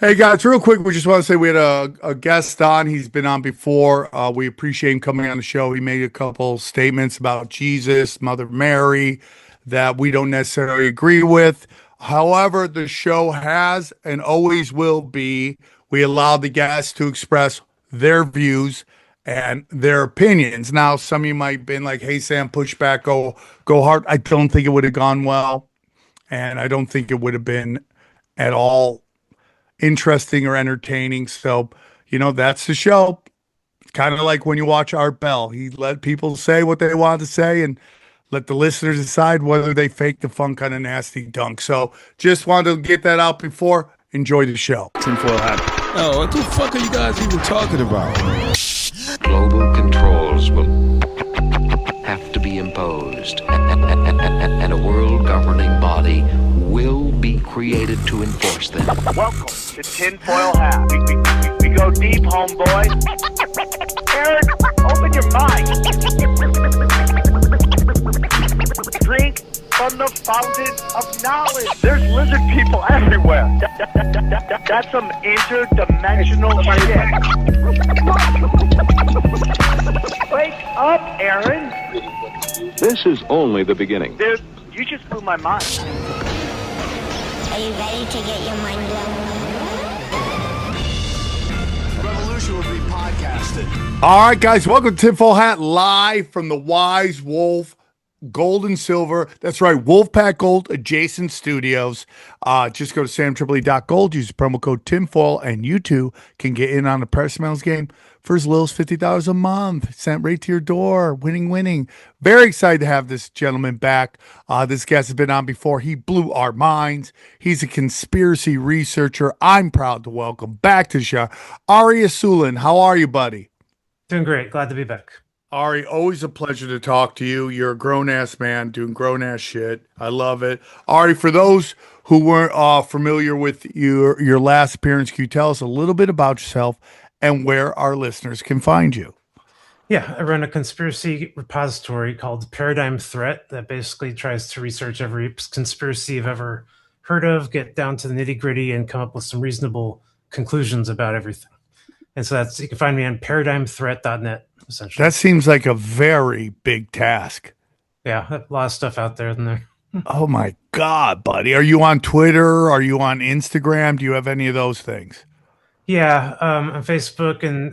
Hey guys, real quick, we just want to say we had a guest on. He's been on before. We appreciate him coming on the show. He made a couple statements about Jesus, Mother Mary, that we don't necessarily agree with. However, the show has and always will be, we allow the guests to express their views and their opinions. Now, some of you might have been like, hey, Sam, push back, go hard. I don't think it would have gone well. And I don't think it would have been at all interesting or entertaining. So, that's the show. It's kind of like when you watch Art Bell. He let people say what they wanted to say and let the listeners decide whether they fake the fun kind of nasty dunk. So just wanted to get that out before. Enjoy the show. Tinfoil hat. Oh, what the fuck are you guys even talking about? Global controls will have to be imposed, and a world governing body will be created to enforce them. Welcome to Tinfoil Hat. We go deep, homeboy. Aaron, open your mind. Drink from the fountain of knowledge. There's lizard people everywhere. That's some interdimensional shit. Wake up, Aaron. This is only the beginning. Dude, you just blew my mind. Are you ready to get your mind blown? Revolution will be podcasted. All right, guys, welcome to Tinfoil Hat live from the Wise Wolf Gold and Silver. That's right, Wolfpack Gold adjacent studios. Just go to samtripoli.gold, use the promo code Tinfoil, and you too can get in on the Press Smells game for as little as $50 a month, sent right to your door. Winning. Very excited to have this gentleman back. This guest has been on before. He blew our minds. He's a conspiracy researcher. I'm proud to welcome back to the show, Ari Asulin. How are you, buddy? Doing great. Glad to be back. Ari, always a pleasure to talk to you. You're a grown-ass man doing grown-ass shit. I love it. Ari, for those who weren't familiar with your last appearance, can you tell us a little bit about yourself and where our listeners can find you? Yeah, I run a conspiracy repository called Paradigm Threat that basically tries to research every conspiracy you've ever heard of, get down to the nitty-gritty, and come up with some reasonable conclusions about everything. And so you can find me on paradigmthreat.net, essentially. That seems like a very big task. Yeah, a lot of stuff out there in there. Oh my God, buddy. Are you on Twitter? Are you on Instagram? Do you have any of those things? Yeah, on Facebook and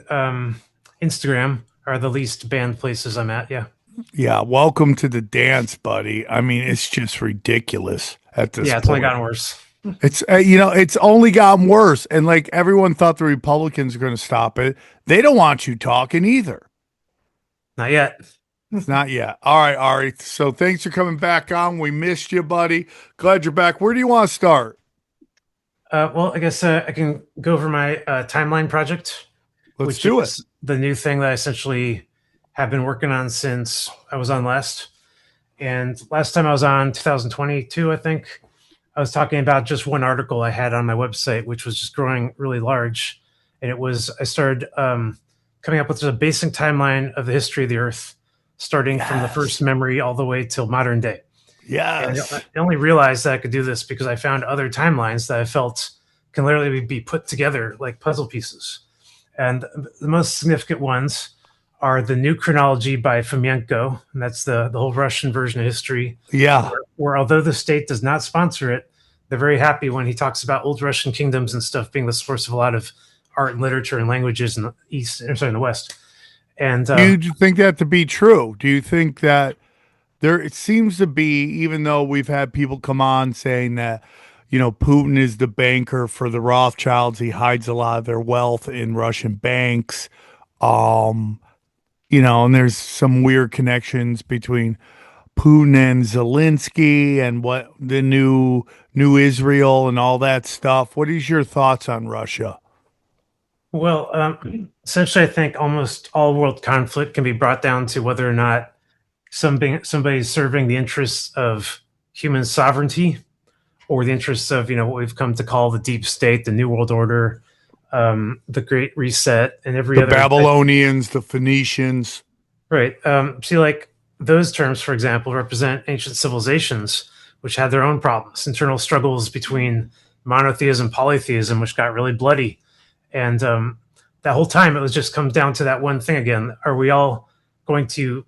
Instagram are the least banned places I'm at, yeah. Yeah, welcome to the dance, buddy. I mean, it's just ridiculous at this point. Yeah, it's only gotten worse. It's it's only gotten worse. And like everyone thought the Republicans were going to stop it. They don't want you talking either. Not yet. Not yet. All right, Ari. So thanks for coming back on. We missed you, buddy. Glad you're back. Where do you want to start? Well, I guess I can go over my timeline project. Let's do it. The new thing that I essentially have been working on since I was on last. And last time I was on, 2022, I think, I was talking about just one article I had on my website, which was just growing really large. And I started coming up with a basic timeline of the history of the Earth, starting from the first memory all the way till modern day. Yes. And I only realized that I could do this because I found other timelines that I felt can literally be put together like puzzle pieces. And the most significant ones are the New Chronology by Fomenko, and that's the whole Russian version of history. Yeah. Where although the state does not sponsor it, they're very happy when he talks about old Russian kingdoms and stuff being the source of a lot of art and literature and languages in the West. And do you think that to be true? Do you think that it seems to be, even though we've had people come on saying that, Putin is the banker for the Rothschilds, he hides a lot of their wealth in Russian banks, and there's some weird connections between Putin and Zelensky and what the new Israel and all that stuff. What is your thoughts on Russia? Well, essentially, I think almost all world conflict can be brought down to whether or not somebody's serving the interests of human sovereignty or the interests of, what we've come to call the deep state, the New World Order, the Great Reset, and the Babylonians, the Phoenicians. Right. See, like those terms, for example, represent ancient civilizations which had their own problems, internal struggles between monotheism, polytheism, which got really bloody. And that whole time, it was just comes down to that one thing again. Are we all going to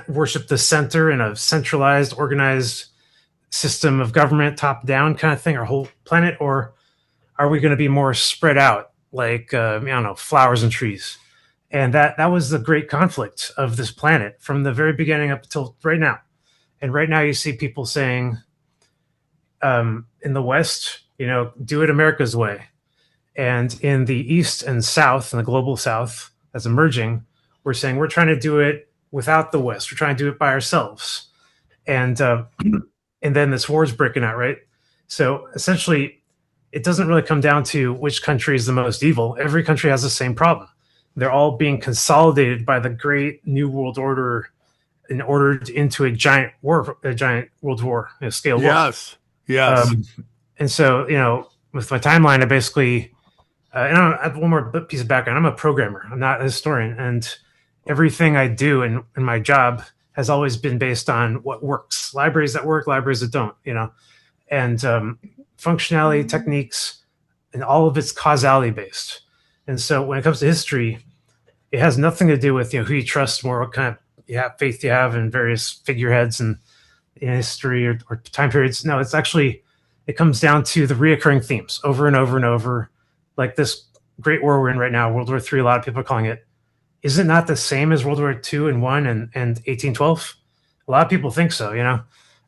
worship the center in a centralized, organized system of government, top down kind of thing, our whole planet, or are we going to be more spread out, like I don't know, flowers and trees? And that was the great conflict of this planet from the very beginning up until right now. And right now, you see people saying, in the West, do it America's way, and in the East and South, in the global South that's emerging, we're saying we're trying to do it without the West. We're trying to do it by ourselves, and then this war is breaking out, right? So essentially, it doesn't really come down to which country is the most evil. Every country has the same problem. They're all being consolidated by the great New World Order and ordered into a giant world war, scale war. Yes. And so, with my timeline, I basically, and I have one more piece of background. I'm a programmer. I'm not a historian. And everything I do in my job has always been based on what works. Libraries that work, libraries that don't, and functionality, techniques, and all of it's causality based. And so when it comes to history, it has nothing to do with who you trust more, what kind of faith you have in various figureheads and in history or time periods. No, it comes down to the reoccurring themes over and over and over. Like this great war we're in right now, World War III, a lot of people are calling it. Is it not the same as World War II and 1 and 1812? A lot of people think so,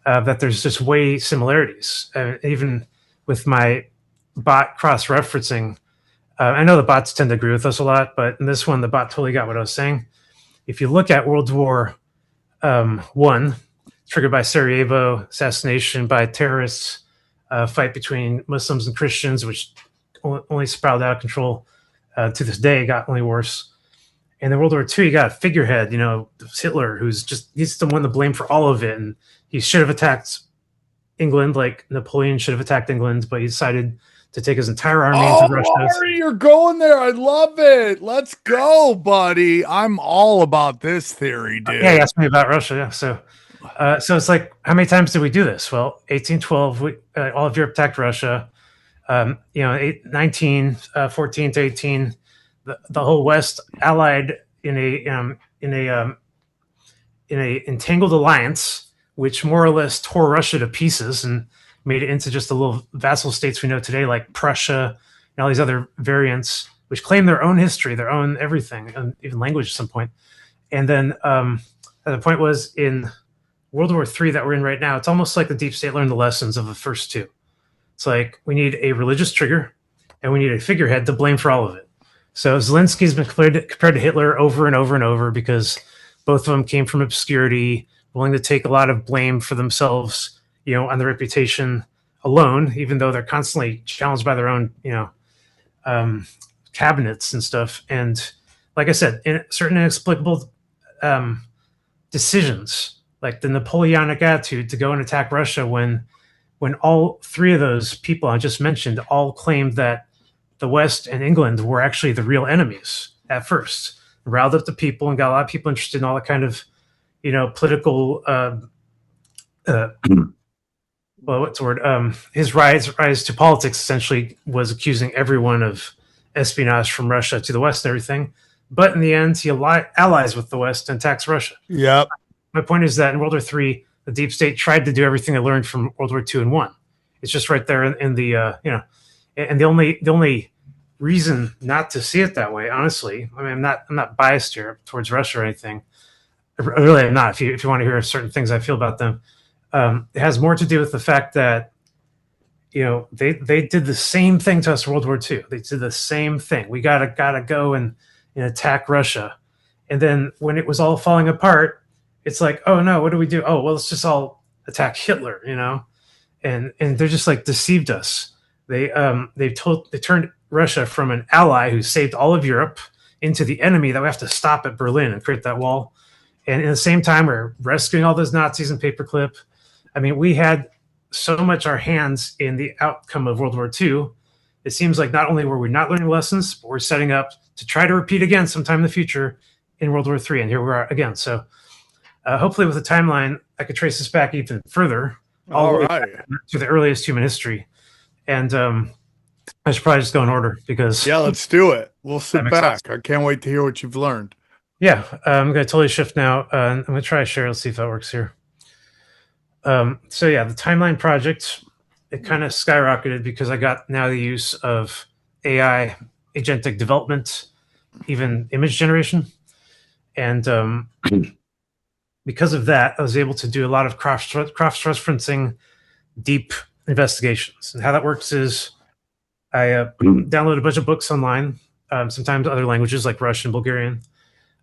that there's just way similarities. Even with my bot cross-referencing, I know the bots tend to agree with us a lot, but in this one, the bot totally got what I was saying. If you look at World War I, triggered by Sarajevo, assassination by terrorists, fight between Muslims and Christians, which only spiraled out of control to this day, got only worse. And in World War II, you got a figurehead, Hitler, he's the one to blame for all of it. And he should have attacked England, like Napoleon should have attacked England, but he decided to take his entire army into Russia. Ari, you're going there. I love it. Let's go, buddy. I'm all about this theory, dude. Yeah, he asked me about Russia. Yeah. So it's like, how many times did we do this? Well, 1812, all of Europe attacked Russia. 1914 to 18, the whole West allied in a entangled alliance, which more or less tore Russia to pieces and made it into just the little vassal states we know today, like Prussia and all these other variants, which claim their own history, their own everything, and even language at some point. And then the point was in World War III that we're in right now, it's almost like the deep state learned the lessons of the first two. It's like we need a religious trigger and we need a figurehead to blame for all of it. So Zelensky's been compared to Hitler over and over and over because both of them came from obscurity, willing to take a lot of blame for themselves, on their reputation alone, even though they're constantly challenged by their own, cabinets and stuff. And like I said, in certain inexplicable decisions, like the Napoleonic attitude to go and attack Russia when all three of those people I just mentioned all claimed that the West and England were actually the real enemies at first, riled up the people and got a lot of people interested in all the kind of, political, what's the word? His rise to politics essentially was accusing everyone of espionage from Russia to the West and everything. But in the end, he allies with the West and attacks Russia. Yep. My point is that in World War III, the deep state tried to do everything they learned from World War II and 1. It's just right there in the, and the only reason not to see it that way, honestly, I mean, I'm not biased here towards Russia or anything. I really am not. If you want to hear certain things I feel about them, it has more to do with the fact that, they did the same thing to us in World War II. They did the same thing. We gotta go and attack Russia. And then when it was all falling apart, it's like, oh no, what do we do? Oh, well, let's just all attack Hitler, and they're just like deceived us. They turned Russia from an ally who saved all of Europe into the enemy that we have to stop at Berlin and create that wall. And at the same time, we're rescuing all those Nazis in paperclip. I mean, we had so much our hands in the outcome of World War II. It seems like not only were we not learning lessons, but we're setting up to try to repeat again sometime in the future in World War III. And here we are again. So hopefully with the timeline, I could trace this back even further, all the way back to the earliest human history. And I should probably just go in order because Yeah, let's do it. We'll sit makes back. I can't wait to hear what you've learned. yeah, I'm going to totally shift now. I'm going to try share. Let's see if that works here. So yeah, the timeline project, it kind of skyrocketed because I got now the use of AI, agentic development, even image generation. And because of that, I was able to do a lot of cross-referencing deep investigations. And how that works is I download a bunch of books online, sometimes other languages like Russian, Bulgarian.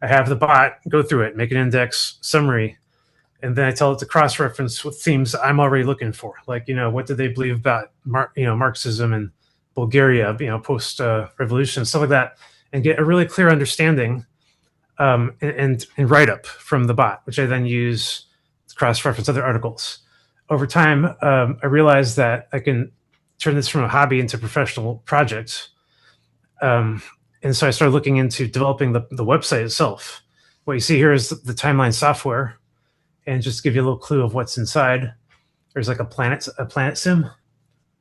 I have the bot go through it, make an index summary, and then I tell it to cross-reference with themes I'm already looking for. Like, what did they believe about Marxism and Bulgaria, post-revolution, stuff like that, and get a really clear understanding and write-up from the bot, which I then use to cross-reference other articles. Over time, I realized that I can turn this from a hobby into a professional project. And so I started looking into developing the website itself. What you see here is the timeline software. And just to give you a little clue of what's inside, there's like a planet sim.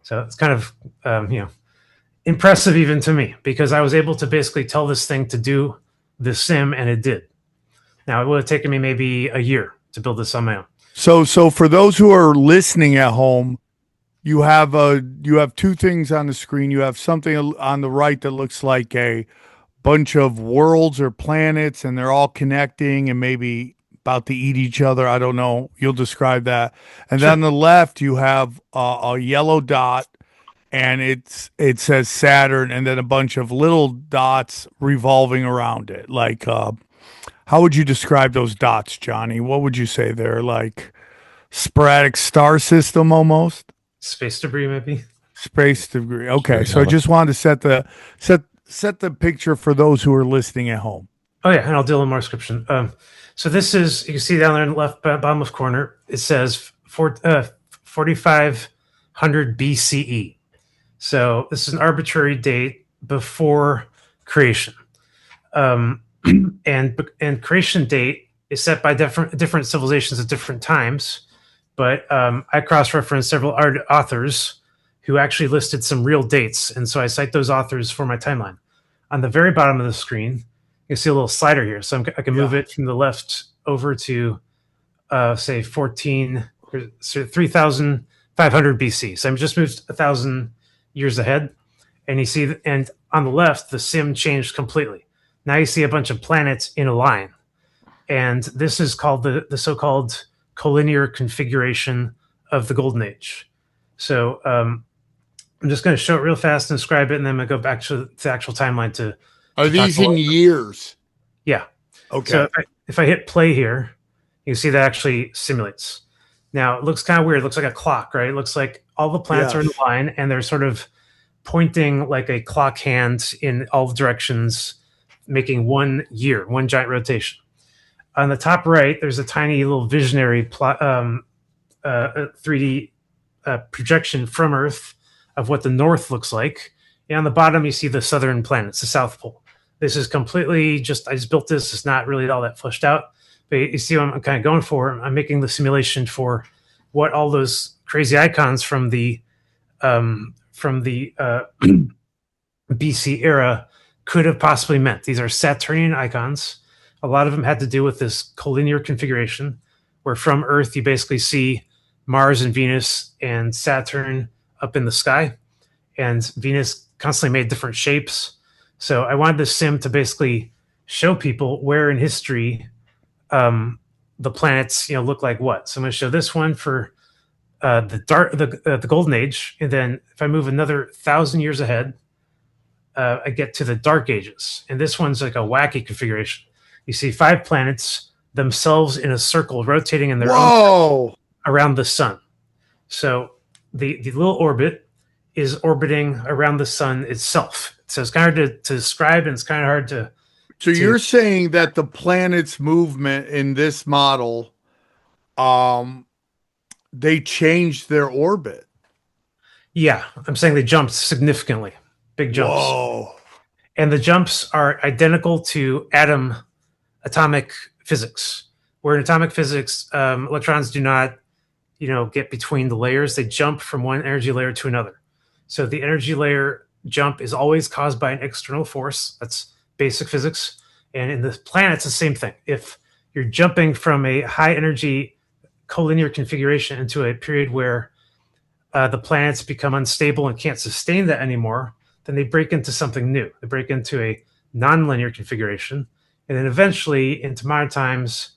So it's kind of, impressive even to me because I was able to basically tell this thing to do this sim and it did. Now it would have taken me maybe a year to build this on my own. So for those who are listening at home, you have two things on the screen. You have something on the right that looks like a bunch of worlds or planets, and they're all connecting and maybe about to eat each other. I don't know. You'll describe that. And then on the left, you have a yellow dot, and it says Saturn, and then a bunch of little dots revolving around it. Like, how would you describe those dots, Johnny? What would you say they're like? Sporadic star system almost. Space debris, maybe. Space debris. Okay, so I just wanted to set the picture for those who are listening at home. Oh yeah, and I'll deal in more description. So this is, you can see down there in the left bottom left corner, it says 4500 BCE. So this is an arbitrary date before creation, and creation date is set by different civilizations at different times. But I cross-referenced several authors who actually listed some real dates, and so I cite those authors for my timeline. On the very bottom of the screen, you can see a little slider here, so I can move it from the left over to say 3,500 BC. So I'm just moved 1,000 years ahead, and you see, and on the left, the sim changed completely. Now you see a bunch of planets in a line, and this is called the so-called collinear configuration of the Golden Age. So I'm just going to show it real fast and describe it, and then I'm going to go back to the actual timeline to. Are these in years? Yeah. Okay. So if I hit play here, you see that actually simulates. Now it looks kind of weird. It looks like a clock, right? It looks like all the planets are in a line, and they're sort of pointing like a clock hand in all directions, making one giant rotation. On the top right, there's a tiny little visionary 3D projection from Earth of what the North looks like. And on the bottom, you see the southern planets, the South Pole. This is completely I just built this. It's not really all that fleshed out. But you see what I'm kind of going for. I'm making the simulation for what all those crazy icons from the BC era could have possibly meant. These are Saturnian icons. A lot of them had to do with this collinear configuration, where from Earth you basically see Mars and Venus and Saturn up in the sky, and Venus constantly made different shapes. So I wanted this sim to basically show people where in history the planets look like what. So I'm going to show this one for the Golden Age, and then if I move another 1,000 years ahead, I get to the Dark Ages, and this one's like a wacky configuration. You see 5 planets themselves in a circle rotating in their own around the sun. So the little orbit is orbiting around the sun itself. So it's kind of hard to describe, and it's kind of hard to. So you're saying that the planet's movement in this model, they changed their orbit. Yeah, I'm saying they jumped significantly, big jumps. Whoa. And the jumps are identical to atomic physics, where in atomic physics, electrons do not, get between the layers. They jump from one energy layer to another. So the energy layer jump is always caused by an external force. That's basic physics. And in the planets, the same thing. If you're jumping from a high energy collinear configuration into a period where the planets become unstable and can't sustain that anymore, then they break into something new. They break into a nonlinear configuration. And then eventually into modern times,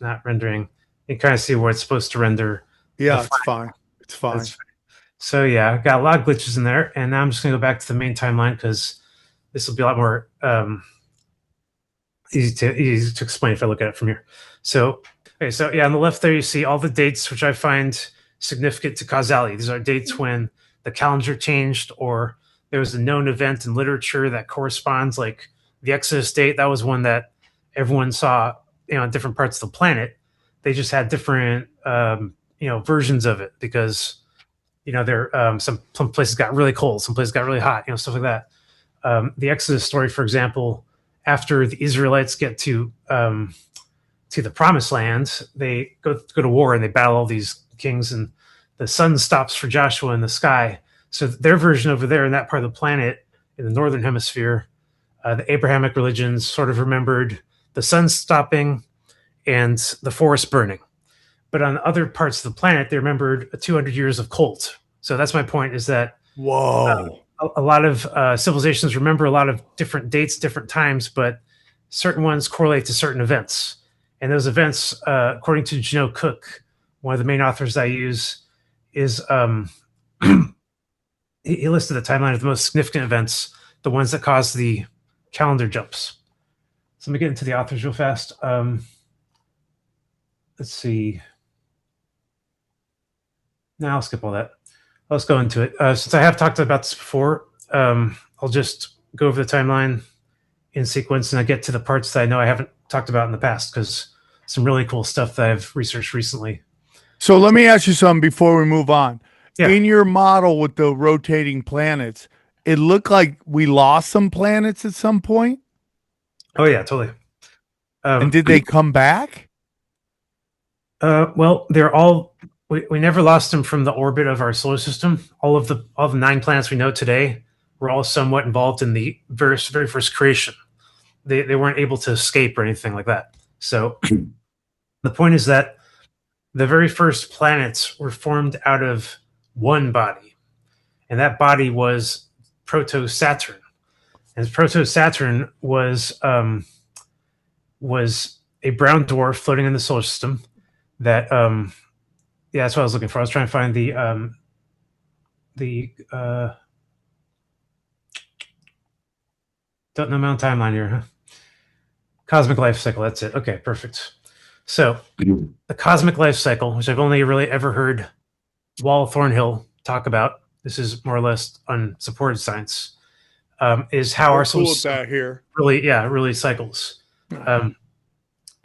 not rendering. You can kind of see where it's supposed to render. Yeah, it's fine. It's fine. So yeah, I've got a lot of glitches in there. And now I'm just going to go back to the main timeline because this will be a lot more easy to explain if I look at it from here. So, okay, so yeah, on the left there you see all the dates which I find significant to causality. These are dates when the calendar changed or there was a known event in literature that corresponds, like the Exodus date. That was one that everyone saw, in different parts of the planet. They just had different, versions of it because, there some places got really cold, some places got really hot, stuff like that. The Exodus story, for example, after the Israelites get to the Promised Land, they go to war and they battle all these kings, and the sun stops for Joshua in the sky. So their version over there in that part of the planet, in the northern hemisphere, the Abrahamic religions sort of remembered the sun stopping and the forest burning. But on other parts of the planet, they remembered 200 years of cold. So that's my point, is that Whoa. A lot of civilizations remember a lot of different dates, different times, but certain ones correlate to certain events. And those events, according to Geno Cook, one of the main authors I use, is he listed the timeline of the most significant events, the ones that caused the calendar jumps. So let me get into the authors real fast. Let's see. Now I'll skip all that. Let's go into it. Since I have talked about this before, I'll just go over the timeline in sequence, and I get to the parts that I know I haven't talked about in the past, because some really cool stuff that I've researched recently. So let me ask you something before we move on. Yeah. In your model with the rotating planets, it looked like we lost some planets at some point. Oh yeah, totally. And did they come back? Well, they're all. We never lost them from the orbit of our solar system. All the 9 planets we know today were all somewhat involved in the very first creation. They weren't able to escape or anything like that. So the point is that the very first planets were formed out of one body, and that body was Proto-Saturn. And Proto-Saturn was a brown dwarf floating in the solar system that that's what I was looking for. I was trying to find the don't know my own timeline here, huh? Cosmic life cycle. That's it. Okay, perfect. So the cosmic life cycle, which I've only really ever heard Wall Thornhill talk about, this is more or less unsupported science, is how our solar system here really cycles.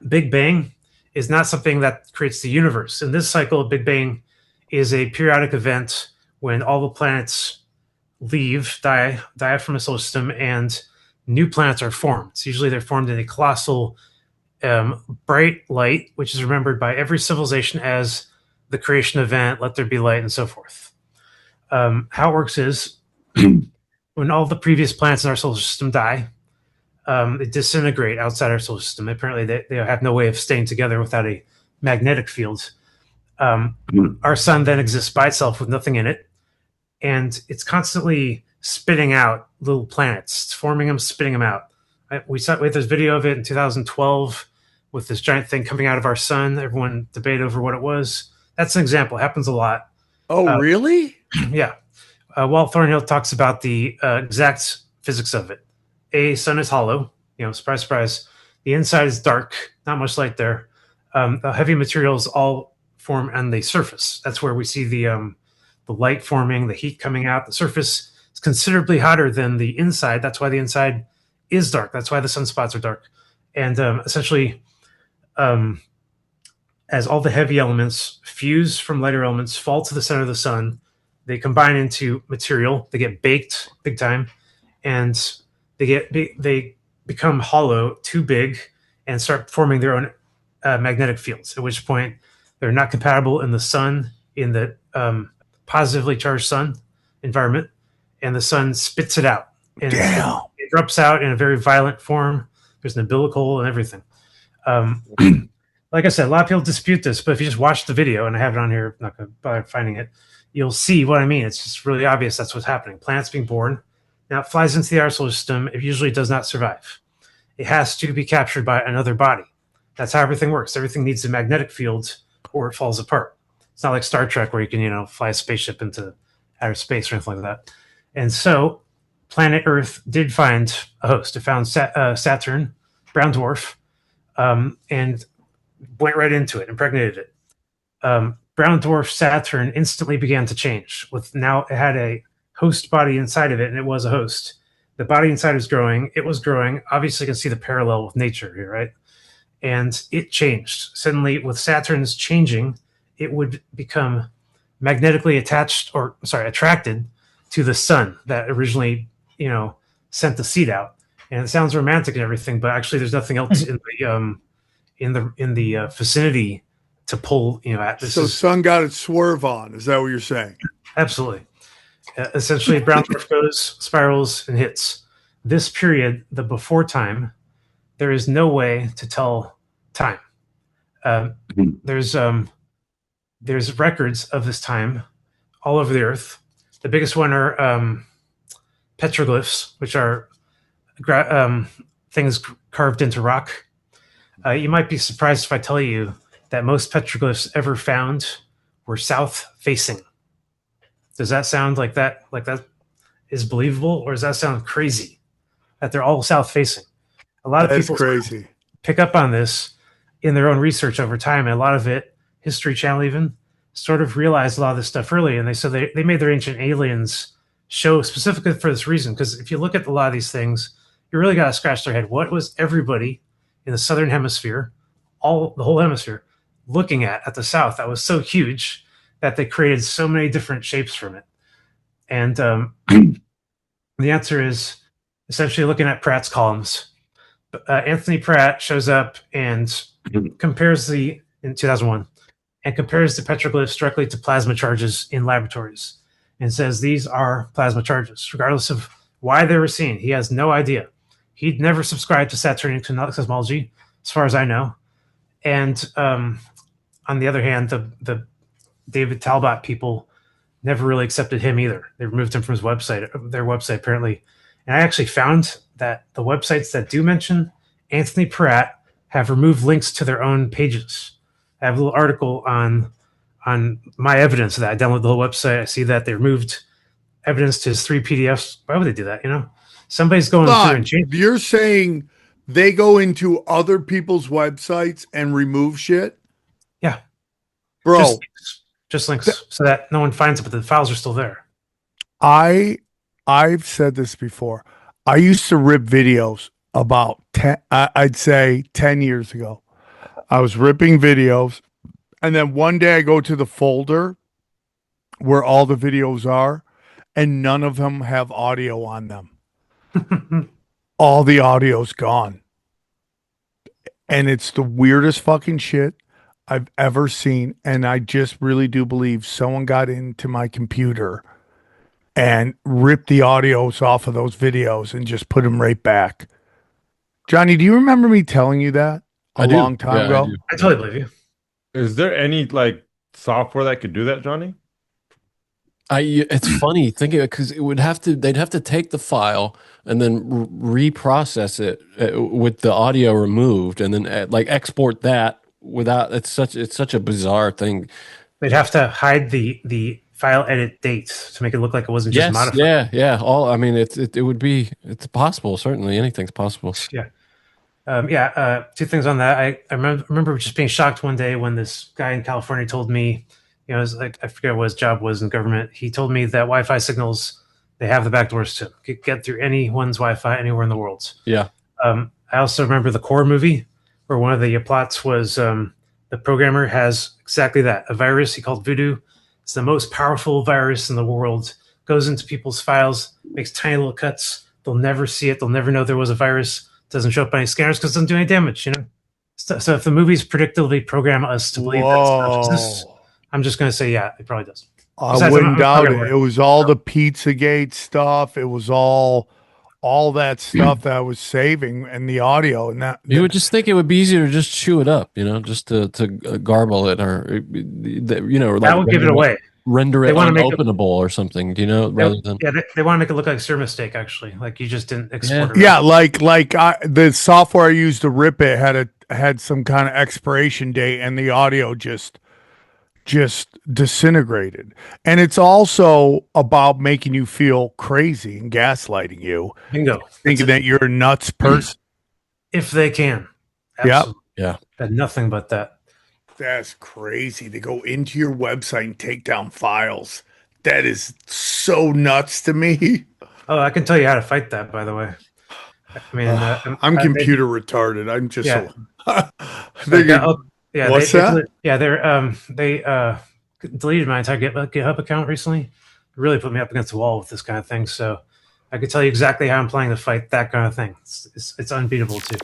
Big Bang is not something that creates the universe. In this cycle, Big Bang is a periodic event when all the planets die out from a solar system, and new planets are formed. So usually they're formed in a colossal bright light, which is remembered by every civilization as the creation event, let there be light, and so forth. How it works is when all the previous planets in our solar system die, they disintegrate outside our solar system. Apparently, they have no way of staying together without a magnetic field. Our sun then exists by itself with nothing in it, and it's constantly spitting out little planets. It's forming them, spitting them out. We had this video of it in 2012 with this giant thing coming out of our sun. Everyone debated over what it was. That's an example. It happens a lot. Oh, really? Yeah. Walt Thornhill talks about the exact physics of it. A sun is hollow. Surprise, surprise. The inside is dark. Not much light there. The heavy materials all form on the surface. That's where we see the light forming, the heat coming out. The surface is considerably hotter than the inside. That's why the inside is dark. That's why the sunspots are dark. And essentially, as all the heavy elements fuse from lighter elements, fall to the center of the sun, they combine into material. They get baked big time, and they become hollow, too big, and start forming their own magnetic fields. At which point, they're not compatible in the sun, in the positively charged sun environment, and the sun spits it out. And Damn. it erupts out in a very violent form. There's an umbilical and everything. Like I said, a lot of people dispute this, but if you just watch the video, and I have it on here, I'm not going to bother finding it, you'll see what I mean. It's just really obvious that's what's happening. Planets being born. Now, it flies into the outer solar system. It usually does not survive. It has to be captured by another body. That's how everything works. Everything needs a magnetic field or it falls apart. It's not like Star Trek where you can, fly a spaceship into outer space or anything like that. And so planet Earth did find a host. It found Saturn, brown dwarf, and went right into it, impregnated it. Brown dwarf Saturn instantly began to change. Now it had a host body inside of it, and it was a host. The body inside was growing. It was growing. Obviously, you can see the parallel with nature here, right? And it changed. Suddenly, with Saturn's changing, it would become magnetically attracted to the sun that originally, sent the seed out. And it sounds romantic and everything, but actually, there's nothing else in the vicinity to pull. So sun got its swerve on. Is that what you're saying? Absolutely. Essentially, brown dwarf goes, spirals, and hits. This period, the before time, there is no way to tell time. There's records of this time all over the earth. The biggest one are petroglyphs, which are things carved into rock. You might be surprised if I tell you that most petroglyphs ever found were south-facing. Does that sound like that is believable, or does that sound crazy that they're all south-facing? A lot of people crazy. Pick up on this in their own research over time, and a lot of it, History Channel even, sort of realized a lot of this stuff early, and they made their Ancient Aliens show specifically for this reason, because if you look at a lot of these things, you really got to scratch their head. What was everybody in the southern hemisphere, the whole hemisphere, looking at the south that was so huge that they created so many different shapes from it? And the answer is essentially looking at Pratt's columns. Anthony Pratt shows up and compares in 2001 and compares the petroglyphs directly to plasma charges in laboratories and says these are plasma charges, regardless of why they were seen. He has no idea. He'd never subscribed to Saturnian cosmology, as far as I know. And on the other hand, the David Talbot people never really accepted him either. They removed him from their website apparently. And I actually found that the websites that do mention Anthony Pratt have removed links to their own pages. I have a little article on my evidence of that. I downloaded the whole website. I see that they removed evidence to his 3 PDFs. Why would they do that? Somebody's going through and changing. You're saying they go into other people's websites and remove shit? Yeah. Bro. Just links so that no one finds it, but the files are still there. I've said this before. I used to rip videos about 10 years ago. I was ripping videos, and then one day I go to the folder where all the videos are, and none of them have audio on them. All the audio's gone. And it's the weirdest fucking shit I've ever seen. And I just really do believe someone got into my computer and ripped the audios off of those videos and just put them right back. Johnny, do you remember me telling you that a long time ago? I totally believe you. Is there any software that could do that, Johnny? It's funny thinking because they'd have to take the file and then reprocess it with the audio removed, and then export that without. It's such a bizarre thing. They'd have to hide the file edit dates to make it look like it wasn't just modified. It's possible. Certainly, anything's possible. Yeah. Two things on that. I remember just being shocked one day when this guy in California told me, it was I forget what his job was in government. He told me that Wi-Fi signals, they have the backdoors to get through anyone's Wi-Fi anywhere in the world. Yeah. I also remember the Core movie, where one of the plots was the programmer has exactly that, a virus he called Voodoo. It's the most powerful virus in the world. Goes into people's files, makes tiny little cuts. They'll never see it. They'll never know there was a virus. Doesn't show up on any scanners because it doesn't do any damage. So if the movies predictably program us to believe that stuff exists, I'm just going to say, yeah, it probably does. I Besides, wouldn't doubt okay, it. right. It was all the Pizzagate stuff. It was all that stuff that I was saving and the audio and that. You would just think it would be easier to just chew it up, just to garble it or, or That would give it away. Render They it wanna make it- unopenable or something, rather than. Yeah, they want to make it look like it's your mistake, actually. Like you just didn't export it. Yeah, like the software I used to rip it had some kind of expiration date, and the audio just disintegrated. And it's also about making you feel crazy and gaslighting you, Bingo. thinking that you're a nuts person. If they can. Yep. Absolutely. Yeah. And nothing but that. That's crazy. They go into your website and take down files. That is so nuts to me. Oh, I can tell you how to fight that, by the way. I mean, I'm computer retarded. I'm just Yeah. yeah. What's that? They deleted my entire GitHub account recently. It really put me up against the wall with this kind of thing. So I could tell you exactly how I'm planning to fight that kind of thing. It's unbeatable too.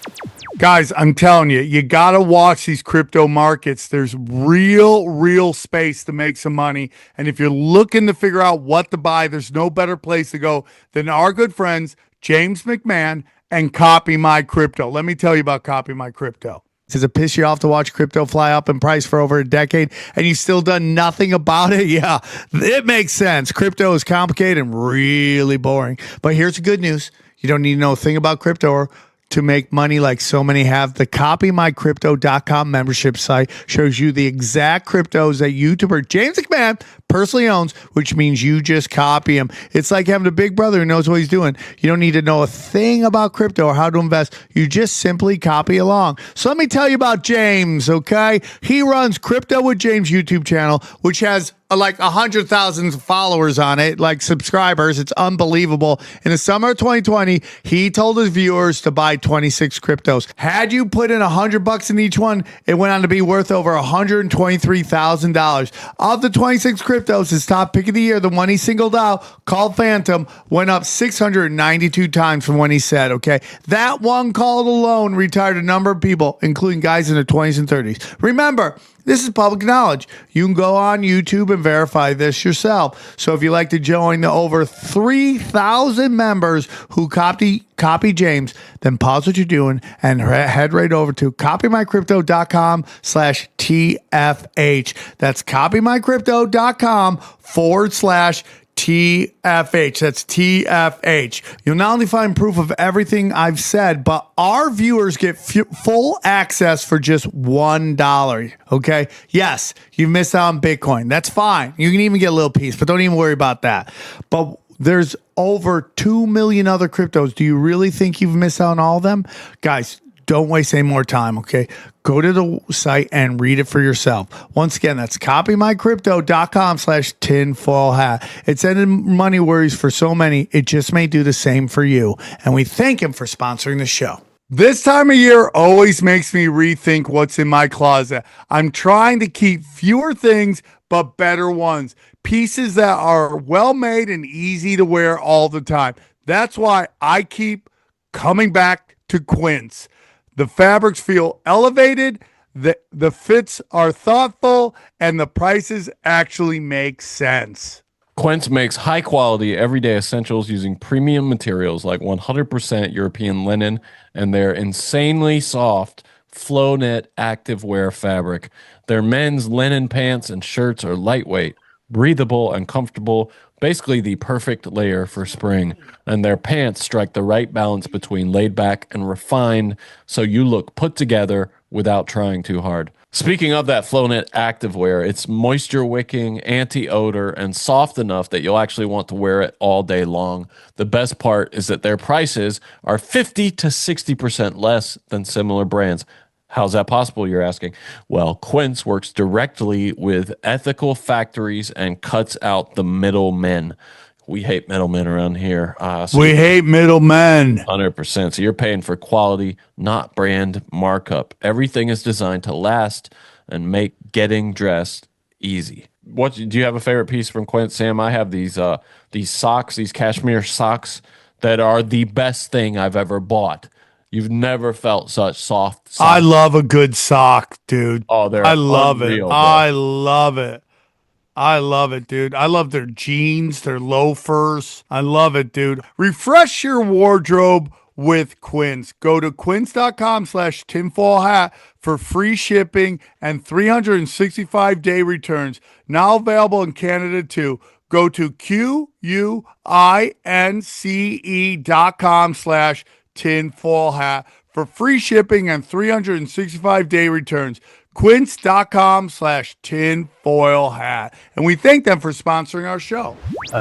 Guys, I'm telling you, you got to watch these crypto markets. There's real space to make some money. And if you're looking to figure out what to buy, there's no better place to go than our good friends, James McMahon and Copy My Crypto. Let me tell you about Copy My Crypto. Does it piss you off to watch crypto fly up in price for over a decade and you've still done nothing about it? Yeah, it makes sense. Crypto is complicated and really boring. But here's the good news. You don't need to know a thing about crypto or to make money like so many have. The copymycrypto.com membership site shows you the exact cryptos that YouTuber James McMahon personally owns, which means you just copy him. It's like having a big brother who knows what he's doing. You don't need to know a thing about crypto or how to invest. You just simply copy along. So let me tell you about James, okay? He runs Crypto with James YouTube channel, which has like 100,000 followers on it, like subscribers. It's unbelievable. In the summer of 2020, he told his viewers to buy 26 cryptos. Had you put in $100 in each one, it went on to be worth over $123,000. Of the 26 cryptos, his top pick of the year, the one he singled out, called Phantom, went up 692 times from when he said, okay? That one call alone retired a number of people, including guys in their 20s and 30s. Remember, this is public knowledge. You can go on YouTube and verify this yourself. So if you'd like to join the over 3,000 members who copy James, then pause what you're doing and head right over to copymycrypto.com/TFH. That's copymycrypto.com/TFH. That's TFH. You'll not only find proof of everything I've said, but our viewers get full access for just $1. Okay. Yes, you missed out on Bitcoin. That's fine. You can even get a little piece, but don't even worry about that. But there's over 2 million other cryptos. Do you really think you've missed out on all of them? Guys, don't waste any more time, okay? Go to the site and read it for yourself. Once again, that's copymycrypto.com/tinfoil hat. It's ended money worries for so many. It just may do the same for you. And we thank him for sponsoring the show. This time of year always makes me rethink what's in my closet. I'm trying to keep fewer things, but better ones. Pieces that are well made and easy to wear all the time. That's why I keep coming back to Quince. The fabrics feel elevated, the fits are thoughtful, and the prices actually make sense. Quince makes high-quality, everyday essentials using premium materials like 100% European linen and their insanely soft flow-knit activewear fabric. Their men's linen pants and shirts are lightweight, breathable, and comfortable, basically the perfect layer for spring. And their pants strike the right balance between laid back and refined, so you look put together without trying too hard. Speaking of that flow-knit activewear, it's moisture-wicking, anti-odor, and soft enough that you'll actually want to wear it all day long. The best part is that their prices are 50 to 60% less than similar brands. How's that possible, you're asking? Well, Quince works directly with ethical factories and cuts out the middlemen. We hate middlemen around here. We hate middlemen. 100%. So you're paying for quality, not brand markup. Everything is designed to last and make getting dressed easy. What do you have a favorite piece from Quince, Sam? I have these socks, these cashmere socks that are the best thing I've ever bought. You've never felt such soft socks. I love a good sock, dude. Oh, they're I love unreal, it. bro. I love it. I love it, dude. I love their jeans, their loafers. I love it, dude. Refresh your wardrobe with Quince. Go to quince.com/tinfoil hat for free shipping and 365-day returns. Now available in Canada too. Go to quince.com/tinfoil hat for free shipping and 365-day returns. Quince.com/tinfoil hat. And we thank them for sponsoring our show.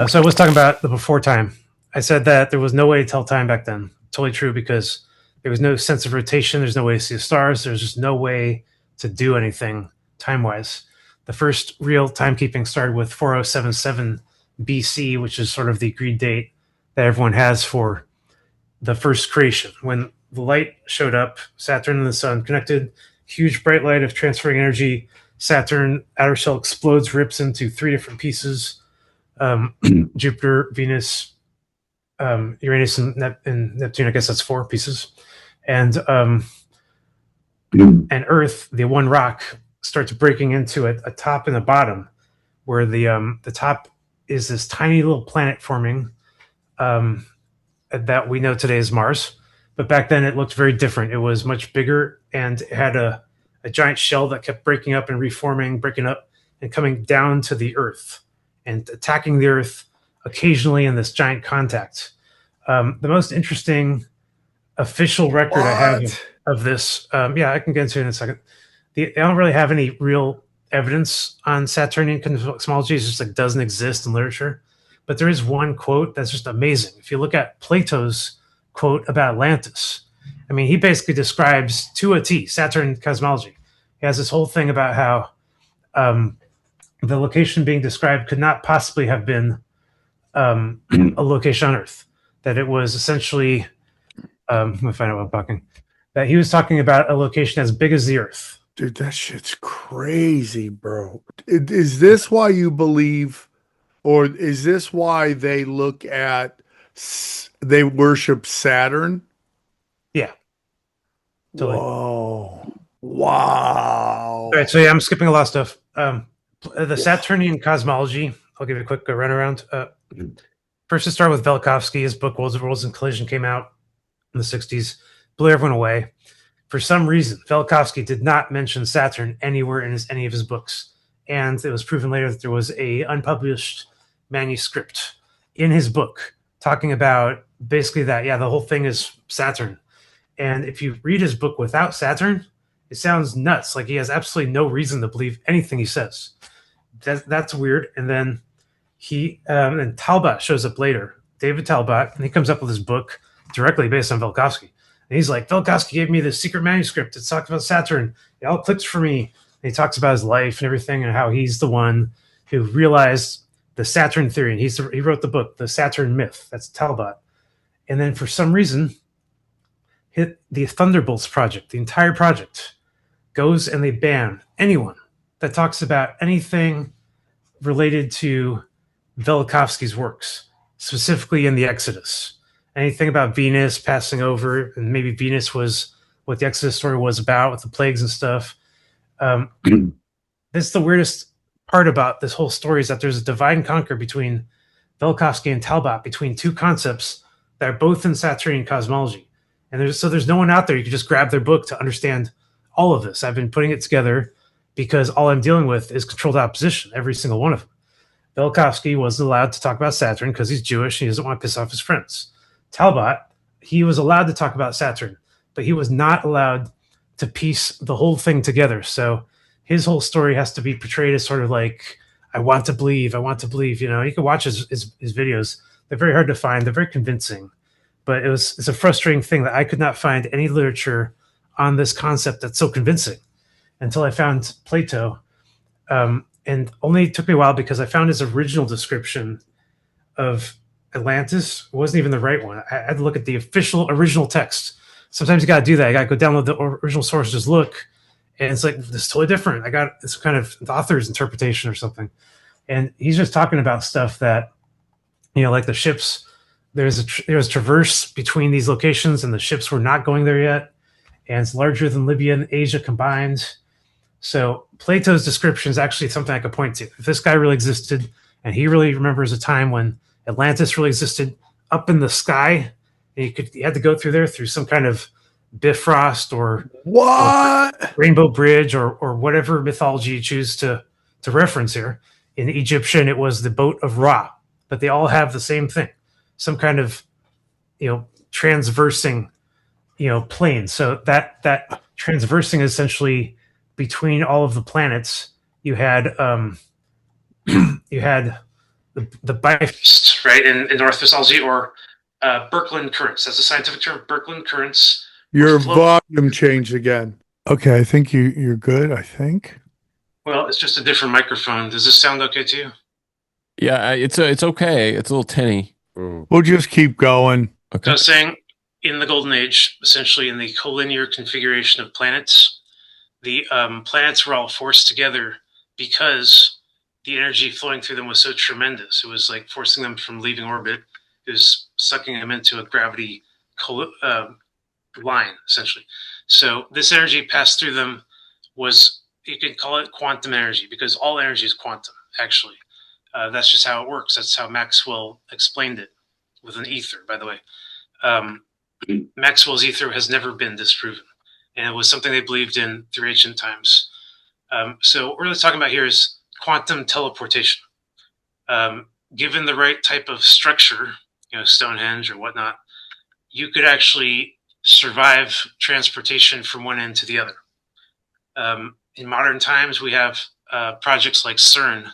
So I was talking about the before time. I said that there was no way to tell time back then. Totally true, because there was no sense of rotation. There's no way to see the stars. There's just no way to do anything time-wise. The first real timekeeping started with 4077 BC, which is sort of the agreed date that everyone has for the first creation. When the light showed up, Saturn and the sun connected, huge bright light of transferring energy. Saturn, outer shell explodes, rips into 3 different pieces. Jupiter, Venus, Uranus, and Neptune. I guess that's 4 pieces. And Earth, the one rock, starts breaking into a top and a bottom, where the top is this tiny little planet forming that we know today as Mars. But back then it looked very different. It was much bigger, and it had a giant shell that kept breaking up and reforming, breaking up and coming down to the Earth and attacking the Earth occasionally in this giant contact. The most interesting official record I have of this, I can get into it in a second. I don't really have any real evidence on Saturnian cosmology. It's just like doesn't exist in literature. But there is one quote that's just amazing. If you look at Plato's quote about Atlantis, I mean, he basically describes to a T Saturn cosmology. He has this whole thing about how the location being described could not possibly have been a location on Earth. That it was essentially, let me find out what I'm talking. That he was talking about a location as big as the Earth. Dude, that shit's crazy, bro. Is this why you believe, or is this why they look at, they worship Saturn? Yeah. Totally. Whoa. Wow. All right, so yeah, I'm skipping a lot of stuff. The Saturnian cosmology, I'll give you a quick runaround. First, to start with Velikovsky, his book Worlds of Worlds and Collision came out in the 60s, blew everyone away. For some reason, Velikovsky did not mention Saturn anywhere in any of his books. And it was proven later that there was a unpublished manuscript in his book talking about basically that, the whole thing is Saturn. And if you read his book without Saturn, it sounds nuts. Like he has absolutely no reason to believe anything he says. That's weird. And then and Talbot shows up later, David Talbot, and he comes up with his book directly based on Velikovsky. And he's like, Velikovsky gave me this secret manuscript. It talks about Saturn. It all clicks for me. And he talks about his life and everything and how he's the one who realized the Saturn theory. And he wrote the book, The Saturn Myth. That's Talbot. And then for some reason, the Thunderbolts project, the entire project, goes and they ban anyone that talks about anything related to Velikovsky's works, specifically in the Exodus. Anything about Venus passing over, and maybe Venus was what the Exodus story was about with the plagues and stuff. This is the weirdest part about this whole story, is that there's a divide and conquer between Velikovsky and Talbot, between two concepts that are both in Saturnian cosmology. And there's no one out there you can just grab their book to understand all of this. I've been putting it together because all I'm dealing with is controlled opposition, every single one of them. Velikovsky wasn't allowed to talk about Saturn because he's Jewish and he doesn't want to piss off his friends. Talbot, he was allowed to talk about Saturn, but he was not allowed to piece the whole thing together. So his whole story has to be portrayed as sort of like, I want to believe. You know, you can watch his videos. They're very hard to find. They're very convincing. But it's a frustrating thing that I could not find any literature on this concept that's so convincing until I found Plato. And only took me a while because I found his original description of Atlantis. It wasn't even the right one. I had to look at the original text. Sometimes you got to do that. You got to go download the original source, just look. And it's like, this is totally different. I got it's kind of the author's interpretation or something. And he's just talking about stuff that, like the ships, there was traverse between these locations and the ships were not going there yet. And it's larger than Libya and Asia combined. So Plato's description is actually something I could point to. If this guy really existed, and he really remembers a time when Atlantis really existed up in the sky, and he had to go through there through some kind of Bifrost or Rainbow Bridge or whatever mythology you choose to reference here. In Egyptian, it was the boat of Ra, but they all have the same thing, some kind of transversing plane. So that transversing is essentially between all of the planets. You had you had the Bifrost, right, in Norse mythology, or Birkeland currents. That's a scientific term. Birkeland currents. Your volume changed again. Okay, I think you're good. I think. Well, it's just a different microphone. Does this sound okay to you? Yeah, it's okay. It's a little tinny. We'll just keep going. Okay. So I was saying, in the Golden Age, essentially in the collinear configuration of planets, the planets were all forced together because the energy flowing through them was so tremendous. It was like forcing them from leaving orbit. It was sucking them into a gravity line, essentially. So this energy passed through them was, you could call it quantum energy, because all energy is quantum, actually. That's just how it works. That's how Maxwell explained it with an ether, by the way. Maxwell's ether has never been disproven, and it was something they believed in through ancient times. So what we're really talking about here is quantum teleportation. Given the right type of structure, Stonehenge or whatnot, you could actually survive transportation from one end to the other. In modern times, we have projects like CERN,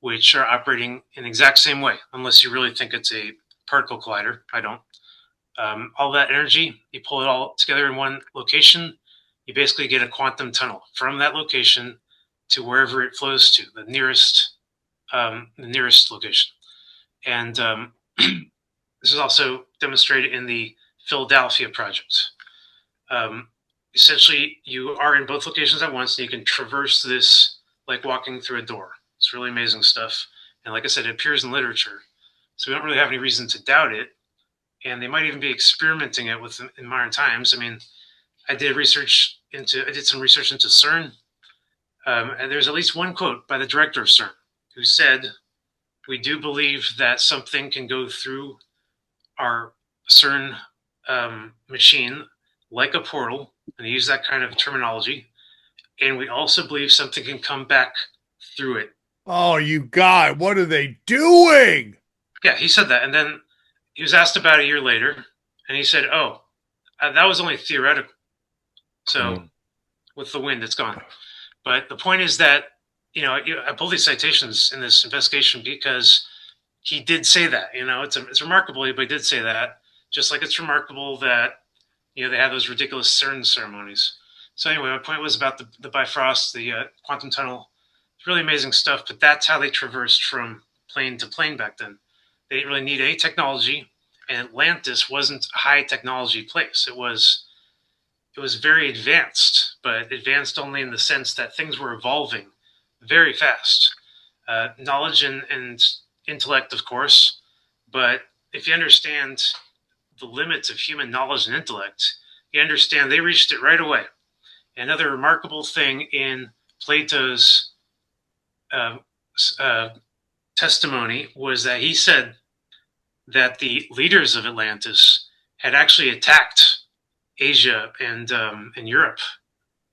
which are operating in the exact same way, unless you really think it's a particle collider. I don't. All that energy, you pull it all together in one location, you basically get a quantum tunnel from that location to wherever it flows to, the nearest location. And this is also demonstrated in the Philadelphia project. Essentially, you are in both locations at once, and you can traverse this like walking through a door. It's really amazing stuff. And like I said, it appears in literature. So we don't really have any reason to doubt it. And they might even be experimenting it with in modern times. I mean, I did some research into CERN. And there's at least one quote by the director of CERN who said, "We do believe that something can go through our CERN machine like a portal," and he used that kind of terminology. "And we also believe something can come back through it." Oh, you God, what are they doing? Yeah, he said that. And then he was asked about a year later, and he said, that was only theoretical. So with the wind, it's gone. But the point is that, I pulled these citations in this investigation because he did say that. It's remarkable, but he did say that. Just like it's remarkable that, they have those ridiculous CERN ceremonies. So anyway, my point was about the Bifrost, the quantum tunnel. It's really amazing stuff, but that's how they traversed from plane to plane back then. They didn't really need any technology, and Atlantis wasn't a high technology place. It was very advanced, but advanced only in the sense that things were evolving very fast. Knowledge and intellect, of course, but if you understand the limits of human knowledge and intellect, you understand they reached it right away. Another remarkable thing in Plato's testimony was that he said that the leaders of Atlantis had actually attacked Asia and Europe,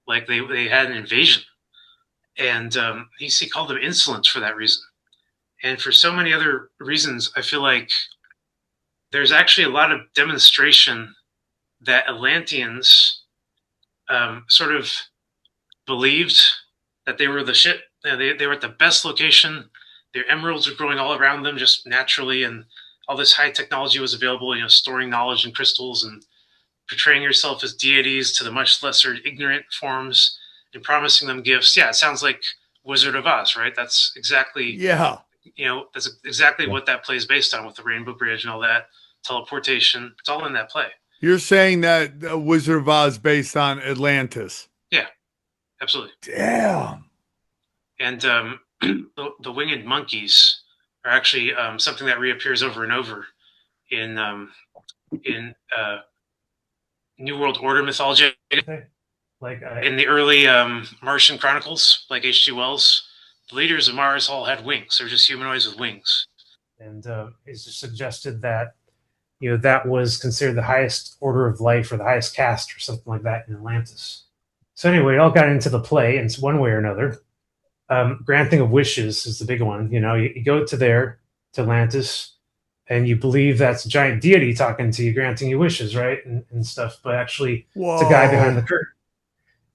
like they had an invasion, and he called them insolent for that reason, and for so many other reasons. I feel like there's actually a lot of demonstration that Atlanteans sort of believed that they were the shit. They were at the best location. Their emeralds were growing all around them just naturally, and all this high technology was available, storing knowledge in crystals and portraying yourself as deities to the much lesser ignorant forms and promising them gifts. Yeah, it sounds like Wizard of Oz, right? That's exactly that's exactly what that play is based on, with the Rainbow Bridge and all that, teleportation. It's all in that play. You're saying that Wizard of Oz based on Atlantis? Yeah, absolutely. Damn. And the winged monkeys are actually something that reappears over and over in New World Order mythology. Like in the early Martian chronicles, like H.G. Wells, the leaders of Mars all had wings. They're just humanoids with wings. And it's just suggested that, that was considered the highest order of life or the highest caste or something like that in Atlantis. So anyway, it all got into the play in one way or another. Granting of wishes is the big one. You go to Atlantis, and you believe that's a giant deity talking to you, granting you wishes, right? And stuff. But actually, it's a guy behind the curtain.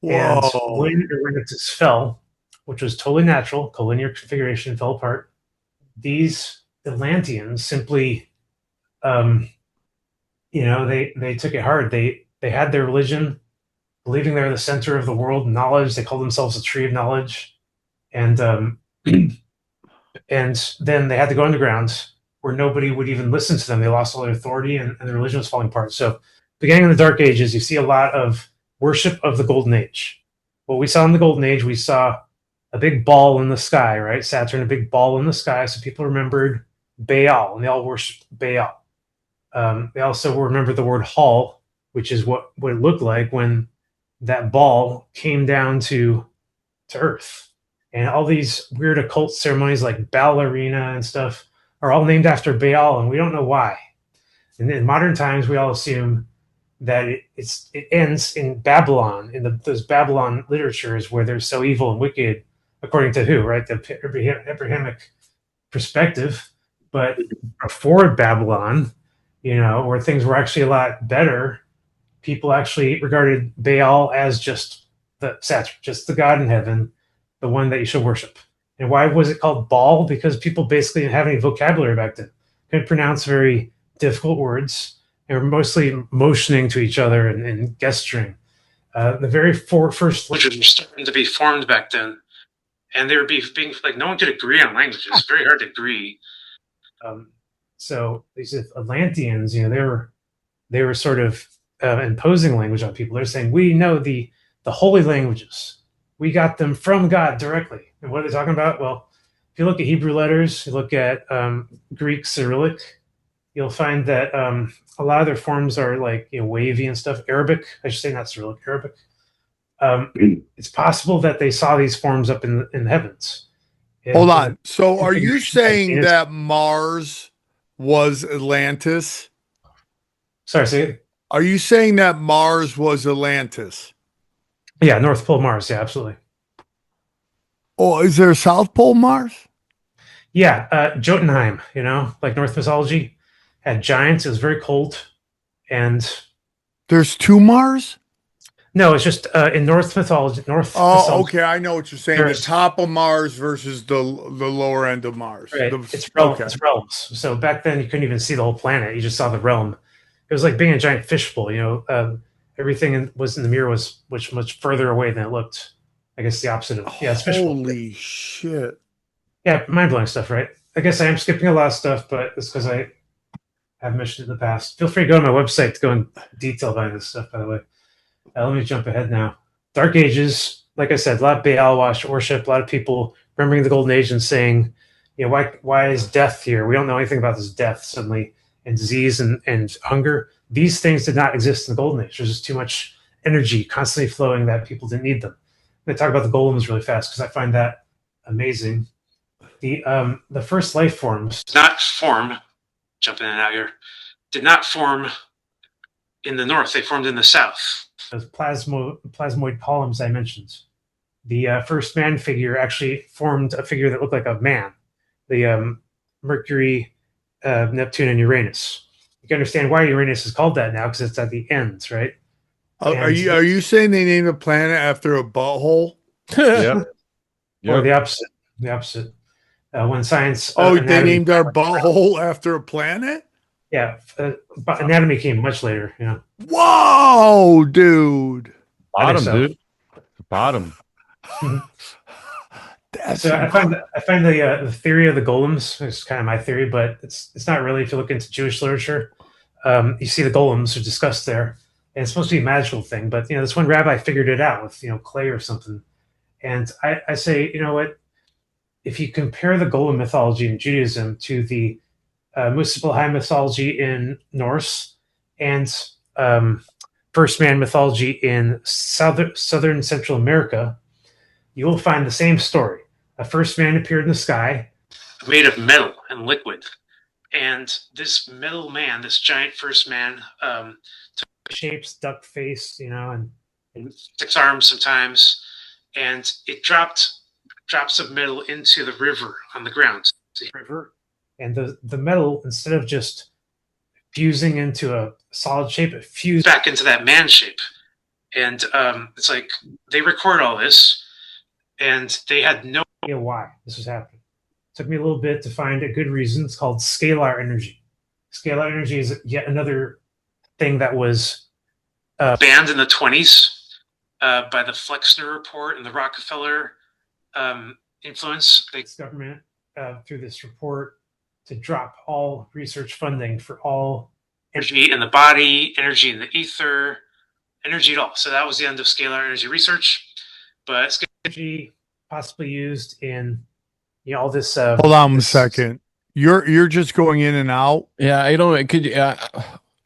And when Atlantis fell, which was totally natural, collinear configuration fell apart, these Atlanteans simply, they took it hard. They had their religion, believing they're the center of the world, knowledge. They called themselves the tree of knowledge. And and then they had to go underground where nobody would even listen to them. They lost all their authority, and the religion was falling apart. So beginning in the Dark Ages, you see a lot of worship of the Golden Age. What we saw in the Golden Age, we saw a big ball in the sky, right? Saturn, a big ball in the sky. So people remembered Baal, and they all worshiped Baal. They also remember the word Hall, which is what it looked like when that ball came down to Earth. And all these weird occult ceremonies like ballerina and stuff are all named after Baal, and we don't know why. And in modern times, we all assume that it ends in Babylon, in those Babylon literatures where they're so evil and wicked, according to who, right? The Abrahamic perspective. But before Babylon, where things were actually a lot better, people actually regarded Baal as just the god in heaven, the one that you should worship. And why was it called Baal? Because people basically didn't have any vocabulary back then. Couldn't pronounce very difficult words. They were mostly motioning to each other and gesturing. The very first languages were starting to be formed back then. And they were being like, no one could agree on languages. It's very hard to agree. So these Atlanteans, they were sort of imposing language on people. They're saying, we know the holy languages. We got them from God directly. And what are they talking about? Well, if you look at Hebrew letters, you look at Greek Cyrillic, you'll find that a lot of their forms are like wavy and stuff. Arabic, I should say, not Cyrillic, Arabic. It's possible that they saw these forms up in the heavens. Hold on. So are you saying that Mars was Atlantis? Sorry, say it. Are you saying that Mars was Atlantis? Yeah, North Pole Mars. Yeah, absolutely. Oh, is there a South Pole Mars? Yeah, Jotunheim, like Norse mythology, had giants. It was very cold. And there's two Mars? No, it's just in Norse mythology. Mythology, okay. I know what you're saying. The top of Mars versus the lower end of Mars. Right. It's realms. So back then, you couldn't even see the whole planet. You just saw the realm. It was like being a giant fishbowl, everything was in the mirror was much further away than it looked. I guess the opposite of it's fishbowl. Holy shit! Yeah, mind blowing stuff, right? I guess I am skipping a lot of stuff, but it's because I have mentioned it in the past. Feel free to go to my website to go in detail about this stuff. By the way, let me jump ahead now. Dark Ages, like I said, a lot of Baal worship, a lot of people remembering the Golden Age and saying, why is death here? We don't know anything about this death suddenly, and disease and hunger. These things did not exist in the Golden Age. There's just too much energy constantly flowing that people didn't need them. I'm going to talk about the golems really fast because I find that amazing. The first life forms jumping in and out here, did not form in the north. They formed in the south. Those plasmoid columns I mentioned. The first man figure actually formed a figure that looked like a man. The Mercury, Neptune, and Uranus. You can understand why Uranus is called that now because it's at the ends, right? Are you saying they named a planet after a butthole? Yeah. Or the opposite. The opposite. When science. They named our butthole after a planet? Yeah. But anatomy came much later. Yeah. Whoa, dude. Bottom, dude. Bottom. So I find the theory of the golems is kind of my theory, but it's not really. If you look into Jewish literature, you see the golems are discussed there, and it's supposed to be a magical thing. But this one rabbi figured it out with clay or something, and I say, what? If you compare the golem mythology in Judaism to the Muspelheim mythology in Norse and first man mythology in southern Central America, you will find the same story. A first man appeared in the sky, made of metal and liquid. And this metal man, this giant first man, took shapes, duck face, and 6 arms sometimes, and it drops of metal into the river on the ground. And the metal, instead of just fusing into a solid shape, it fused back into that man shape. And it's like they record all this, and they had no idea why this was happening. It took me a little bit to find a good reason. It's called scalar energy. Scalar energy is yet another thing that was banned in the 1920s by the Flexner Report and the Rockefeller influence. The government, through this report, to drop all research funding for all energy in the body, energy in the ether, energy at all. So that was the end of scalar energy research. But scalar energy possibly used in all this. Hold on a second. You're just going in and out. Yeah, I don't. Could you?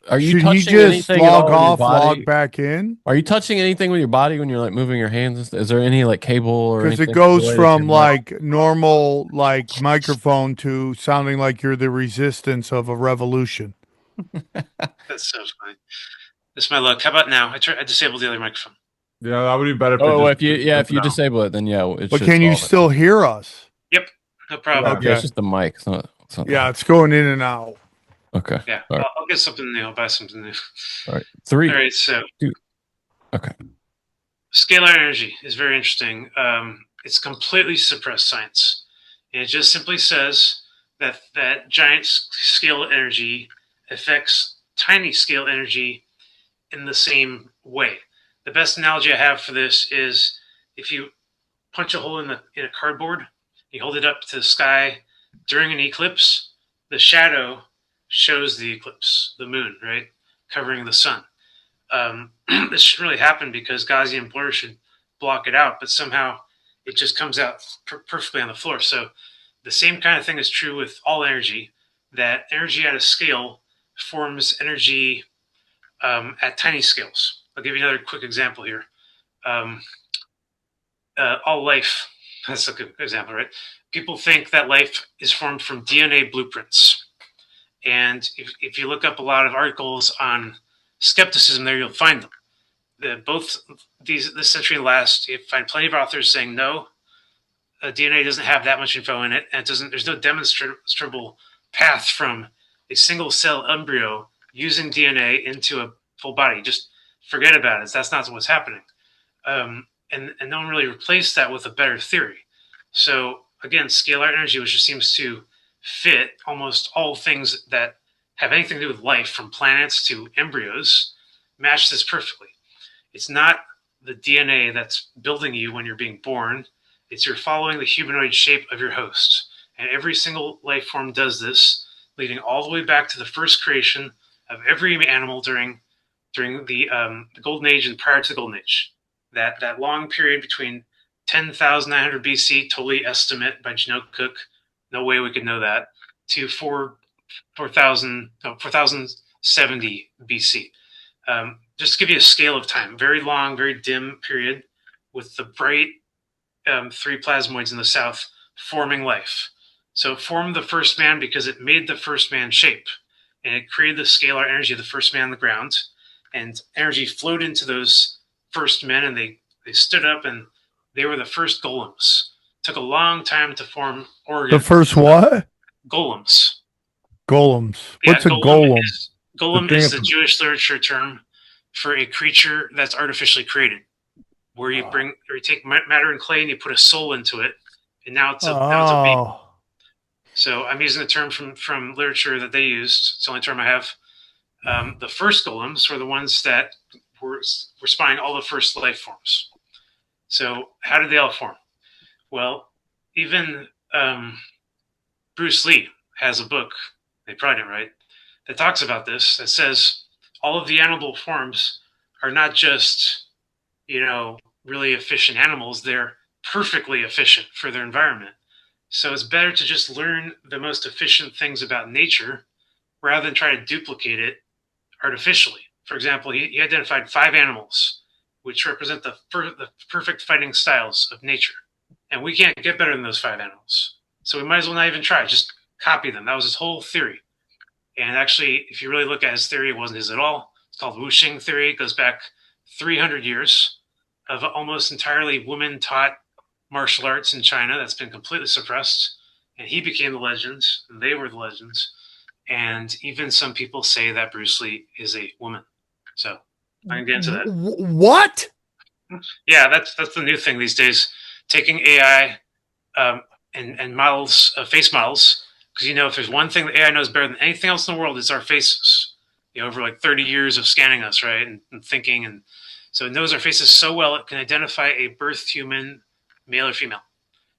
Are you Should touching he just anything log at all off, log back in? Are you touching anything with your body when you're like moving your hands? Is there any like cable or anything? Because it goes from like normal like microphone to sounding like you're the resistance of a revolution. That's so funny. This is my luck. How about now? I disabled the other microphone. Yeah, that would be better. If you disable it, then yeah. But can you still hear us? Yep, no problem. Okay, it's just the mic. It's not it's going in and out. Okay. Yeah, I'll get something new. I'll buy something new. All right. 3. All right, so 2. Okay. Scalar energy is very interesting. It's completely suppressed science. And it just simply says that giant scale energy affects tiny scale energy in the same way. The best analogy I have for this is if you punch a hole in a cardboard, you hold it up to the sky during an eclipse, the shadow shows the eclipse, the moon, right, covering the sun. This shouldn't really happen because Gaussian blur should block it out, but somehow it just comes out perfectly on the floor. So the same kind of thing is true with all energy, that energy at a scale forms energy at tiny scales. I'll give you another quick example here. All life, that's a good example, right? People think that life is formed from DNA blueprints. And if you look up a lot of articles on skepticism there, you'll find them. Both this century and last, you find plenty of authors saying, no, DNA doesn't have that much info in it. And there's no demonstrable path from a single cell embryo using DNA into a full body. Just forget about it. That's not what's happening. And no one really replaced that with a better theory. So again, scalar energy, which just seems to fit almost all things that have anything to do with life, from planets to embryos, match this perfectly. It's not the DNA that's building you when you're being born. It's you're following the humanoid shape of your host. And every single life form does this, leading all the way back to the first creation of every animal during the Golden Age and prior to the Golden Age. That long period between 10,900 BC, totally estimate by Janot Cook, no way we could know that, to 4070 BC. Just to give you a scale of time, very long, very dim period with the bright 3 plasmoids in the south forming life. So it formed the first man because it made the first man shape, and it created the scalar energy of the first man on the ground, and energy flowed into those first men, and they stood up, and they were the first golems. Took a long time to form organs. The first what? Golems. Golems. What's a golem? Golem is the Jewish literature term for a creature that's artificially created, where you take matter and clay and you put a soul into it, and now it's a baby. So I'm using the term from literature that they used. It's the only term I have. The first golems were the ones that were spying all the first life forms. So how did they all form? Well, even Bruce Lee has a book, they probably didn't write, that talks about this, that says all of the animal forms are not just, really efficient animals, they're perfectly efficient for their environment. So it's better to just learn the most efficient things about nature rather than try to duplicate it artificially. For example, he identified 5 animals which represent the perfect fighting styles of nature. And we can't get better than those 5 animals. So we might as well not even try. Just copy them. That was his whole theory. And actually, if you really look at his theory, it wasn't his at all. It's called Wuxing theory. It goes back 300 years of almost entirely women-taught martial arts in China that's been completely suppressed. And he became the legends, and they were the legends. And even some people say that Bruce Lee is a woman. So I can get into that. What? Yeah, that's the new thing these days. Taking AI and models, face models, because if there's one thing that AI knows better than anything else in the world, it's our faces. Over like 30 years of scanning us, right, and thinking, and so it knows our faces so well it can identify a birthed human, male or female.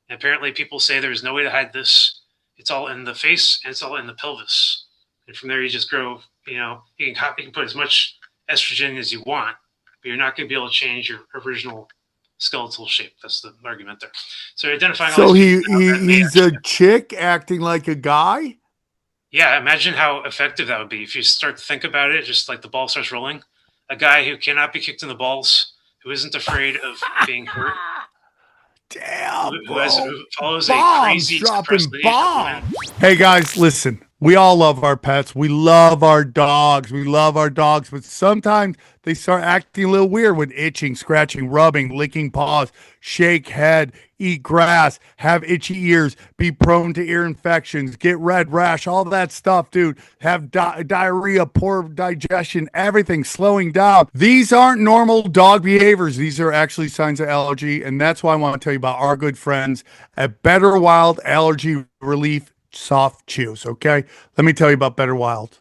And apparently, people say there's no way to hide this. It's all in the face and it's all in the pelvis, and from there you just grow. You can put as much estrogen as you want, but you're not going to be able to change your original skeletal shape. That's the argument there. So identifying. So he's a chick acting like a guy. Yeah, imagine how effective that would be if you start to think about it. Just like the ball starts rolling, a guy who cannot be kicked in the balls, who isn't afraid of being hurt. Damn, who follows bombs, a crazy dropping bombs. Hey guys, listen. We all love our pets. We love our dogs. But sometimes they start acting a little weird with itching, scratching, rubbing, licking paws, shake head, eat grass, have itchy ears, be prone to ear infections, get red rash, all that stuff, dude. Have diarrhea, poor digestion, everything slowing down. These aren't normal dog behaviors. These are actually signs of allergy. And that's why I want to tell you about our good friends at Better Wild Allergy Relief Soft Chews. Okay, let me tell you about Better Wild.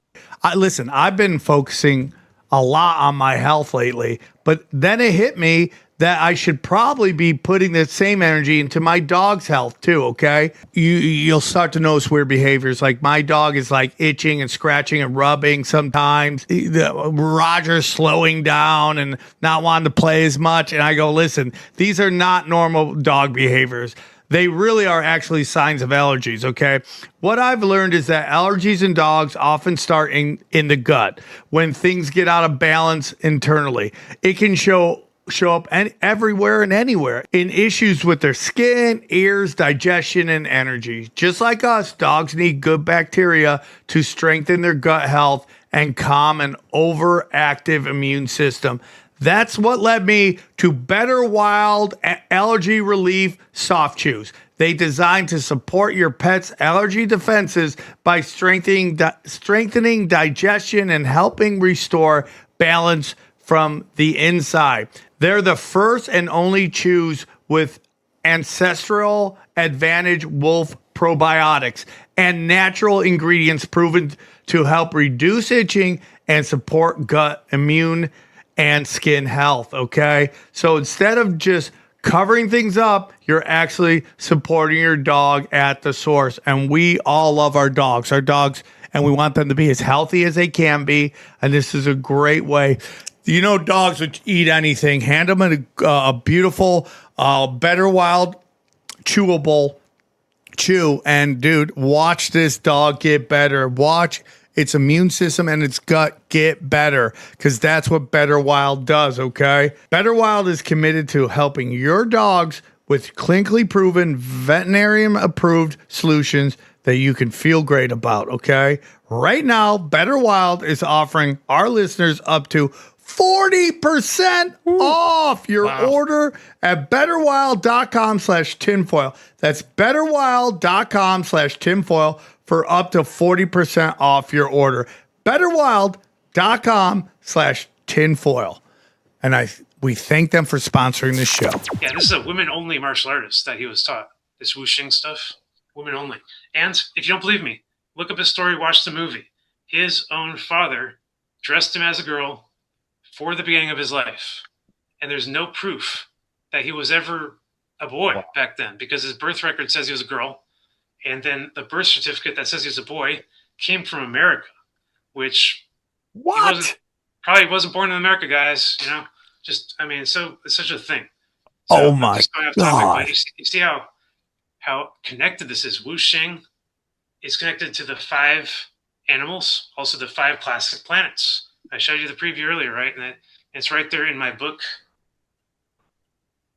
Listen, I've been focusing a lot on my health lately, but then it hit me that I should probably be putting the same energy into my dog's health too. Okay, you'll start to notice weird behaviors. Like my dog is like itching and scratching and rubbing sometimes. Roger's slowing down and not wanting to play as much, and I go, listen, these are not normal dog behaviors. They really are actually signs of allergies, okay? What I've learned is that allergies in dogs often start in the gut when things get out of balance internally. It can show up everywhere and anywhere in issues with their skin, ears, digestion, and energy. Just like us, dogs need good bacteria to strengthen their gut health and calm an overactive immune system. That's what led me to Better Wild Allergy Relief Soft Chews. They designed to support your pet's allergy defenses by strengthening digestion and helping restore balance from the inside. They're the first and only chews with ancestral advantage wolf probiotics and natural ingredients proven to help reduce itching and support gut immune and skin health, okay? So instead of just covering things up, you're actually supporting your dog at the source. And we all love our dogs, and we want them to be as healthy as they can be. And this is a great way. Dogs would eat anything. Hand them a beautiful Better Wild chewable chew. And dude, watch this dog get better. Watch its immune system and its gut get better, because that's what Better Wild does, okay? Better Wild is committed to helping your dogs with clinically proven, veterinarian-approved solutions that you can feel great about, okay? Right now, Better Wild is offering our listeners up to 40% off your order at betterwild.com/tinfoil. That's betterwild.com/tinfoil for up to 40% off your order. betterwild.com/tinfoil. And we thank them for sponsoring this show. Yeah, this is a women-only martial artist that he was taught. This Wuxing stuff, women only. And if you don't believe me, look up his story, watch the movie. His own father dressed him as a girl for the beginning of his life. And there's no proof that he was ever a boy back then, because his birth record says he was a girl. And then the birth certificate that says he was a boy came from America, which probably wasn't born in America, guys. So it's such a thing. So oh my God! You see how connected this is. Wuxing is connected to the 5 animals, also the 5 classic planets. I showed you the preview earlier, right? And it's right there in my book.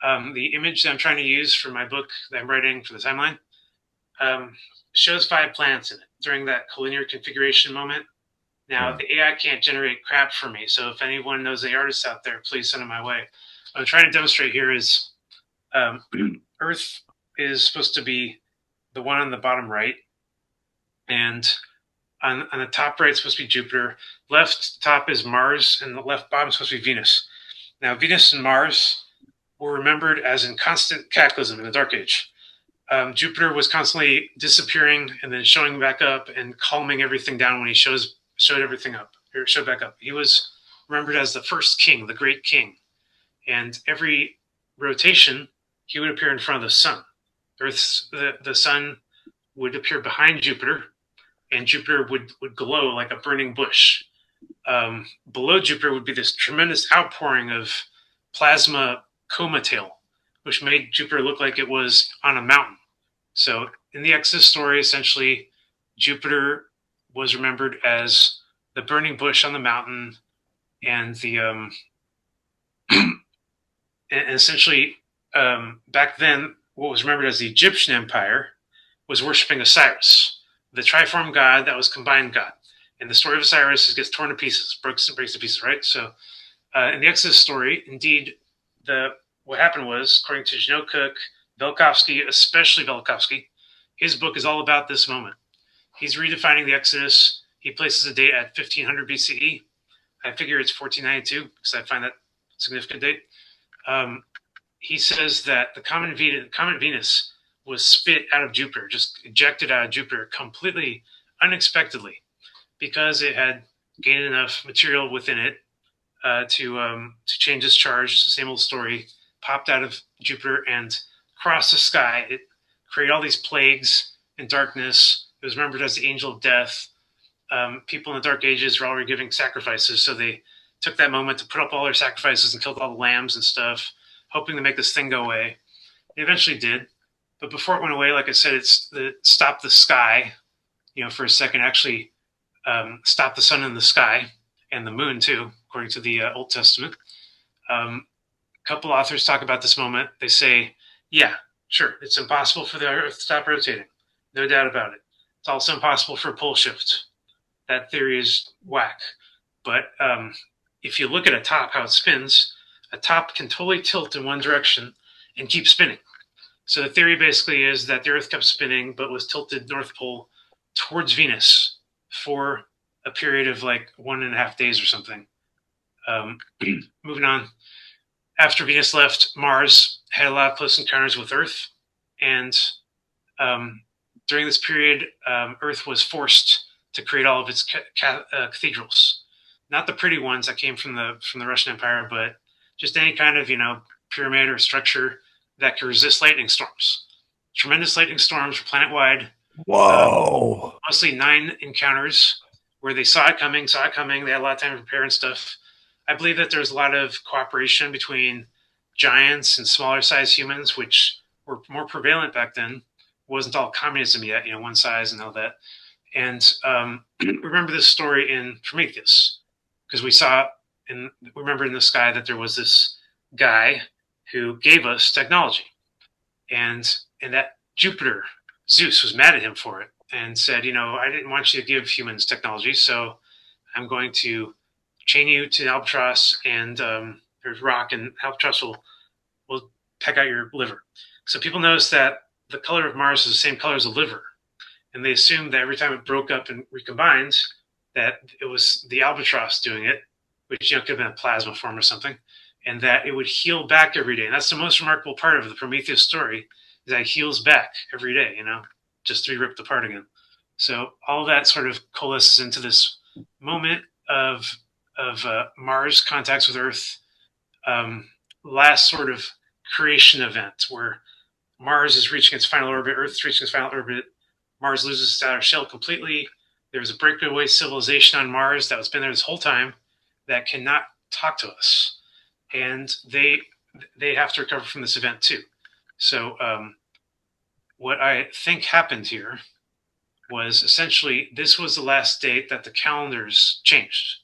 The image that I'm trying to use for my book that I'm writing for the timeline shows 5 planets in it during that collinear configuration moment. Now, the AI can't generate crap for me, so if anyone knows the artists out there, please send them my way. What I'm trying to demonstrate here is Earth is supposed to be the one on the bottom right, and on the top right is supposed to be Jupiter. Left top is Mars, and the left bottom is supposed to be Venus. Now, Venus and Mars were remembered as in constant cataclysm in the Dark Age. Jupiter was constantly disappearing and then showing back up and calming everything down when he showed everything up, or showed back up. He was remembered as the first king, the great king. And every rotation, he would appear in front of the sun. The sun would appear behind Jupiter, and Jupiter would glow like a burning bush. Below Jupiter would be this tremendous outpouring of plasma coma tail, which made Jupiter look like it was on a mountain. So in the Exodus story, essentially, Jupiter was remembered as the burning bush on the mountain, and and essentially back then, what was remembered as the Egyptian Empire was worshiping Osiris, the triform god that was combined god. And the story of Osiris gets torn to pieces, breaks to pieces, right? So in the Exodus story, indeed, what happened was, according to Janot Cook, Velikovsky, especially Velikovsky, his book is all about this moment. He's redefining the Exodus. He places a date at 1500 BCE. I figure it's 1492 because I find that a significant date. He says that the comet Venus was spit out of Jupiter, just ejected out of Jupiter completely unexpectedly, because it had gained enough material within it to change its charge. It's the same old story. Popped out of Jupiter and crossed the sky. It created all these plagues and darkness. It was remembered as the angel of death. People in the Dark Ages were already giving sacrifices, so they took that moment to put up all their sacrifices and killed all the lambs and stuff, hoping to make this thing go away. It eventually did, but before it went away, like I said, it stopped the sky, for a second. Actually, stopped the sun in the sky and the moon too, according to the Old Testament. A couple authors talk about this moment. They say, yeah, sure, it's impossible for the Earth to stop rotating, no doubt about it. It's also impossible for a pole shift. That theory is whack. But if you look at a top, how it spins, a top can totally tilt in one direction and keep spinning. So the theory basically is that the Earth kept spinning, but was tilted North Pole towards Venus for a period of like 1.5 days or something. Moving on. After Venus left, Mars had a lot of close encounters with Earth. And during this period, Earth was forced to create all of its cathedrals. Not the pretty ones that came from the Russian Empire, but just any kind of, pyramid or structure that could resist lightning storms. Tremendous lightning storms were planet-wide. Whoa. Mostly 9 encounters where they saw it coming. They had a lot of time to prepare and stuff. I believe that there's a lot of cooperation between giants and smaller-sized humans, which were more prevalent back then. It wasn't all communism yet, one size and all that. And remember this story in Prometheus, because we remember in the sky that there was this guy who gave us technology, and that Jupiter, Zeus, was mad at him for it and said, I didn't want you to give humans technology, so I'm going to chain you to an albatross, and there's rock, and albatross will peck out your liver. So people noticed that the color of Mars is the same color as the liver, and they assumed that every time it broke up and recombined, that it was the albatross doing it, which could have been a plasma form or something, and that it would heal back every day. And that's the most remarkable part of the Prometheus story, is that it heals back every day, just to be ripped apart again. So all that sort of coalesces into this moment of Mars contacts with Earth, last sort of creation event where Mars is reaching its final orbit, Earth is reaching its final orbit, Mars loses its outer shell completely. There's a breakaway civilization on Mars that has been there this whole time that cannot talk to us. And they have to recover from this event too. So what I think happened here was essentially this was the last date that the calendars changed.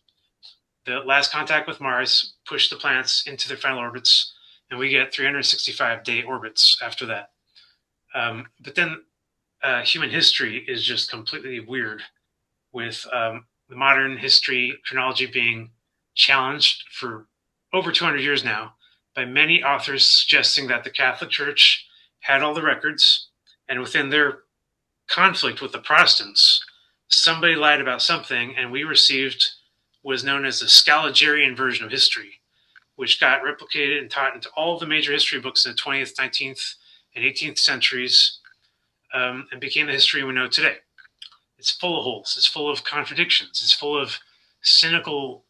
the last contact with Mars pushed the planets into their final orbits, and we get 365-day orbits after that. But then human history is just completely weird, with the modern history chronology being challenged for over 200 years now by many authors suggesting that the Catholic Church had all the records, and within their conflict with the Protestants, somebody lied about something, and we received what is known as the Scaligerrian version of history, which got replicated and taught into all of the major history books in the 20th, 19th, and 18th centuries, and became the history we know today. It's full of holes. It's full of contradictions. It's full of cynical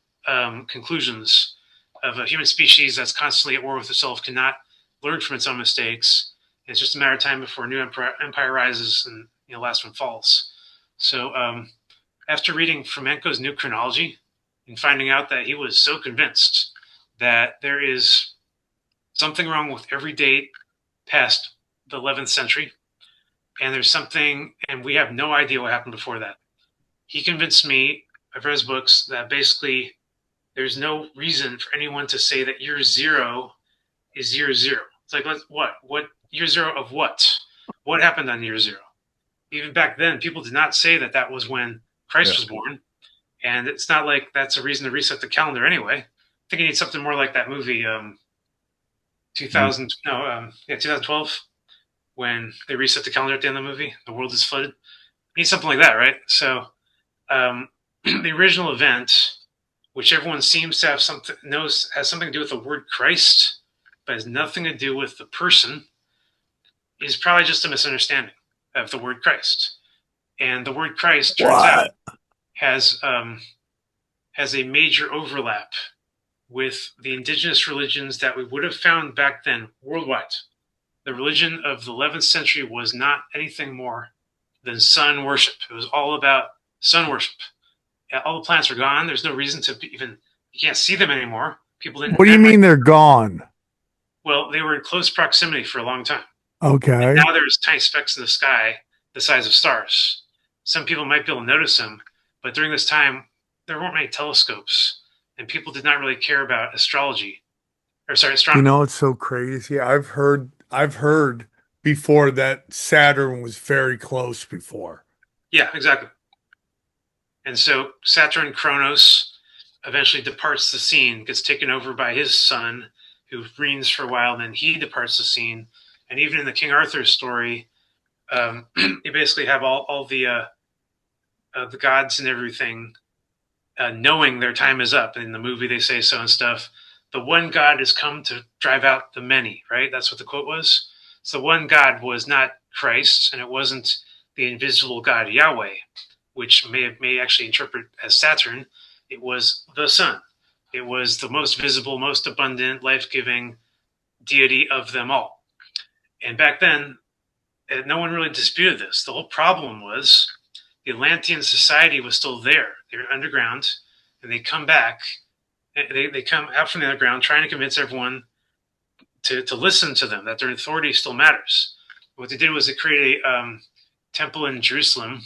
conclusions of a human species that's constantly at war with itself, cannot learn from its own mistakes. And it's just a matter of time before a new empire rises and the last one falls. So after reading Fomenko's New Chronology and finding out that he was so convinced that there is something wrong with every date past the 11th century, and there's something, and we have no idea what happened before that. He convinced me, I've read his books, that basically there's no reason for anyone to say that year zero is year zero. It's like, what? What year zero of what? What happened on year zero? Even back then, people did not say that that was when Christ was born. And it's not like that's a reason to reset the calendar anyway. I think you need something more like that movie, 2012, when they reset the calendar at the end of the movie. The world is flooded. You need something like that, right? So the original event, which everyone seems to have has something to do with the word Christ, but has nothing to do with the person, is probably just a misunderstanding of the word Christ. And the word Christ turns out has a major overlap with the indigenous religions that we would have found back then worldwide. The religion of the 11th century was not anything more than sun worship. It was all about sun worship. All the planets are gone. There's no reason to you can't see them anymore. People didn't. What do you mean they're gone? Well, they were in close proximity for a long time. Okay. And now there's tiny specks in the sky the size of stars. Some people might be able to notice them, but during this time, there weren't many telescopes, and people did not really care about astronomy. You know, it's so crazy. I've heard before that Saturn was very close before. Yeah, exactly. And so Saturn, Kronos, eventually departs the scene, gets taken over by his son, who reigns for a while, and then he departs the scene. And even in the King Arthur story, you basically have all the gods and everything knowing their time is up. In the movie, they say so and stuff. The one God has come to drive out the many, right? That's what the quote was. So one God was not Christ, and it wasn't the invisible God Yahweh, which may actually interpret as Saturn. It was the sun. It was the most visible, most abundant, life-giving deity of them all. And back then, no one really disputed this. The whole problem was the Atlantean society was still there. They were underground, and they come back. They come out from the underground trying to convince everyone to listen to them, that their authority still matters. What they did was they created a temple in Jerusalem.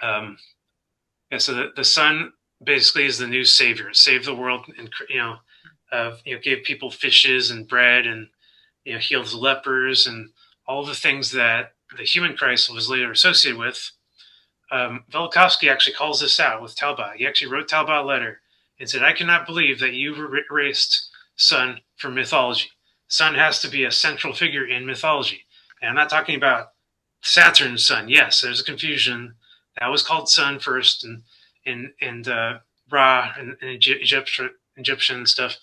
So the sun basically is the new savior, saved the world, and gave people fishes and bread, and healed the lepers, and all the things that the human Christ was later associated with. Velikovsky actually calls this out with Talbot. He actually wrote Talbot a letter and said, "I cannot believe that you erased sun from mythology. Sun has to be a central figure in mythology." And I'm not talking about Saturn's sun. Yes, there's a confusion. That was called sun first, and Ra and Egyptian stuff.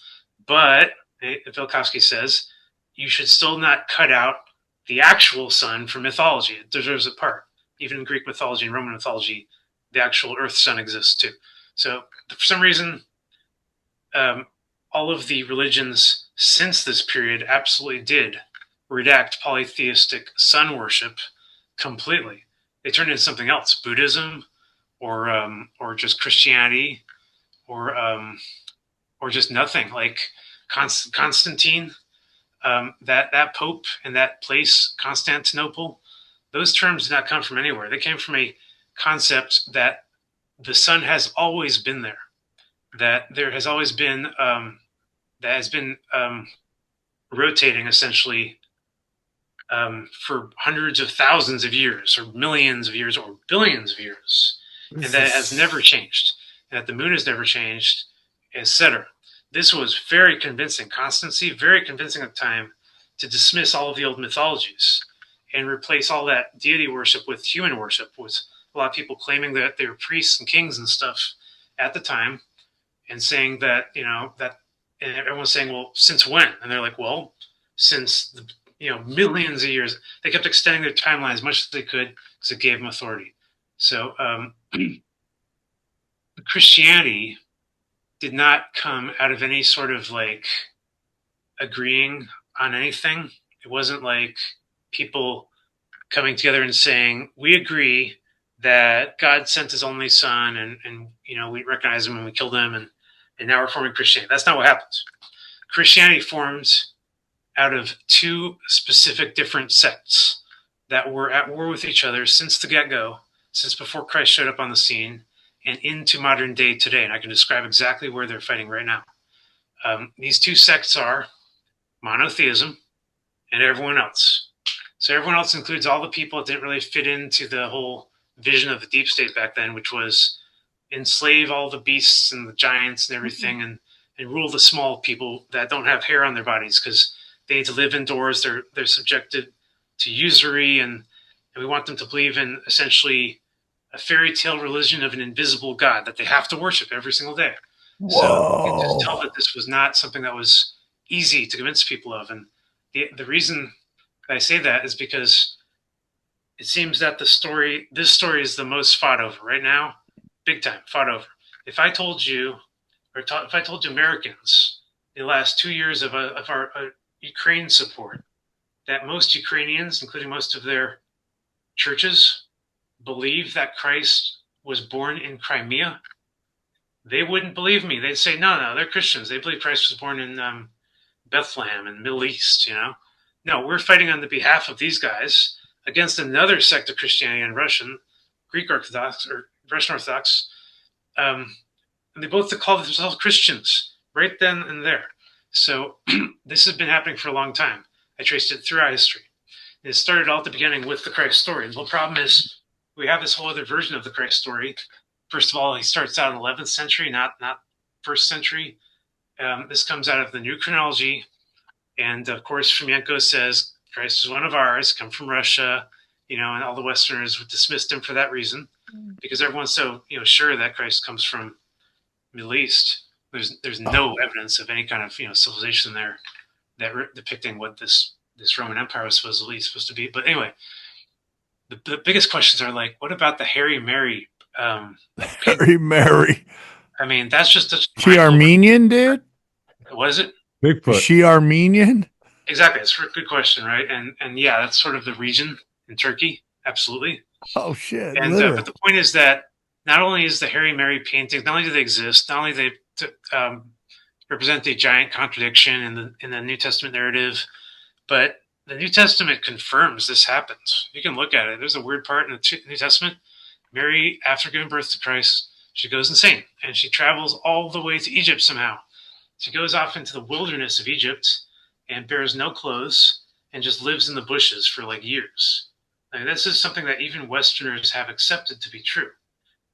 But Velikovsky says you should still not cut out the actual sun from mythology. It deserves a part. Even in Greek mythology and Roman mythology, the actual Earth sun exists too. So for some reason, all of the religions since this period absolutely did redact polytheistic sun worship completely. They turned into something else, Buddhism, or just Christianity, or just nothing. Like Constantine, that Pope and that place, Constantinople, those terms did not come from anywhere. They came from a concept that the sun has always been there. that there has always been rotating essentially for hundreds of thousands of years, or millions of years, or billions of years, and that it has never changed, and that the moon has never changed, etc. This was very convincing constancy, very convincing at the time, to dismiss all of the old mythologies and replace all that deity worship with human worship, with a lot of people claiming that they were priests and kings and stuff at the time, and saying that, and everyone's saying, well, since when? And they're like, well, since the millions of years. They kept extending their timeline as much as they could because it gave them authority. So Christianity did not come out of any sort of like agreeing on anything. It wasn't like people coming together and saying, we agree that God sent his only son, and we recognize him and we killed him, and now we're forming Christianity. That's not what happens. Christianity forms out of two specific different sects that were at war with each other since the get-go, since before Christ showed up on the scene, and into modern day today. And I can describe exactly where they're fighting right now. These two sects are monotheism and everyone else. So everyone else includes all the people that didn't really fit into the whole vision of the deep state back then, which was enslave all the beasts and the giants and everything, and rule the small people that don't have hair on their bodies because they need to live indoors. They're subjected to usury, and we want them to believe in essentially a fairy tale religion of an invisible God that they have to worship every single day. Whoa. So you can just tell that this was not something that was easy to convince people of. And the reason I say that is because it seems that this story is the most fought over right now, big time fought over. If I told you, if I told you Americans in the last 2 years of our Ukraine support, that most Ukrainians, including most of their churches, believe that Christ was born in Crimea, they wouldn't believe me. They'd say, no, they're Christians. They believe Christ was born in Bethlehem in the Middle East, No, we're fighting on the behalf of these guys against another sect of Christianity and Greek Orthodox, or Russian Orthodox. And they both call themselves Christians right then and there. So this has been happening for a long time. I traced it throughout history. It started all at the beginning with the Christ story. And the problem is we have this whole other version of the Christ story. First of all, he starts out in the 11th century, not 1st century. This comes out of the new chronology. And of course, Fomenko says Christ is one of ours, come from Russia, and all the Westerners dismissed him for that reason, because everyone's so sure that Christ comes from Middle East. There's no evidence of any kind of civilization there that depicting what this Roman Empire was supposed to be. But anyway, the biggest questions are like, what about the Harry Mary? Harry Mary. I mean, that's just she Armenian, dude. What is it? Bigfoot. Is she Armenian? Exactly. That's a good question, right? And yeah, that's sort of the region in Turkey. Absolutely. Oh shit. And but the point is that not only is the Harry Mary paintings, not only do they exist, not only do they represent a giant contradiction in the New Testament narrative, but the New Testament confirms this happens. You can look at it. There's a weird part in the New Testament. Mary, after giving birth to Christ, she goes insane, and she travels all the way to Egypt somehow. She goes off into the wilderness of Egypt and bears no clothes and just lives in the bushes for like years. I mean, this is something that even Westerners have accepted to be true.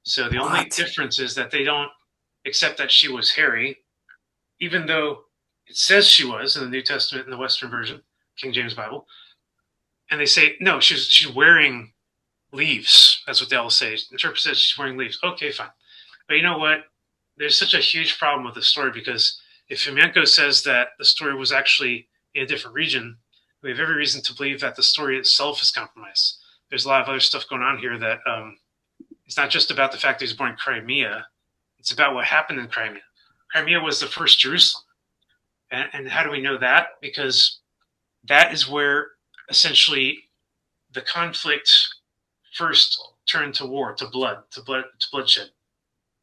So the only difference is that they don't accept that she was hairy, even though it says she was in the New Testament in the Western version, King James Bible. And they say, no, she's wearing leaves. That's what they all say. The interpreter says she's wearing leaves. Okay, fine. But you know what? There's such a huge problem with the story, because if Fomenko says that the story was actually in a different region, we have every reason to believe that the story itself is compromised. There's a lot of other stuff going on here that it's not just about the fact that he was born in Crimea. It's about what happened in Crimea. Crimea was the first Jerusalem. And how do we know that? Because that is where essentially the conflict first turned to war, to bloodshed.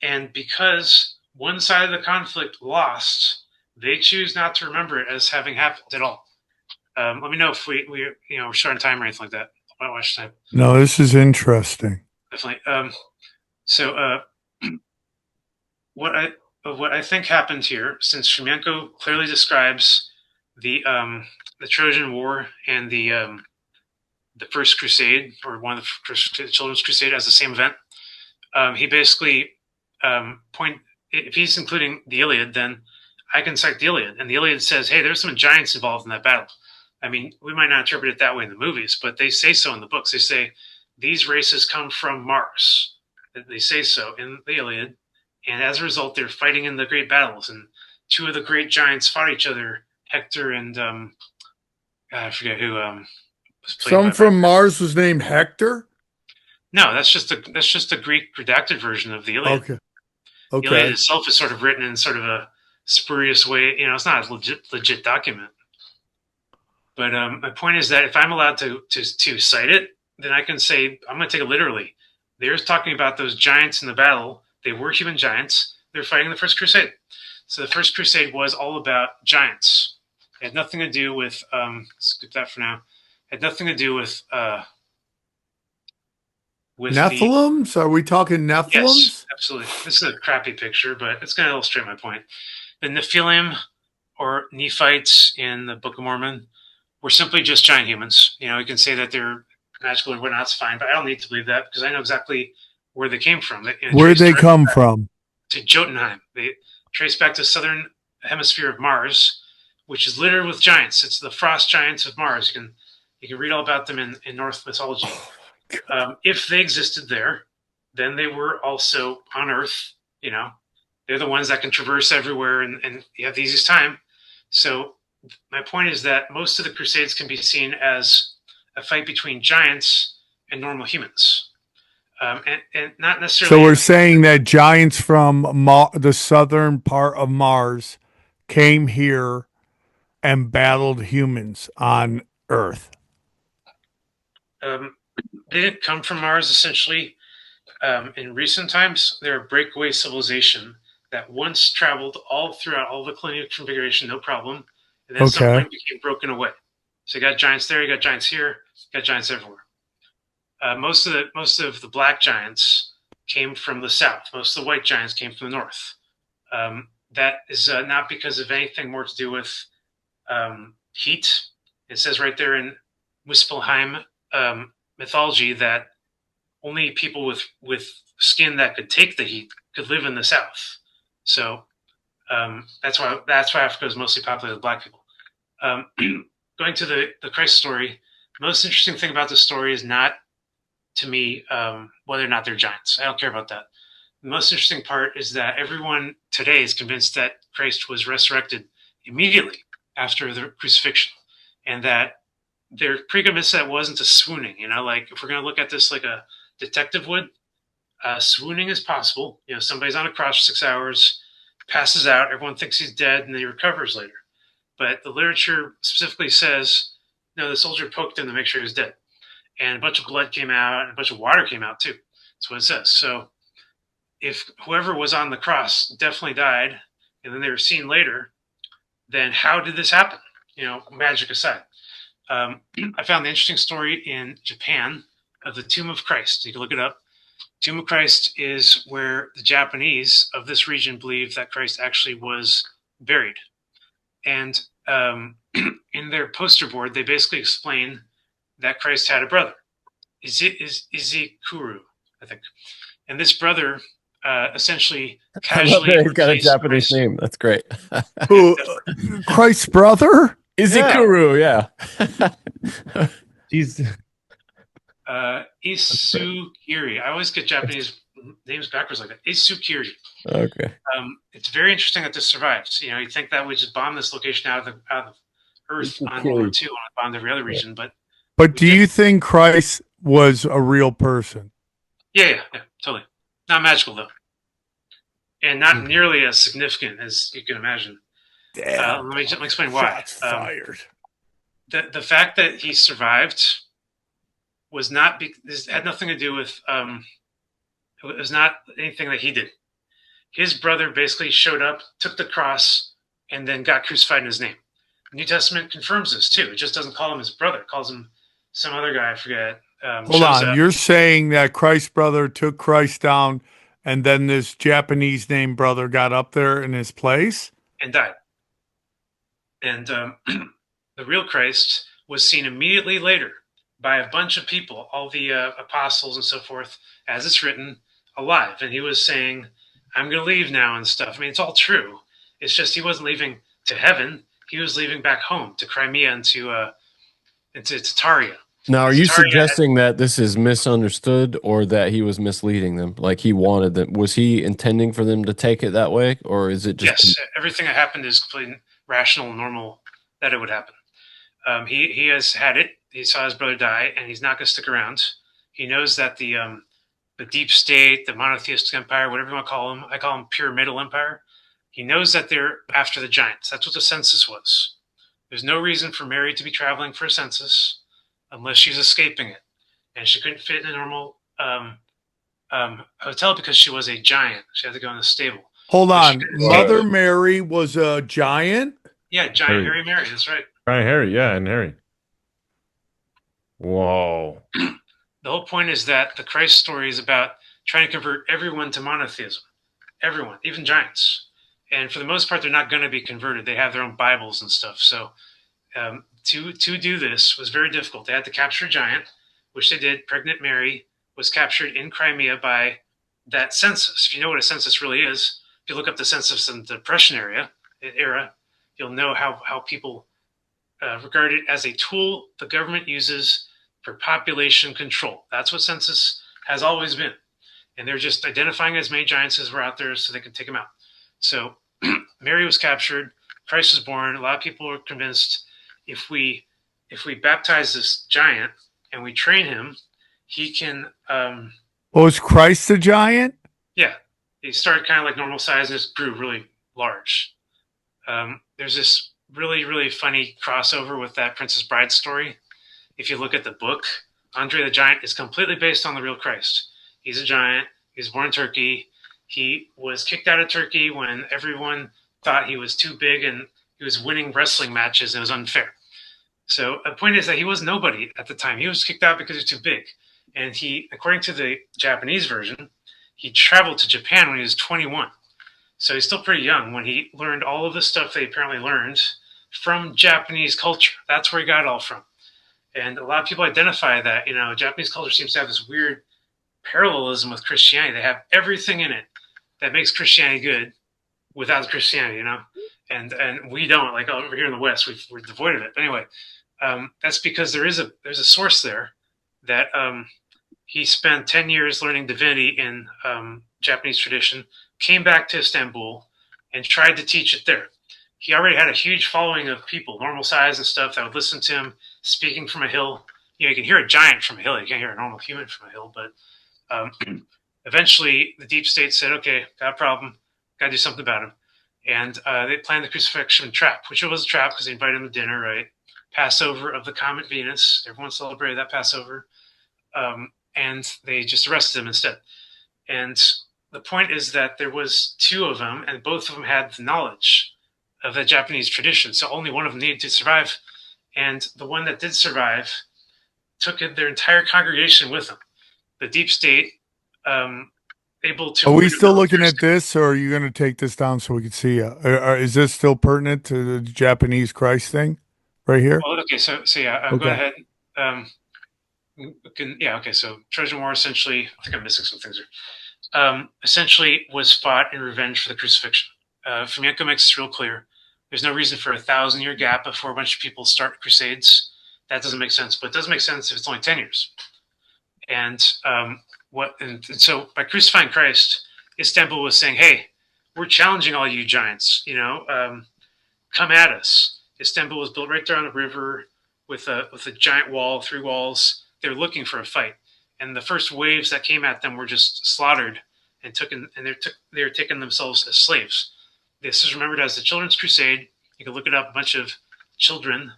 And because one side of the conflict lost, they choose not to remember it as having happened at all. Let me know if we're short on time or anything like that. I might watch time. No, this is interesting. Definitely. So what of what I think happened here, since Shemienko clearly describes the Trojan War and the First Crusade, or one of the Children's Crusade, as the same event. He basically if he's including the Iliad, then I can cite the Iliad, and the Iliad says, "Hey, there's some giants involved in that battle." I mean, we might not interpret it that way in the movies, but they say so in the books. They say these races come from Mars. They say so in the Iliad, and as a result, they're fighting in the great battles. And two of the great giants fought each other: Hector and I forget who. Some from Mars was named Hector. No, that's just a Greek redacted version of the Iliad. Okay. The Iliad itself is sort of written in sort of a spurious way. You know, it's not a legit document. But my point is that if I'm allowed to cite it, then I can say, I'm going to take it literally. They're talking about those giants in the battle. They were human giants. They're fighting the First Crusade. So the First Crusade was all about giants. It had nothing to do with, skip that for now. It had nothing to do with Nephilims? Are we talking Nephilims? Yes, absolutely. This is a crappy picture, but it's going to illustrate my point. The Nephilim, or Nephites in the Book of Mormon, were simply just giant humans. You know, you can say that they're magical or whatnot, it's fine, but I don't need to believe that because I know exactly where they came from. Where did they come from? To Jotunheim. They trace back to southern hemisphere of Mars, which is littered with giants. It's the frost giants of Mars. You can read all about them in Norse mythology. If they existed there, then they were also on Earth. You know, they're the ones that can traverse everywhere and you have the easiest time. So my point is that most of the Crusades can be seen as a fight between giants and normal humans. And not necessarily. So we're saying that giants from the southern part of Mars came here and battled humans on Earth. They didn't come from Mars, essentially. In recent times, they're a breakaway civilization that once traveled all throughout all the colonial configuration, no problem, and then some point became broken away. So you got giants there, you got giants here, you got giants everywhere. Most of the black giants came from the south. Most of the white giants came from the north. That is not because of anything more to do with heat. It says right there in Muspelheim mythology that only people with skin that could take the heat could live in the south. So that's why Africa is mostly populated with black people. Going to the Christ story, the most interesting thing about the story is not, to me, whether or not they're giants. I don't care about that. The most interesting part is that everyone today is convinced that Christ was resurrected immediately after the crucifixion, and that they're pretty convinced that it wasn't a swooning. You know, like if we're going to look at this like a detective would, swooning is possible. You know, somebody's on a cross for 6 hours, passes out, everyone thinks he's dead, and then he recovers later. But the literature specifically says, no, the soldier poked him to make sure he was dead. And a bunch of blood came out, and a bunch of water came out too. That's what it says. So if whoever was on the cross definitely died, and then they were seen later, then how did this happen? You know, magic aside. I found the interesting story in Japan of the Tomb of Christ. You can look it up. Tomb of Christ is where the Japanese of this region believe that Christ actually was buried. And in their poster board, they basically explain that Christ had a brother, Izikuru, I think. And this brother essentially casually got a Japanese name. That's great. Who? Christ's brother? Izikuru, yeah. He's Isukiri. I always get Japanese names backwards like that. Isukiri. Okay. It's very interesting that this survives. You know, you think that we just bomb this location out of Earth on World War II and bombed every other region, but do you think Christ was a real person? Yeah, totally. Not magical though, and not nearly as significant as you can imagine. Let me explain why. Shots fired. The fact that he survived was not this had nothing to do with it was not anything that he did. His brother basically showed up, took the cross, and then got crucified in his name. The New Testament confirms this too. It just doesn't call him his brother; it calls him some other guy. I forget. Hold on, you're saying that Christ's brother took Christ down and then this Japanese named brother got up there in his place and died. And the real Christ was seen immediately later by a bunch of people, all the apostles and so forth, as it's written, alive. And he was saying, I'm going to leave now and stuff. I mean, it's all true. It's just he wasn't leaving to heaven. He was leaving back home to Crimea and to Tartaria. Now, are you suggesting that this is misunderstood or that he was misleading them? Like he wanted them? Was he intending for them to take it that way? Or is it just... Yes, everything that happened is completely rational and normal that it would happen. He has had it. He saw his brother die, and he's not going to stick around. He knows that the deep state, the monotheistic empire, whatever you want to call them, I call them pyramidal empire. He knows that they're after the giants. That's what the census was. There's no reason for Mary to be traveling for a census unless she's escaping it. And she couldn't fit in a normal hotel because she was a giant. She had to go in the stable. Hold on. Mother Mary was a giant? Yeah, giant Harry Mary. That's right. Giant Harry, yeah, and Harry. Whoa. The whole point is that the Christ story is about trying to convert everyone to monotheism. Everyone, even giants. And for the most part, they're not going to be converted. They have their own Bibles and stuff. So to do this was very difficult. They had to capture a giant, which they did. Pregnant Mary was captured in Crimea by that census. If you know what a census really is, if you look up the census in the Depression era, you'll know how people regard it as a tool the government uses for population control. That's what census has always been. And they're just identifying as many giants as were out there so they can take them out. So Mary was captured, Christ was born. A lot of people were convinced if we baptize this giant and we train him, he can... was Christ a giant? Yeah. He started kind of like normal size and just grew really large. There's this really, really funny crossover with that Princess Bride story. If you look at the book, Andre the Giant is completely based on the real Christ. He's a giant. He was born in Turkey. He was kicked out of Turkey when everyone thought he was too big and he was winning wrestling matches and it was unfair. So the point is that he was nobody at the time. He was kicked out because he was too big. And he, according to the Japanese version, he traveled to Japan when he was 21. So he's still pretty young when he learned all of the stuff they apparently learned from Japanese culture. That's where he got it all from. And a lot of people identify that, Japanese culture seems to have this weird parallelism with Christianity. They have everything in it that makes Christianity good without Christianity, and we don't. Like over here in the West, we're devoid of it. But anyway, that's because there's a source there that he spent 10 years learning divinity in Japanese tradition, came back to Istanbul, and tried to teach it there. He already had a huge following of people, normal size and stuff, that would listen to him speaking from a hill. You can hear a giant from a hill. You can't hear a normal human from a hill. But eventually, the deep state said, okay, got a problem. Got to do something about him. And they planned the crucifixion trap, which it was a trap because they invited him to dinner, right? Passover of the Comet Venus. Everyone celebrated that Passover. And they just arrested him instead. And the point is that there was two of them, and both of them had the knowledge of the Japanese tradition. So only one of them needed to survive. And the one that did survive took their entire congregation with them. The deep state, able to... Are we still looking at this, or are you going to take this down so we can see? Is this still pertinent to the Japanese Christ thing right here? Well, okay, so yeah, okay. Go ahead. Okay, so Trojan War essentially, I think I'm missing some things here, essentially was fought in revenge for the crucifixion. Fomenko makes it real clear. There's no reason for a 1,000-year gap before a bunch of people start crusades. That doesn't make sense, but it does make sense if it's only 10 years. And so by crucifying Christ, Istanbul was saying, hey, we're challenging all you giants, come at us. Istanbul was built right there on the river with a giant wall, 3 walls. They were looking for a fight. And the first waves that came at them were just slaughtered and they were taking themselves as slaves. This is remembered as the Children's Crusade. You can look it up. A bunch of children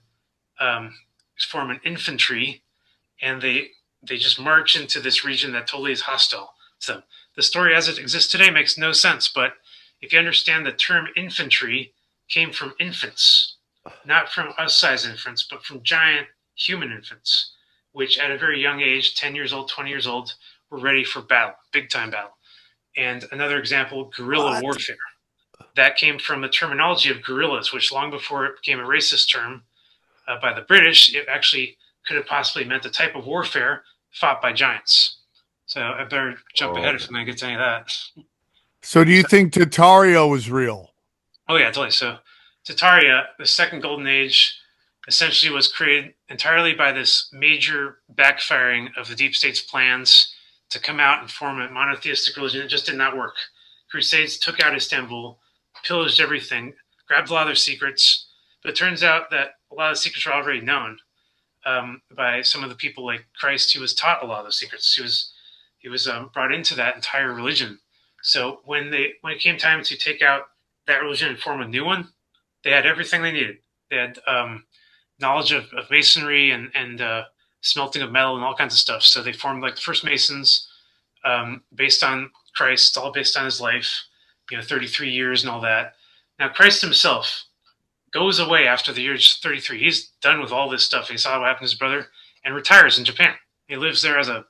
form an infantry, and they just march into this region that totally is hostile. So the story as it exists today makes no sense. But if you understand the term infantry came from infants, not from us-sized infants, but from giant human infants, which at a very young age, 10 years old, 20 years old, were ready for battle, big-time battle. And another example, guerrilla warfare. That came from the terminology of guerrillas, which long before it became a racist term by the British, it actually could have possibly meant a type of warfare fought by giants. So I better jump ahead if I'm going to get to any of that. So do you think Tartaria was real? Oh, yeah, totally. So Tartaria, the second golden age, essentially was created entirely by this major backfiring of the deep state's plans to come out and form a monotheistic religion. It just did not work. Crusades took out Istanbul, pillaged everything, grabbed a lot of their secrets. But it turns out that a lot of the secrets were already known by some of the people like Christ, who was taught a lot of those secrets. He was brought into that entire religion. So when it came time to take out that religion and form a new one, they had everything they needed. They had knowledge of masonry and smelting of metal and all kinds of stuff. So they formed like the first Masons based on Christ, all based on his life, 33 years and all that. Now Christ himself goes away after the years 33. He's done with all this stuff. He saw what happened to his brother and retires in Japan. He lives there as a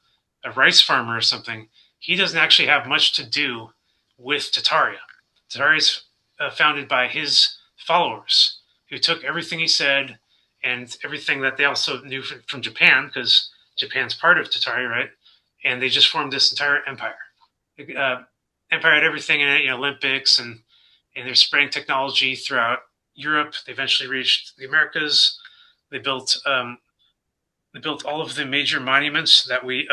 rice farmer or something. He doesn't actually have much to do with Tartaria. Tartaria is founded by his followers who took everything he said and everything that they also knew from Japan, because Japan's part of Tartaria, right? And they just formed this entire empire. Empire had everything in it, Olympics, and they're spreading technology throughout Europe. They eventually reached the Americas. They built all of the major monuments that we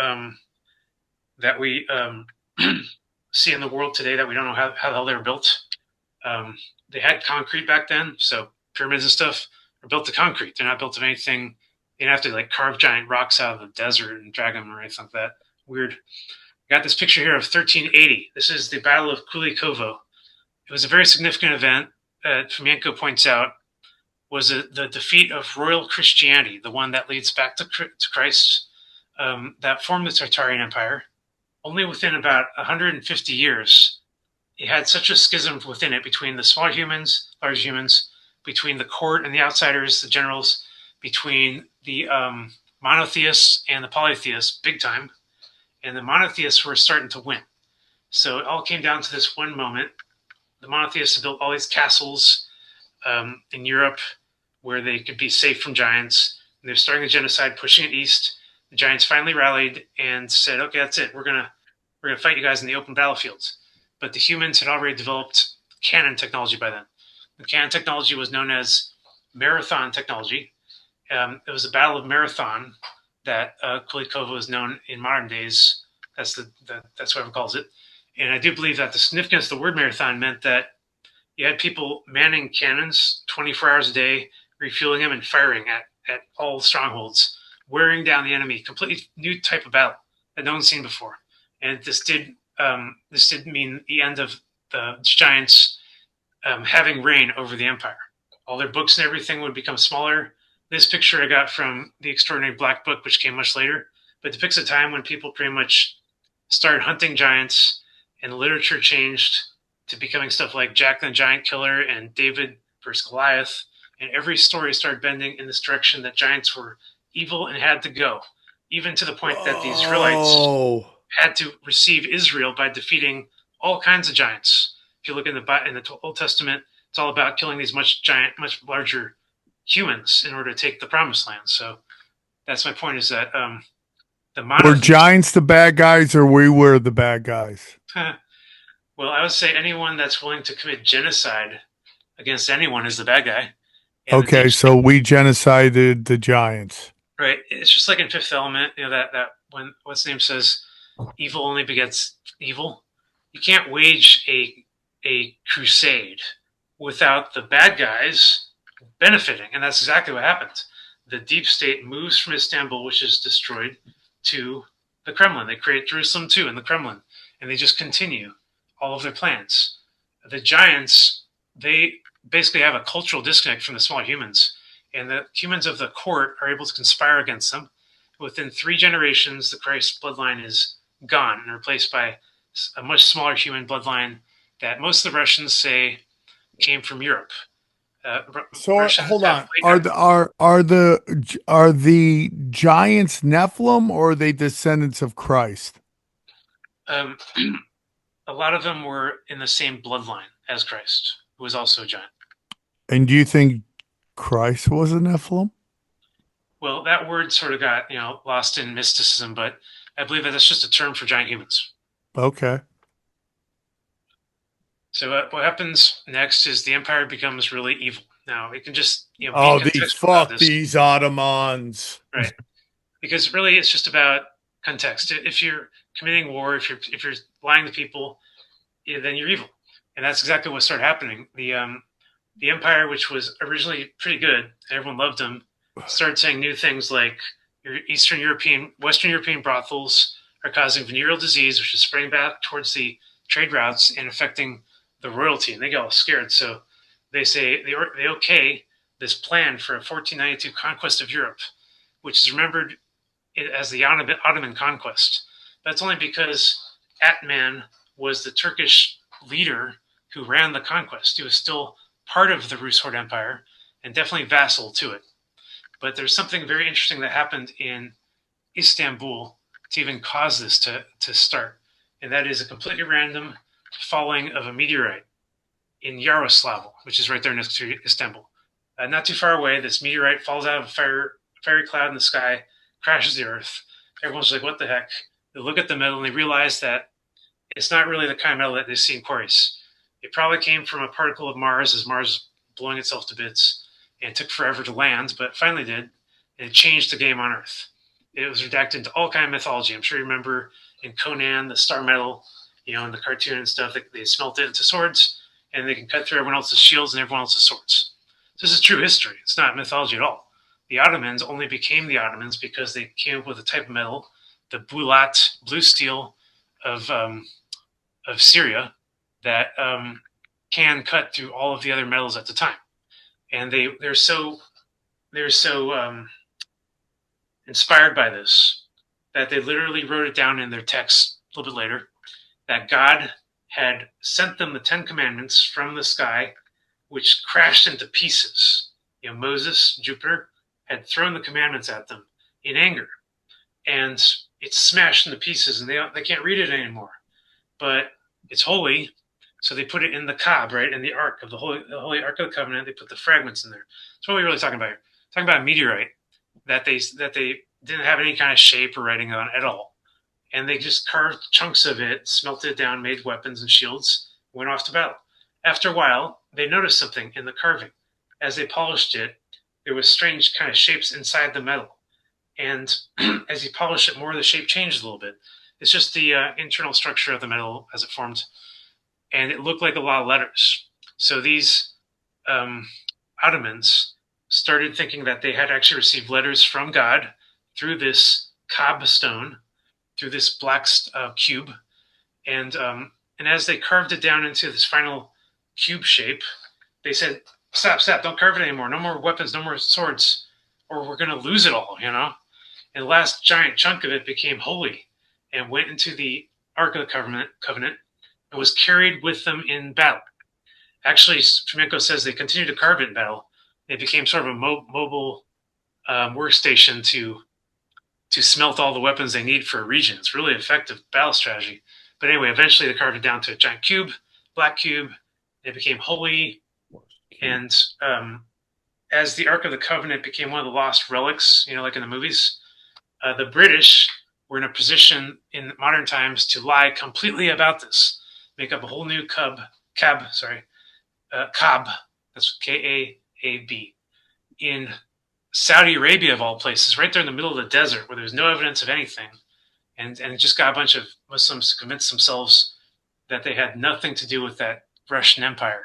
see in the world today that we don't know how the hell they were built. They had concrete back then, so pyramids and stuff are built of concrete. They're not built of anything. You don't have to like carve giant rocks out of the desert and drag them or anything like that. Weird. I got this picture here of 1380. This is the Battle of Kulikovo. It was a very significant event. Fomenko points out was the defeat of royal Christianity, the one that leads back to Christ, that formed the Tartarian Empire. Only within about 150 years, it had such a schism within it between the small humans, large humans, between the court and the outsiders, the generals, between the monotheists and the polytheists, big time. And the monotheists were starting to win. So it all came down to this one moment. The monotheists had built all these castles in Europe where they could be safe from giants. And they're starting a genocide, pushing it east. The giants finally rallied and said, "Okay, that's it. We're gonna fight you guys in the open battlefields." But the humans had already developed cannon technology by then. The cannon technology was known as marathon technology. It was a battle of Marathon that Kulikovo is known in modern days. That's what everyone calls it. And I do believe that the significance of the word marathon meant that you had people manning cannons 24 hours a day, refueling them and firing at all strongholds, wearing down the enemy. Completely new type of battle that no one's seen before. And this did mean the end of the giants having reign over the empire. All their books and everything would become smaller. This picture I got from the Extraordinary Black Book, which came much later, but depicts a time when people pretty much started hunting giants, and the literature changed to becoming stuff like Jack the Giant Killer and David versus Goliath, and every story started bending in this direction that giants were evil and had to go, even to the point that the Israelites had to receive Israel by defeating all kinds of giants. If you look in the Old Testament, it's all about killing these much larger humans in order to take the promised land. So that's my point, is that were giants the bad guys, or we were the bad guys? Well, I would say anyone that's willing to commit genocide against anyone is the bad guy. And okay, so we genocided the giants. Right. It's just like in Fifth Element, that when what's the name says evil only begets evil. You can't wage a crusade without the bad guys benefiting, and that's exactly what happened. The deep state moves from Istanbul, which is destroyed, to the Kremlin. They create Jerusalem too, and the Kremlin, and they just continue all of their plans. The giants, they basically have a cultural disconnect from the small humans, and the humans of the court are able to conspire against them. Within 3 generations, the Christ bloodline is gone and replaced by a much smaller human bloodline that most of the Russians say came from Europe. So hold on, are the giants Nephilim, or are they descendants of Christ? a lot of them were in the same bloodline as Christ, who was also a giant. And do you think Christ was a Nephilim? Well, that word sort of got lost in mysticism, but I believe that that's just a term for giant humans. Okay. So what happens next is the empire becomes really evil. Now it can just be these Ottomans, right? Because really, it's just about context. If you're committing war, if you're lying to people, then you're evil, and that's exactly what started happening. The empire, which was originally pretty good, everyone loved them, started saying new things like your Western European brothels are causing venereal disease, which is spreading back towards the trade routes and affecting the royalty, and they get all scared. So they say they okay this plan for a 1492 conquest of Europe, which is remembered as the Ottoman conquest. That's only because Atman was the Turkish leader who ran the conquest. He was still part of the Rus Horde Empire and definitely vassal to it. But there's something very interesting that happened in Istanbul to even cause this to start, and that is a completely random falling of a meteorite in Yaroslavl, which is right there next to Istanbul. Not too far away, this meteorite falls out of a fiery cloud in the sky, crashes the earth. Everyone's like, what the heck? They look at the metal and they realize that it's not really the kind of metal that they see in quarries. It probably came from a particle of Mars as Mars was blowing itself to bits, and it took forever to land, but finally did, and it changed the game on Earth. It was redacted into all kind of mythology. I'm sure you remember in Conan, the star metal, in the cartoon and stuff, they smelt it into swords, and they can cut through everyone else's shields and everyone else's swords. This is true history. It's not mythology at all. The Ottomans only became the Ottomans because they came up with a type of metal, the bulat, blue steel of Syria, that can cut through all of the other metals at the time. And they're so inspired by this that they literally wrote it down in their text a little bit later, that God had sent them the 10 Commandments from the sky, which crashed into pieces. Moses, Jupiter, had thrown the commandments at them in anger, and it's smashed into pieces, and they can't read it anymore. But it's holy, so they put it in the Kaab, right, in the Ark of the Holy Ark of the Covenant. They put the fragments in there. That's what we're really talking about here. Talking about a meteorite that they didn't have any kind of shape or writing on at all. And they just carved chunks of it, smelted it down, made weapons and shields, went off to battle. After a while, they noticed something in the carving. As they polished it, there was strange kind of shapes inside the metal. And as you polish it more, the shape changed a little bit. It's just the internal structure of the metal as it formed. And it looked like a lot of letters. So these Ottomans started thinking that they had actually received letters from God through this Kaab stone, through this black cube, and as they carved it down into this final cube shape, they said, "Stop! Don't carve it anymore. No more weapons, no more swords, or we're going to lose it all." And the last giant chunk of it became holy and went into the Ark of the Covenant and was carried with them in battle. Actually, Flamenco says they continued to carve it in battle. It became sort of a mobile workstation to smelt all the weapons they need for a region. It's really effective battle strategy. But anyway, eventually they carved it down to a giant cube, black cube. It became holy. And as the Ark of the Covenant became one of the lost relics, like in the movies, the British were in a position in modern times to lie completely about this, make up a whole new Kaab, that's Kaab, in Saudi Arabia, of all places, right there in the middle of the desert where there's no evidence of anything. And it just got a bunch of Muslims to convince themselves that they had nothing to do with that Russian Empire.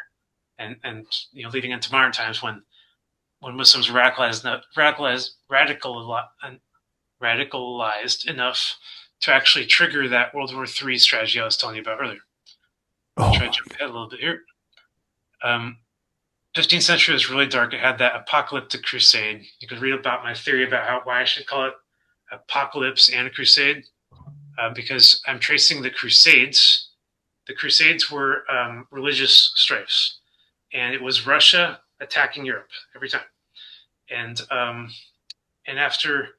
And leading into modern times when Muslims were radicalized enough to actually trigger that World War III strategy I was telling you about earlier. I'll try to jump ahead a little bit here. 15th century was really dark. It had that apocalyptic crusade. You can read about my theory about why I should call it apocalypse and a crusade, because I'm tracing the Crusades. The Crusades were religious strifes, and it was Russia attacking Europe every time. And after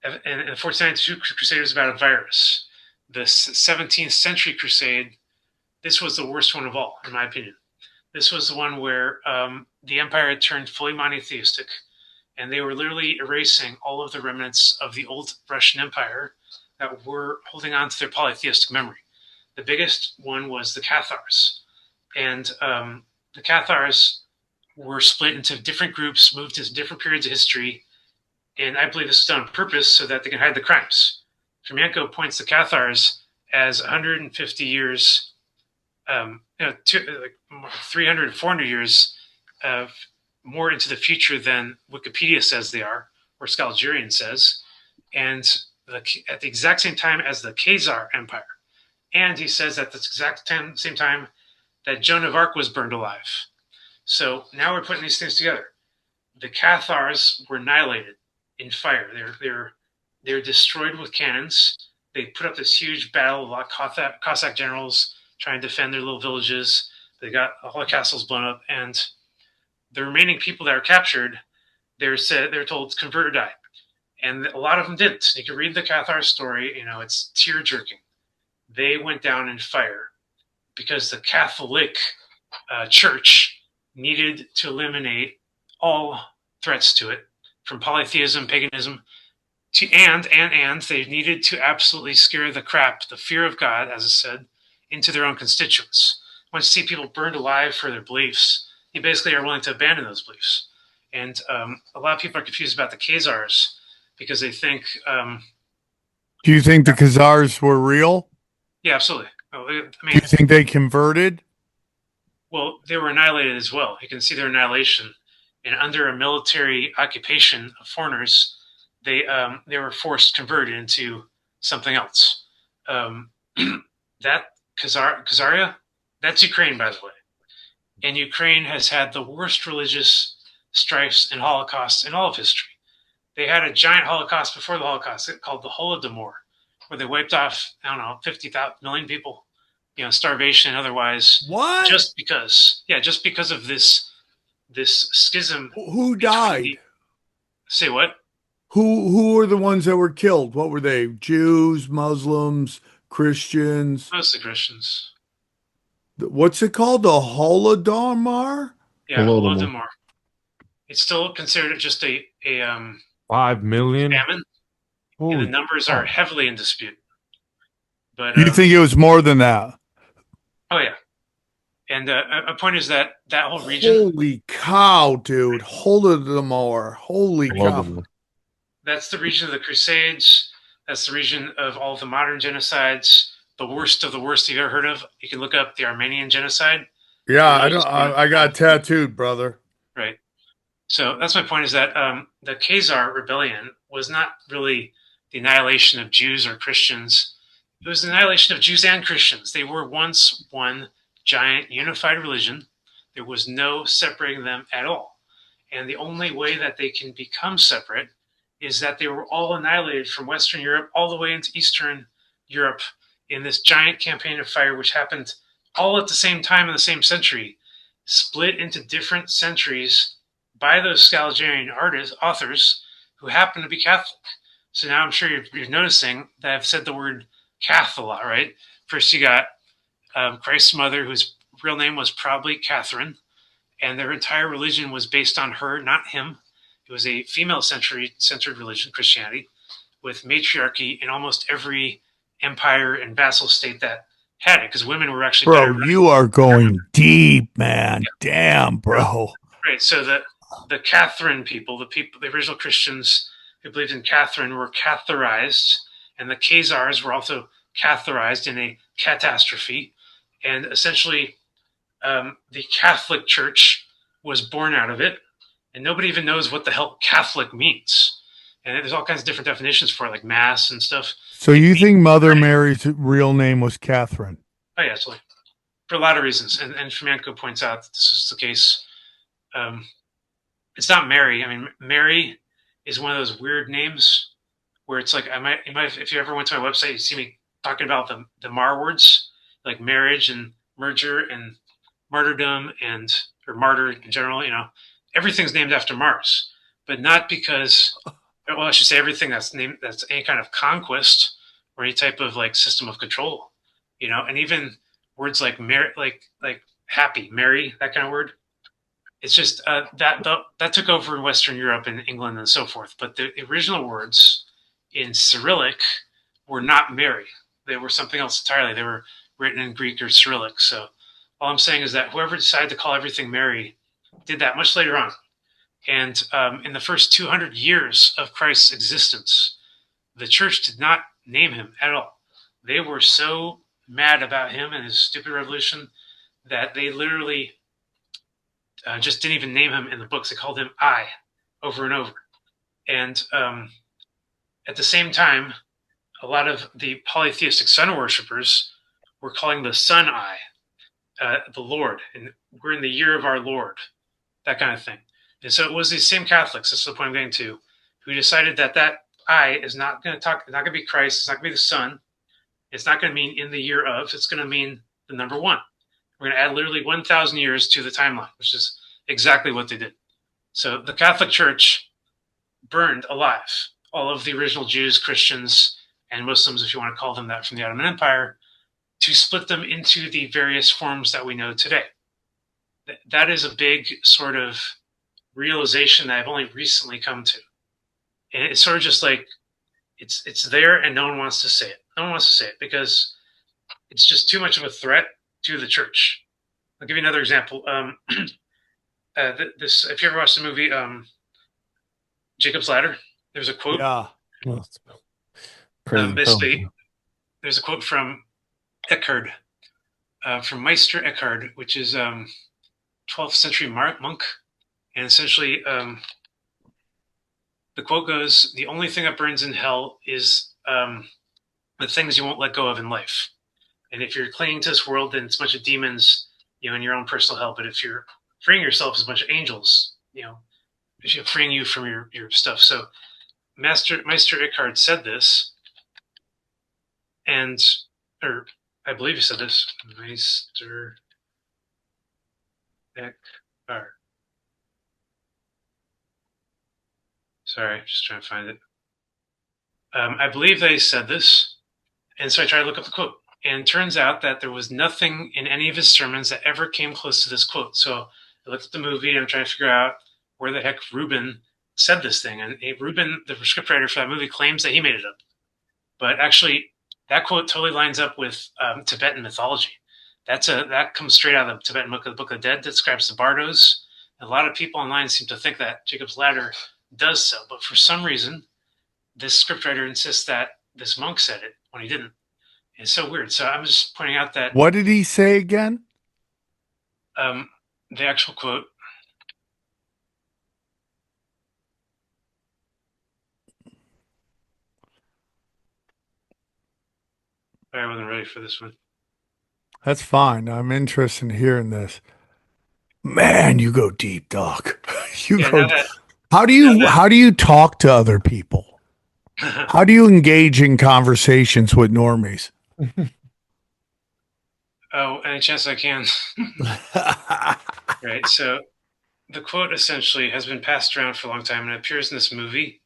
the 1492 Crusade was about a virus. The 17th century Crusade this was the worst one of all, in my opinion. This was the one where the empire had turned fully monotheistic, and they were literally erasing all of the remnants of the old Russian Empire that were holding on to their polytheistic memory. The biggest one was the Cathars. And the Cathars were split into different groups, moved into different periods of history, and I believe this is done on purpose so that they can hide the crimes. Tremienko points the Cathars as 150 years, 300, 400 years more into the future than Wikipedia says they are, or Scalgerian says, and at the exact same time as the Khazar Empire. And he says at the exact same time that Joan of Arc was burned alive. So now we're putting these things together. The Cathars were annihilated in fire. They're destroyed with cannons. They put up this huge battle of Cossack generals trying to defend their little villages. They got all the castles blown up, and the remaining people that are captured, they're told to convert or die. And a lot of them didn't. You can read the Cathar story, it's tear-jerking. They went down in fire because the Catholic Church needed to eliminate all threats to it, from polytheism, paganism, and they needed to absolutely scare the fear of God, as it said, into their own constituents. Once you see people burned alive for their beliefs, you basically are willing to abandon those beliefs. And a lot of people are confused about the Khazars because they think... Do you think the Khazars were real? Yeah, absolutely. Do you think they converted? Well, they were annihilated as well. You can see their annihilation. And under a military occupation of foreigners, they were forced converted into something else. That Khazaria, that's Ukraine, by the way. And Ukraine has had the worst religious strifes and holocausts in all of history. They had a giant holocaust before the Holocaust called the Holodomor, where they wiped off, 50 million people, starvation and otherwise. What? Just because of this schism. Who died? Say what? Who were the ones that were killed? What were they? Jews, Muslims, Christians? Mostly Christians. What's it called? The Holodomor? Yeah, Holodomor. It's still considered just a 5 million famine. And the numbers are heavily in dispute. But you think it was more than that? Oh yeah. And a point is that whole region. Holy cow, dude! Holodomor. Holy cow! That's the region of the Crusades. That's the region of all the modern genocides. The worst of the worst you've ever heard of. You can look up the Armenian genocide. Yeah, I got tattooed, brother. Right. So that's my point, is that the Khazar rebellion was not really the annihilation of Jews or Christians. It was the annihilation of Jews and Christians. They were once one giant unified religion. There was no separating them at all. And the only way that they can become separate is that they were all annihilated from Western Europe all the way into Eastern Europe in this giant campaign of fire, which happened all at the same time in the same century, split into different centuries by those Scalgerian authors who happen to be Catholic. So now I'm sure you're noticing that I've said the word Cath a lot, right? First you got Christ's mother, whose real name was probably Catherine, and their entire religion was based on her, not him. It was a female-centered religion, Christianity, with matriarchy in almost every empire and vassal state that had it, because women were actually better. Bro, you are going deep, man. Yeah. Damn, bro. Right, so the Catherine people, the original Christians who believed in Catherine, were Catharized, and the Khazars were also Catharized in a catastrophe. And essentially, the Catholic Church was born out of it, and nobody even knows what the hell Catholic means. And there's all kinds of different definitions for it, like Mass and stuff. So you think Mother Mary's real name was Catherine? Oh, yeah, absolutely. For a lot of reasons. And Tremienko points out that this is the case. It's not Mary. I mean, Mary is one of those weird names where it's like, if you ever went to my website, you see me talking about the Mar words, like marriage and merger and martyrdom or martyr in general. Everything's named after Mars, but not because, well, I should say everything that's any kind of conquest or any type of like system of control, and even words like merry, like happy, merry, that kind of word. It's just that took over in Western Europe and England and so forth. But the original words in Cyrillic were not merry. They were something else entirely. They were written in Greek or Cyrillic. So all I'm saying is that whoever decided to call everything merry did that much later on. And in the first 200 years of Christ's existence, the church did not name him at all. They were so mad about him and his stupid revolution that they literally just didn't even name him in the books. They called him I over and over. And at the same time, a lot of the polytheistic sun worshippers were calling the sun I, the Lord, and we're in the year of our Lord, that kind of thing. And so it was these same Catholics, that's the point I'm getting to, who decided that I is not going to be Christ, it's not going to be the sun, it's not going to mean in the year of, it's going to mean the number one. We're going to add literally 1,000 years to the timeline, which is exactly what they did. So the Catholic Church burned alive all of the original Jews, Christians, and Muslims, if you want to call them that, from the Ottoman Empire, to split them into the various forms that we know today. That is a big sort of realization that I've only recently come to. And it's sort of just like, it's there and no one wants to say it. No one wants to say it because it's just too much of a threat to the church. I'll give you another example. This, if you ever watched the movie Jacob's Ladder, there's a quote. Yeah. Basically, there's a quote from Eckhart, from Meister Eckhart, which is 12th century monk. And essentially, the quote goes, "The only thing that burns in hell is the things you won't let go of in life. And if you're clinging to this world, then it's a bunch of demons, in your own personal hell. But if you're freeing yourself, it's a bunch of angels, freeing you from your stuff." So Meister Eckhart said this, or I believe he said this, Meister Eckhart. Sorry, just trying to find it. I believe that he said this, and so I tried to look up the quote. And it turns out that there was nothing in any of his sermons that ever came close to this quote. So I looked at the movie and I'm trying to figure out where the heck Reuben said this thing. And Reuben, the scriptwriter for that movie, claims that he made it up. But actually, that quote totally lines up with Tibetan mythology. That comes straight out of the Tibetan book, the Book of the Dead, that describes the bardos. And a lot of people online seem to think that Jacob's Ladder does so. But for some reason, this scriptwriter insists that this monk said it when he didn't. It's so weird. So I'm just pointing out that... What did he say again? The actual quote. I wasn't ready for this one. That's fine. I'm interested in hearing this. Man, you go deep, Doc. How do you talk to other people? How do you engage in conversations with normies? Oh, any chance I can. Right. So the quote essentially has been passed around for a long time and it appears in this movie.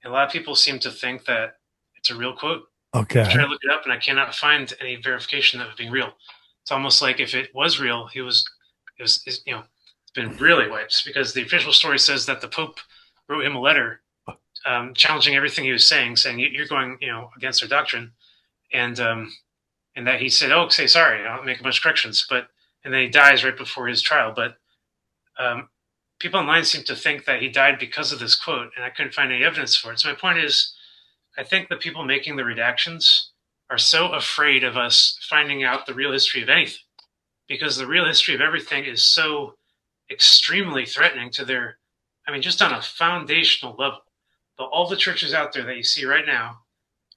And a lot of people seem to think that it's a real quote. Okay. I tried to look it up and I cannot find any verification of it being real. It's almost like if it was real, it's been really wiped, because the official story says that the Pope wrote him a letter challenging everything he was saying you're going, against our doctrine. And that he said, "Oh, say sorry, I'll make a bunch of corrections." And then he dies right before his trial. But people online seem to think that he died because of this quote, and I couldn't find any evidence for it. So my point is, I think the people making the redactions are so afraid of us finding out the real history of anything, because the real history of everything is so extremely threatening to their, just on a foundational level. But all the churches out there that you see right now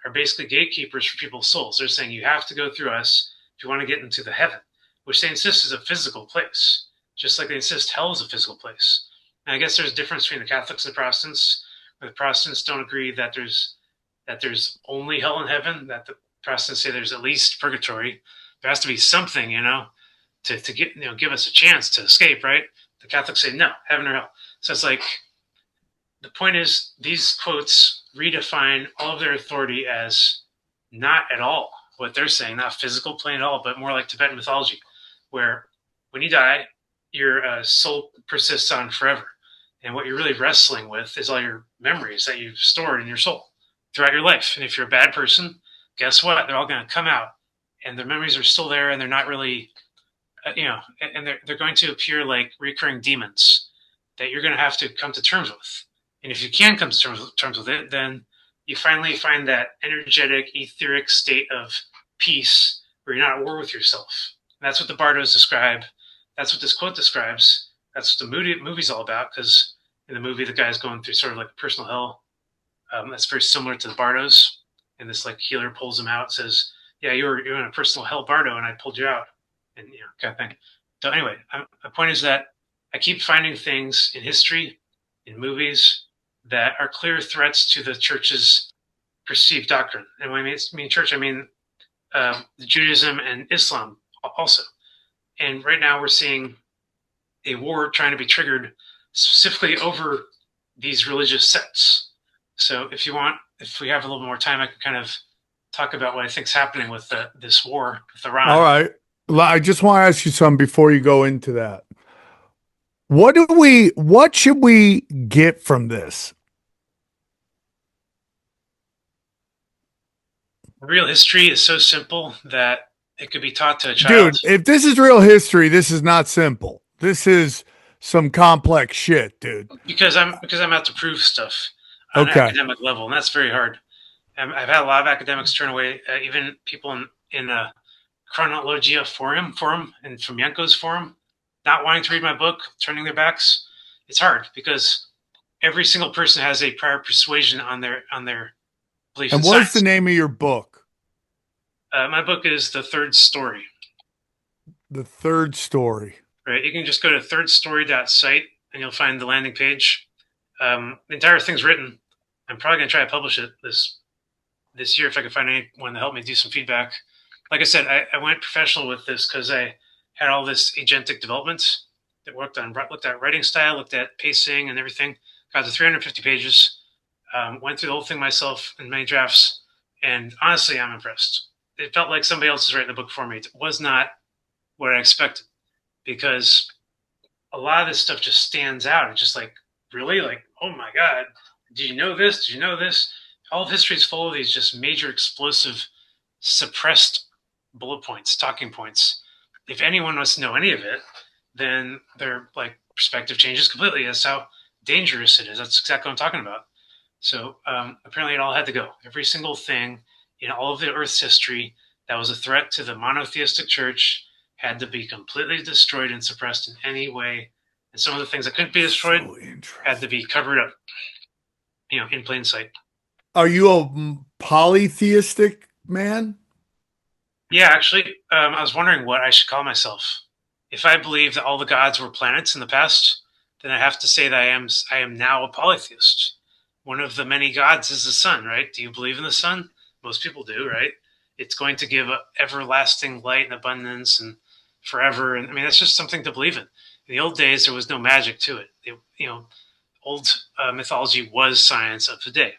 are basically gatekeepers for people's souls. They're saying you have to go through us if you want to get into the heaven, which they insist is a physical place, just like they insist hell is a physical place. And I guess there's a difference between the Catholics and the Protestants, where the Protestants don't agree that there's only hell and heaven, that the Protestants say there's at least purgatory. There has to be something, to get, give us a chance to escape, right? The Catholics say no, heaven or hell. So it's like, the point is, these quotes redefine all of their authority as not at all what they're saying, not physical plane at all, but more like Tibetan mythology, where when you die, your soul persists on forever. And what you're really wrestling with is all your memories that you've stored in your soul throughout your life. And if you're a bad person, guess what? They're all going to come out, and their memories are still there, and they're not really, and they're going to appear like recurring demons that you're going to have to come to terms with. And if you can come to terms with it, then you finally find that energetic, etheric state of peace where you're not at war with yourself. And that's what the Bardos describe. That's what this quote describes. That's what the movie's all about, because in the movie, the guy's going through sort of like a personal hell. That's very similar to the Bardos. And this like healer pulls him out, says, yeah, you're in a personal hell, Bardo, and I pulled you out. And, kind of thing. So anyway, my point is that I keep finding things in history, in movies, that are clear threats to the church's perceived doctrine. And when I mean church, I mean Judaism and Islam also. And right now we're seeing a war trying to be triggered specifically over these religious sects. So if we have a little more time, I can kind of talk about what I think is happening with this war with Iran. All right. I just want to ask you something before you go into that. What should we get from this? Real history is so simple that it could be taught to a child. Dude, if this is real history, this is not simple. This is some complex shit, dude. Because I'm out to prove stuff on an academic level, and that's very hard. I've had a lot of academics turn away, even people in Chronologia forum and from Yanko's forum, not wanting to read my book, turning their backs. It's hard because every single person has a prior persuasion on their belief. And what's the name of your book? My book is The Third Story. The Third Story. Right. You can just go to thirdstory.site and you'll find the landing page. The entire thing's written. I'm probably going to try to publish it this year if I can find anyone to help me do some feedback. Like I said, I went professional with this because I had all this agentic development that looked at writing style, looked at pacing and everything. Got to 350 pages. Went through the whole thing myself in many drafts. And honestly, I'm impressed. It felt like somebody else was writing the book for me. It was not what I expected, because a lot of this stuff just stands out. It's just like, really? Like, oh my God, did you know this? Did you know this? All of history is full of these just major explosive, suppressed bullet points, talking points. If anyone wants to know any of it, then their perspective changes completely. That's how dangerous it is. That's exactly what I'm talking about. So apparently it all had to go. Every single thing in all of the Earth's history that was a threat to the monotheistic church had to be completely destroyed and suppressed in any way. And some of the things that couldn't be destroyed had to be covered up, in plain sight. Are you a polytheistic man? Yeah, actually, I was wondering what I should call myself. If I believe that all the gods were planets in the past, then I have to say that I am now a polytheist. One of the many gods is the sun, right? Do you believe in the sun? Most people do, right? It's going to give everlasting light and abundance and forever. And I mean, that's just something to believe in. In the old days, there was no magic to it. Old mythology was science of today.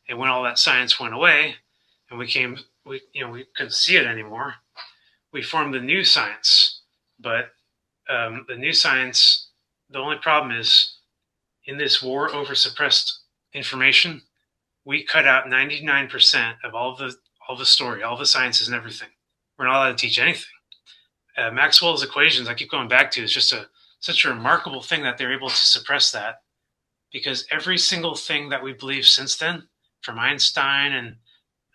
And when all that science went away and we couldn't see it anymore, we formed the new science. But the new science, the only problem is in this war over suppressed information, we cut out 99% of all the story, all the sciences and everything. We're not allowed to teach anything. Maxwell's equations, I keep going back to, is just such a remarkable thing that they're able to suppress that, because every single thing that we believe since then, from Einstein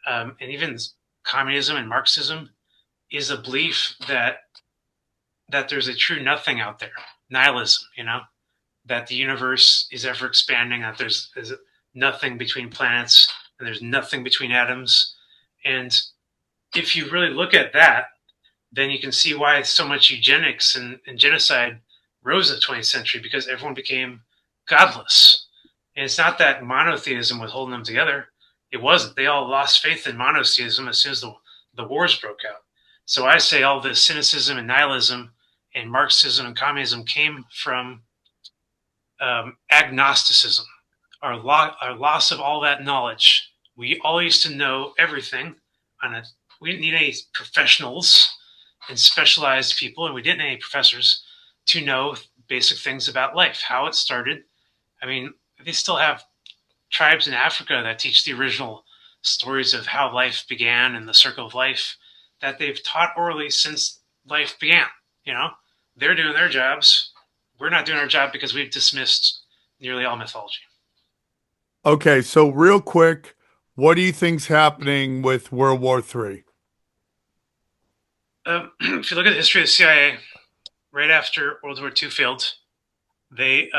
and even communism and Marxism, is a belief that there's a true nothing out there, nihilism, that the universe is ever expanding, that there's nothing between planets and there's nothing between atoms. And if you really look at that, then you can see why so much eugenics and genocide rose in the 20th century, because everyone became godless. And it's not that monotheism was holding them together. It wasn't. They all lost faith in monotheism as soon as the wars broke out. So I say all this cynicism and nihilism and Marxism and communism came from agnosticism, our loss of all that knowledge. We all used to know everything on a didn't need any professionals and specialized people, and we didn't need any professors to know basic things about life, how it started. I mean, they still have tribes in Africa that teach the original stories of how life began and the circle of life that they've taught orally since life began. You know, they're doing their jobs. We're not doing our job because we've dismissed nearly all mythology. Okay, so real quick, what do you think's happening with World War III? If you look at the history of the CIA, right after World War II failed, they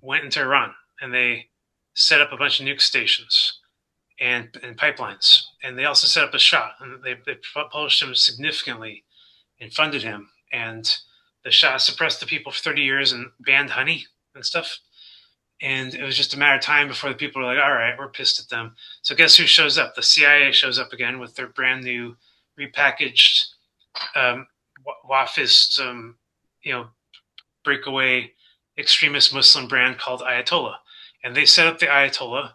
went into Iran and they set up a bunch of nuke stations and pipelines. And they also set up a Shah, and they published him significantly and funded him. And the Shah suppressed the people for 30 years and banned honey and stuff. And it was just a matter of time before the people were like, all right, we're pissed at them. So guess who shows up? The CIA shows up again with their brand new repackaged Wafist, breakaway extremist Muslim brand called Ayatollah. And they set up the Ayatollah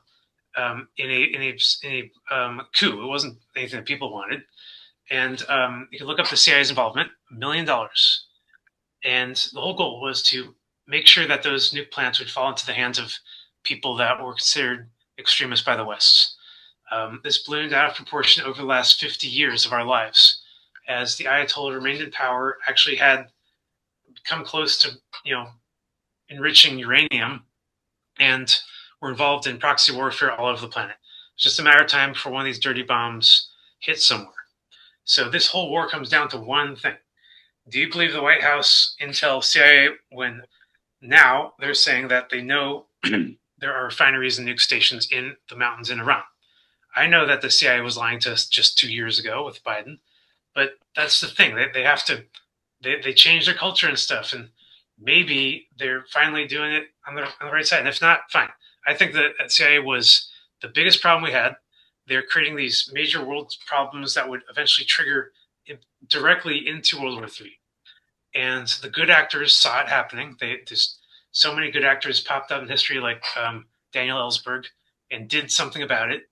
in a coup. It wasn't anything that people wanted. And you can look up the CIA's involvement, $1 million. And the whole goal was to make sure that those nuke plants would fall into the hands of people that were considered extremists by the West. This ballooned out of proportion over the last 50 years of our lives, as the Ayatollah remained in power, actually had come close to, enriching uranium, and were involved in proxy warfare all over the planet. It's just a matter of time before one of these dirty bombs hit somewhere. So this whole war comes down to one thing. Do you believe the White House, Intel, CIA, when now they're saying that they know there are refineries and nuke stations in the mountains in Iran? I know that the CIA was lying to us just 2 years ago with Biden, but that's the thing. They have to, they change their culture and stuff, and maybe they're finally doing it on the right side. And if not, fine. I think that CIA was the biggest problem we had. They're creating these major world problems that would eventually trigger directly into World War III. And the good actors saw it happening. There's so many good actors popped up in history, like Daniel Ellsberg, and did something about it.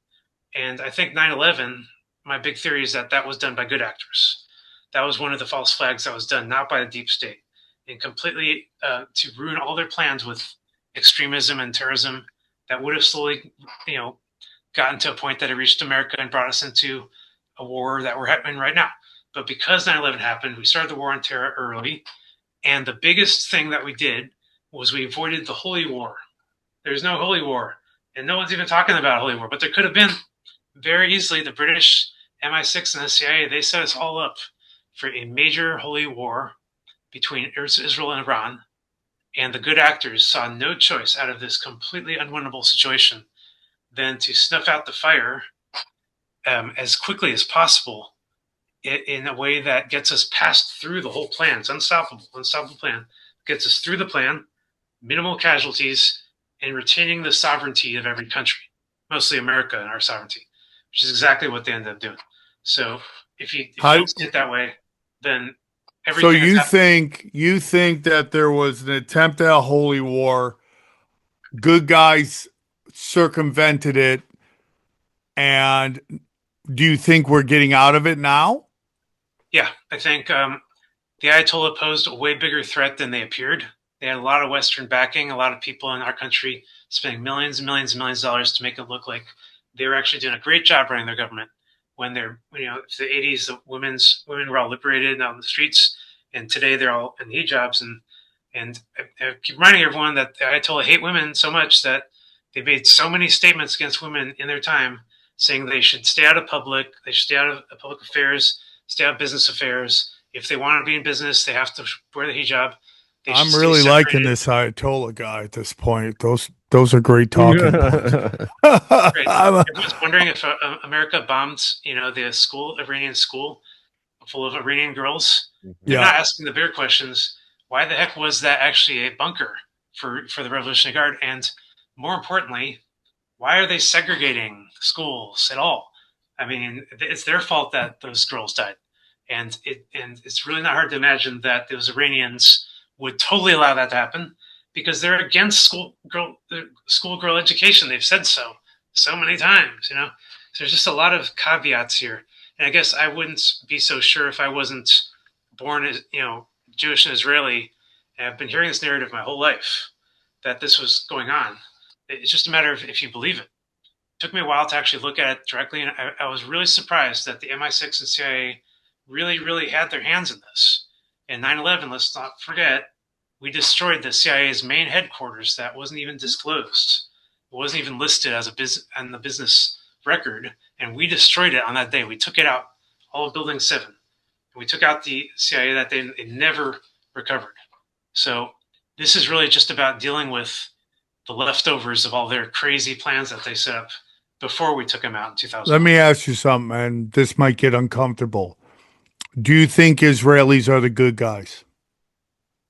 And I think 9/11, my big theory is that was done by good actors. That was one of the false flags that was done, not by the deep state, and completely to ruin all their plans with extremism and terrorism that would have slowly, gotten to a point that it reached America and brought us into a war that we're in right now. But because 9/11 happened, we started the war on terror early. And the biggest thing that we did was we avoided the Holy War. There's no Holy War. And no one's even talking about a Holy War. But there could have been very easily. The British, MI6 and the CIA, they set us all up for a major Holy War between Israel and Iran. And the good actors saw no choice out of this completely unwinnable situation than to snuff out the fire as quickly as possible in a way that gets us passed through the whole plan. It's unstoppable plan. Gets us through the plan, minimal casualties, and retaining the sovereignty of every country, mostly America and our sovereignty, which is exactly what they ended up doing. So if you don't see it that way, then everything. So you think that there was an attempt at a holy war, good guys circumvented it, and do you think we're getting out of it now? Yeah, I think the Ayatollah posed a way bigger threat than they appeared. They had a lot of Western backing, a lot of people in our country spending millions and millions and millions of dollars to make it look like they were actually doing a great job running their government. When they're, the 80s, the women were all liberated out in the streets, and today they're all in hijabs. And I keep reminding everyone that the Ayatollah hate women so much that they made so many statements against women in their time, saying they should stay out of public, they should stay out of public affairs, stay out of business affairs. If they want to be in business, they have to wear the hijab. I'm really liking this Ayatollah guy at this point. Those are great talking points. I was wondering if America bombed, the school, Iranian school, full of Iranian girls. They're not asking the bigger questions. Why the heck was that actually a bunker for the Revolutionary Guard? And more importantly, why are they segregating schools at all? I mean, it's their fault that those girls died. And it's really not hard to imagine that those Iranians would totally allow that to happen because they're against schoolgirl education. They've said so many times, So there's just a lot of caveats here. And I guess I wouldn't be so sure if I wasn't born as, Jewish and Israeli. And I've been hearing this narrative my whole life that this was going on. It's just a matter of if you believe it. It took me a while to actually look at it directly, and I was really surprised that the MI6 and CIA really, really had their hands in this. In 9/11, let's not forget, we destroyed the CIA's main headquarters that wasn't even disclosed. It wasn't even listed as on the business record, and we destroyed it on that day. We took it out, all of Building 7. And we took out the CIA that they never recovered. So this is really just about dealing with the leftovers of all their crazy plans that they set up before we took them out in 2000. Let me ask you something, and this might get uncomfortable. Do you think Israelis are the good guys?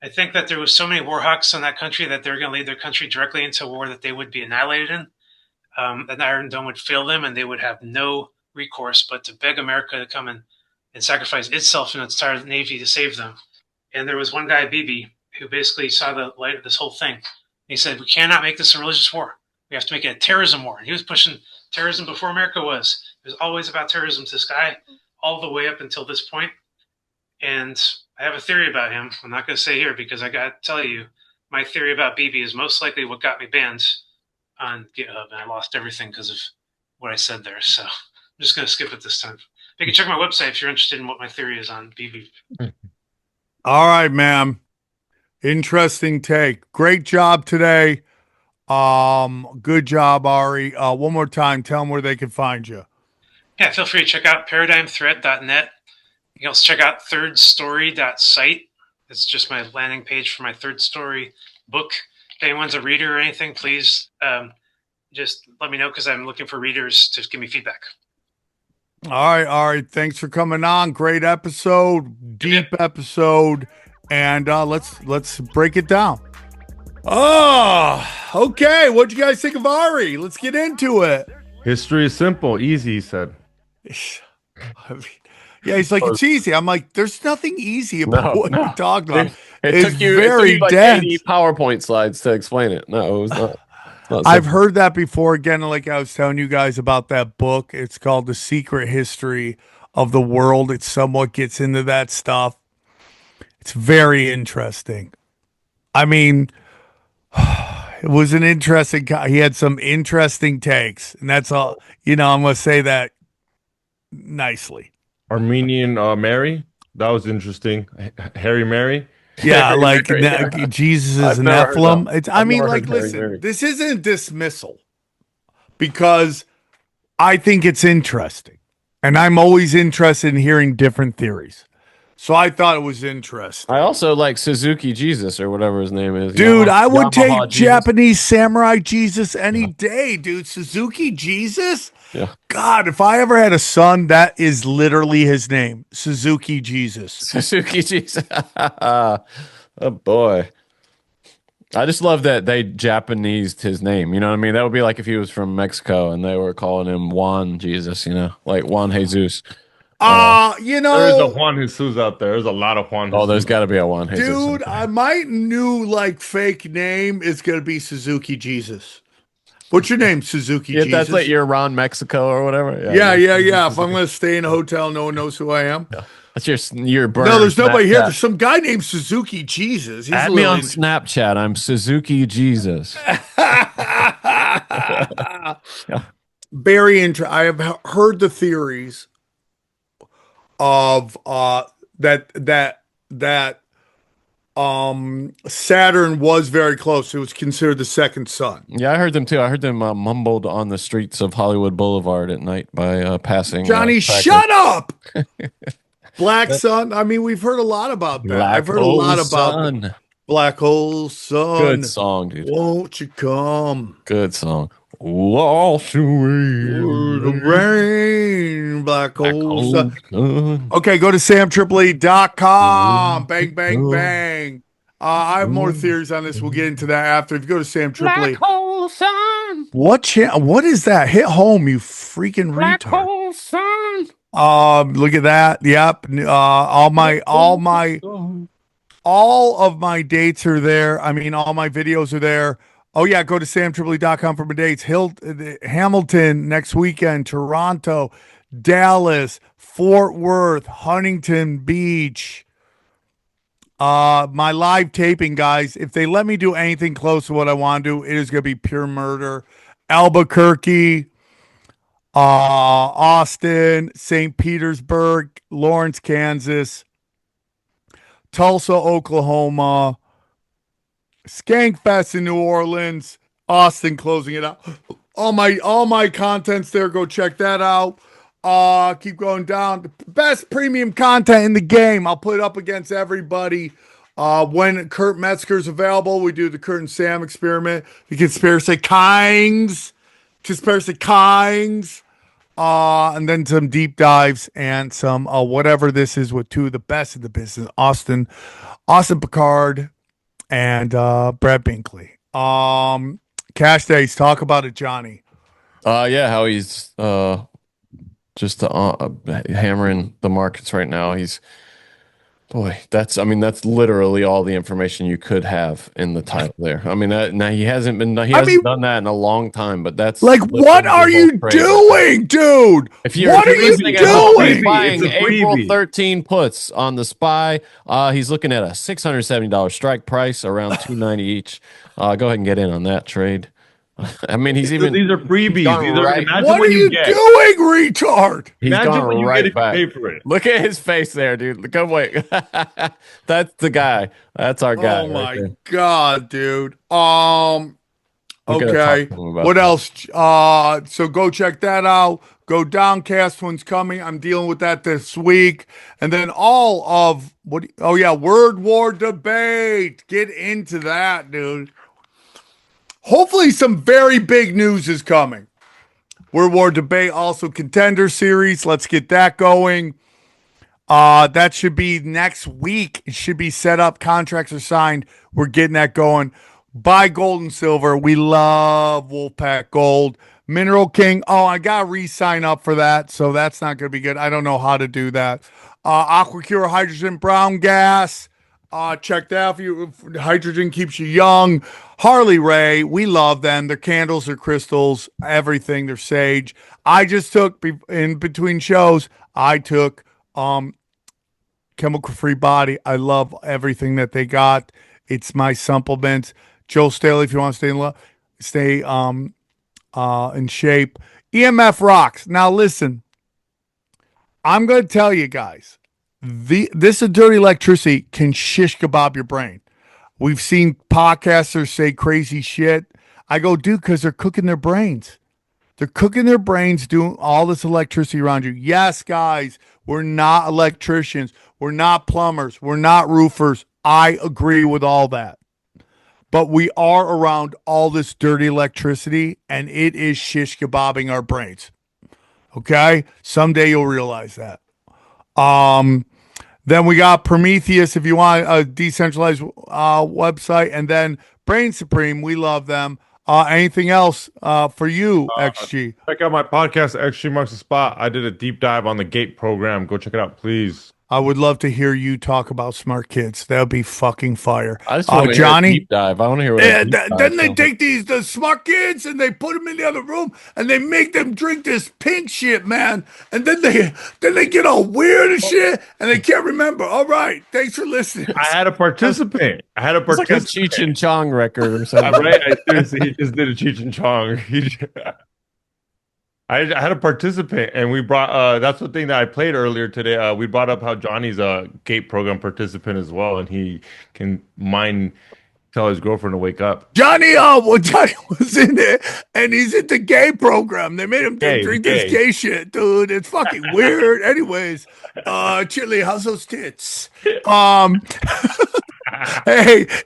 I think that there was so many war hawks on that country that they were going to lead their country directly into a war that they would be annihilated in. That Iron Dome would fail them, and they would have no recourse but to beg America to come and sacrifice itself and its entire navy to save them. And there was one guy, Bibi, who basically saw the light of this whole thing. He said, we cannot make this a religious war. We have to make it a terrorism war. And he was pushing terrorism before America was. It was always about terrorism to this guy, all the way up until this point. And I have a theory about him. I'm not going to say here because I got to tell you, my theory about Bibi is most likely what got me banned on GitHub, and I lost everything because of what I said there. So I'm just going to skip it this time. You can check my website if you're interested in what my theory is on Bibi. All right, ma'am. Interesting take. Great job today. Good job, Ari. One more time, tell them where they can find you. Yeah, feel free to check out paradigmthreat.net. You can also check out thirdstory.site. It's just my landing page for my third story book. If anyone's a reader or anything, please just let me know because I'm looking for readers to give me feedback. All right. Thanks for coming on. Great episode, deep episode, and let's break it down. Oh, okay. What'd you guys think of Ari? Let's get into it. History is simple, easy, he said. I mean, yeah, he's like, it's easy. I'm like, there's nothing easy about what you're talking about. It took you like dense. 80 PowerPoint slides to explain it. No, it was not. I've heard that before. Again, like I was telling you guys about that book. It's called The Secret History of the World. It somewhat gets into that stuff. It's very interesting. I mean, it was an interesting guy. He had some interesting takes, and that's all. I'm going to say that nicely. Armenian Mary, that was interesting. Harry Mary. Yeah, like Jesus is an Nephilim. I mean, like, listen, this isn't dismissal because I think it's interesting, and I'm always interested in hearing different theories. So I thought it was interesting. I also like Suzuki Jesus or whatever his name is. Dude, I would take Jesus. Japanese samurai Jesus any day, dude. Suzuki Jesus? Yeah. God, if I ever had a son, that is literally his name. Suzuki Jesus. Suzuki Jesus. Oh, boy. I just love that they Japanesed his name. You know what I mean? That would be like if he was from Mexico and they were calling him Juan Jesus, like Juan Jesus. There is a Juan Jesus out there. There's a lot of Juan Jesus. Oh, there's got to be a Juan Jesus. Dude, my new fake name is going to be Suzuki Jesus. What's your name, Suzuki Jesus? That's like you're Ron Mexico or whatever. Yeah. If I'm going to stay in a hotel, no one knows who I am. Yeah. That's your burn. No, there's nobody here. There's some guy named Suzuki Jesus. He's Add me on Snapchat. I'm Suzuki Jesus. Very interesting. I have heard the theories of that Saturn was very close. It was considered the second sun. Yeah, I heard them too. I heard them mumbled on the streets of Hollywood Boulevard at night by passing. Johnny, shut up! Black sun. I mean, we've heard a lot about that. I've heard a lot about Black Hole Sun. Good song, dude. Won't you come? Good song. Wash away the rain, Black Hole Sun. Okay, go to samtripoli.com. Bang, bang, bang. I have more theories on this. We'll get into that after. If you go to Sam Tripoli. Black Hole Sun. What is that? Hit home, you freaking retard. Black Hole Sun. Look at that. Yep. All of my dates are there. I mean, all my videos are there. Oh yeah, go to samtripoli.com for my dates. Hamilton next weekend, Toronto, Dallas, Fort Worth, Huntington Beach. My live taping, guys, if they let me do anything close to what I want to do, it is going to be pure murder. Albuquerque, Austin, St. Petersburg, Lawrence, Kansas, Tulsa, Oklahoma, Skankfest in New Orleans, Austin closing it out. All my content's there. Go check that out. Keep going down. The best premium content in the game. I'll put it up against everybody. When Kurt Metzger's available, we do the Kurt and Sam experiment. The Conspiracy Kings. And then some deep dives and some whatever this is with two of the best in the business. Austin Picard and Brad Binkley. Cash Days, talk about it, Johnny. Yeah, how he's just hammering the markets right now. That's literally all the information you could have in the title there. I mean, now he hasn't done that in a long time, but that's like, what are you doing, dude? What are you doing? He's buying April 13 puts on the SPY. He's looking at a $670 strike price, around $290 each. Go ahead and get in on that trade. I mean, these are freebies. What are you doing, retard? He's gone right back. Look at his face there, dude. Come wait. That's the guy. That's our guy. Oh my god, dude. Okay. What else? So go check that out. Go Downcast one's coming. I'm dealing with that this week. And then all of Word War debate. Get into that, dude. Hopefully some very big news is coming. World War debate, also Contender Series. Let's get that going. That should be next week. It should be set up. Contracts are signed. We're getting that going. Buy gold and silver. We love Wolfpack Gold. Mineral King. Oh, I got to re-sign up for that, so that's not going to be good. I don't know how to do that. AquaCure Hydrogen Brown Gas. Check that out. If hydrogen keeps you young. Harley Ray, we love them. Their candles, their crystals, everything. Their sage. I just took in between shows. I took Chemical Free Body. I love everything that they got. It's my supplements. Joe Staley, if you want to stay in shape. EMF rocks. Now listen, I'm going to tell you guys. This dirty electricity can shish kebab your brain. We've seen podcasters say crazy shit. I go, dude, because they're cooking their brains. They're cooking their brains doing all this electricity around you. Yes, guys, we're not electricians. We're not plumbers. We're not roofers. I agree with all that. But we are around all this dirty electricity, and it is shish kebabbing our brains. Okay? Someday you'll realize that. Then we got Prometheus, if you want a decentralized website, and then Brain Supreme. We love them. Anything else for you, XG? Check out my podcast, XG Marks the Spot. I did a deep dive on the GATE program. Go check it out, please. I would love to hear you talk about smart kids. That would be fucking fire. I just want to Johnny, hear a deep dive. I want to hear what then they take the smart kids and they put them in the other room and they make them drink this pink shit, man. And then they get all weird and shit and they can't remember. All right, thanks for listening. I had a participant. It's like a Cheech and Chong record or something. Right? He just did a Cheech and Chong. I had a participant, and we brought. That's the thing that I played earlier today. We brought up how Johnny's a GATE program participant as well, and he can tell his girlfriend to wake up. Johnny was in there, and he's in the gay program. They made him drink this gay shit, dude. It's fucking weird. Anyways, Chili, how's those tits? Hey,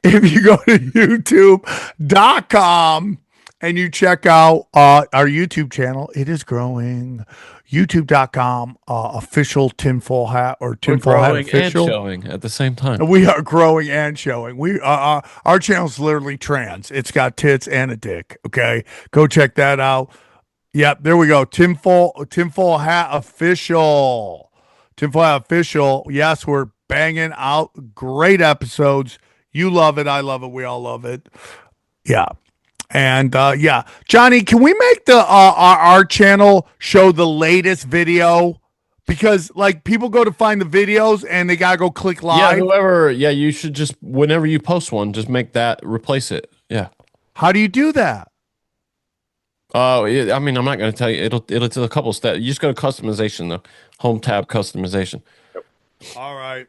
if you go to YouTube.com. And you check out our YouTube channel. It is growing. YouTube.com official tinfoil hat or tinfoil hat official. And showing at the same time. We are growing and showing. We our channel's literally trans. It's got tits and a dick. Okay, go check that out. Yep, there we go. Tinfoil hat official. Tinfoil hat official. Yes, we're banging out great episodes. You love it. I love it. We all love it. Yeah. And yeah, Johnny, can we make the our channel show the latest video? Because like people go to find the videos and they gotta go click live. Yeah, you should just whenever you post one, just make that replace it. Yeah. How do you do that? Oh, I mean, I'm not going to tell you. It's a couple steps. You just go to customization, though. Home tab customization. All right.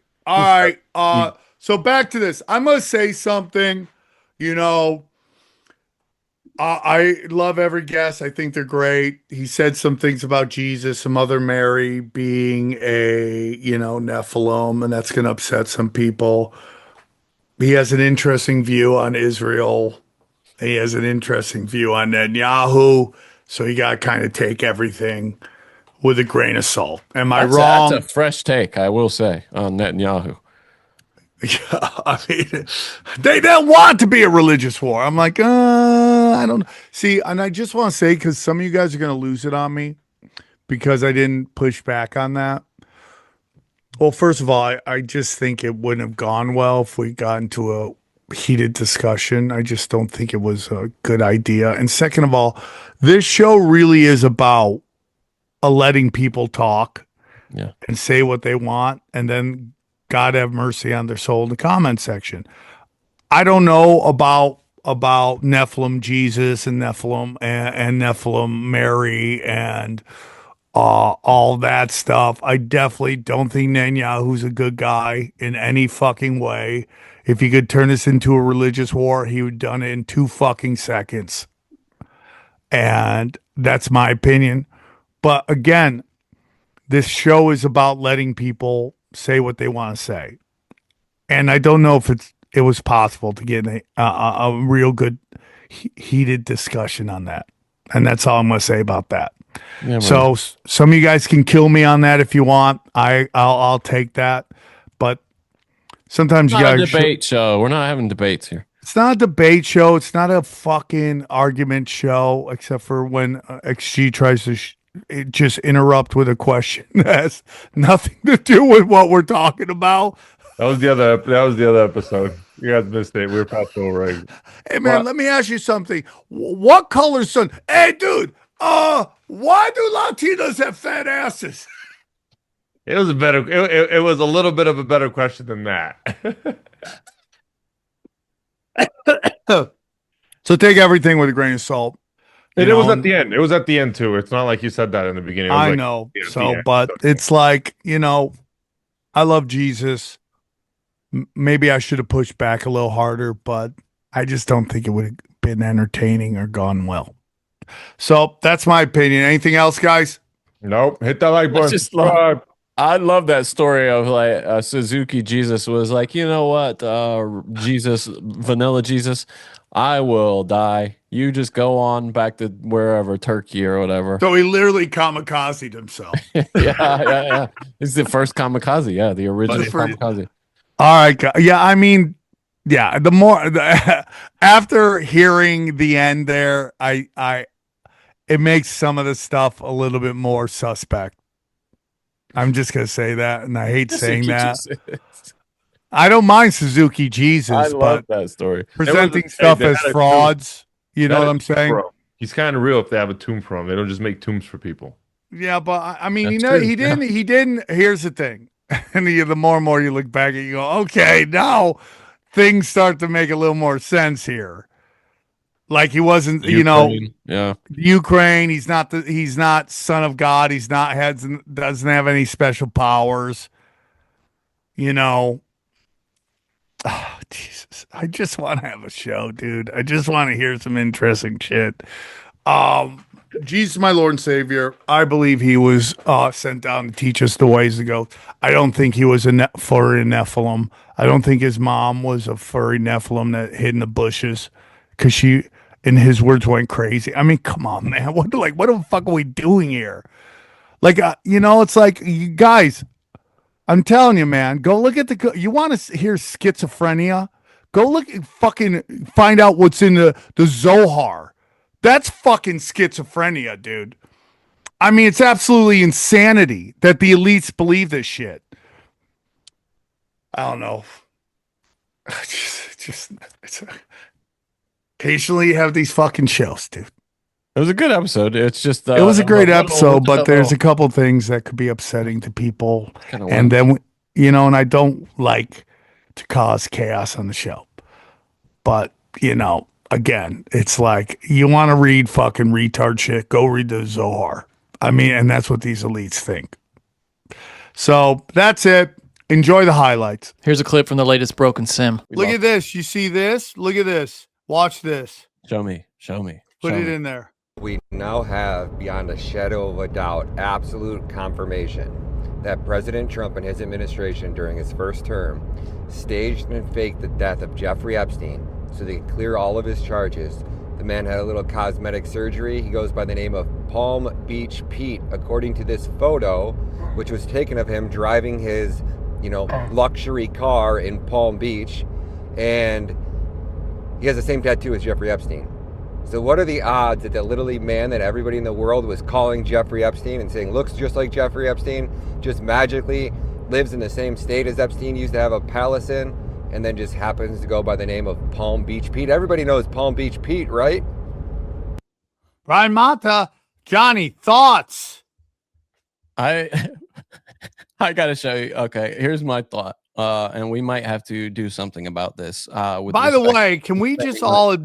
So back to this. I'm gonna say something. You know, I love every guest. I think they're great. He said some things about Jesus, some Mother Mary being a, Nephilim, and that's going to upset some people. He has an interesting view on Israel. He has an interesting view on Netanyahu. So you got to kind of take everything with a grain of salt. Am I wrong? That's a fresh take, I will say, on Netanyahu. Yeah, I mean, they don't want to be a religious war. I'm like, I don't see. And I just want to say, because some of you guys are going to lose it on me because I didn't push back on that. Well, first of all, I just think it wouldn't have gone well if we got into a heated discussion. I just don't think it was a good idea. And second of all, this show really is about letting people talk and say what they want, and then God have mercy on their soul in the comment section. I don't know about Nephilim Jesus and Nephilim and Nephilim Mary and all that stuff. I definitely don't think Netanyahu's a good guy in any fucking way. If he could turn this into a religious war, he would have done it in 2 fucking seconds. And that's my opinion. But again, this show is about letting people say what they want to say. And I don't know if it was possible to get a real good heated discussion on that. And that's all I'm going to say about that. Yeah, so some of you guys can kill me on that if you want. I'll take that. But sometimes you got a debate show. We're not having debates here. It's not a debate show. It's not a fucking argument show, except for when XG tries to just interrupt with a question that has nothing to do with what we're talking about. That was the other episode. You guys missed it. We were past over. Hey man, let me ask you something. What color sun? Hey dude, why do Latinos have fat asses? It was it was a little bit of a better question than that. So take everything with a grain of salt. It was at the end. It was at the end too. It's not like you said that in the beginning. I know. But it's like, I love Jesus. Maybe I should have pushed back a little harder, but I just don't think it would have been entertaining or gone well. So that's my opinion. Anything else, guys? Nope. Hit that like button. I love that story of like Suzuki Jesus was like, you know what, Jesus, vanilla Jesus, I will die. You just go on back to wherever, Turkey or whatever. So he literally kamikazed himself. Yeah. It's the first kamikaze. Yeah, the original kamikaze. All right. Yeah, I mean, yeah. After hearing the end there, it makes some of the stuff a little bit more suspect. I'm just gonna say that, and I hate saying that. I don't mind Suzuki Jesus, I love that story. Presenting stuff as frauds. You know what I'm saying? He's kind of real if they have a tomb for him. They don't just make tombs for people. Yeah, but I mean, he didn't. Here's the thing, and the more and more you look back, you go, okay, now things start to make a little more sense here. Like he wasn't, Ukraine. He's not son of God. He's not doesn't have any special powers. Oh, Jesus. I just want to have a show, dude. I just want to hear some interesting shit. Jesus, my Lord and Savior. I believe he was sent down to teach us the ways to go. I don't think he was a furry Nephilim. I don't think his mom was a furry Nephilim that hid in the bushes because she, in his words, went crazy. I mean, come on, man. What the fuck are we doing here? Like, it's like, you guys, I'm telling you, man, go look at you want to hear schizophrenia? Go look, fucking find out what's in the Zohar. That's fucking schizophrenia, dude. I mean, it's absolutely insanity that the elites believe this shit. I don't know. Occasionally, you have these fucking shows, dude. It was a good episode. It's just it was a great episode, but there's a couple things that could be upsetting to people, and then and I don't like to cause chaos on the show, but again, it's like you want to read fucking retard shit, go read the Zohar. I mean, and that's what these elites think. So that's it. Enjoy the highlights. Here's a clip from the latest Broken Sim. Look at this. You see this? Look at this. Watch this. Show me. Put it in there. We now have, beyond a shadow of a doubt, absolute confirmation that President Trump and his administration during his first term staged and faked the death of Jeffrey Epstein so they could clear all of his charges. The man had a little cosmetic surgery. He goes by the name of Palm Beach Pete, according to this photo, which was taken of him driving his, luxury car in Palm Beach. And he has the same tattoo as Jeffrey Epstein. So what are the odds that the literally man that everybody in the world was calling Jeffrey Epstein and saying looks just like Jeffrey Epstein just magically lives in the same state as Epstein used to have a palace in, and then just happens to go by the name of Palm Beach Pete? Everybody knows Palm Beach Pete, right? Brian Mata, Johnny, thoughts? I gotta show you. Okay, here's my thought. And we might have to do something about this. By the way, can we just all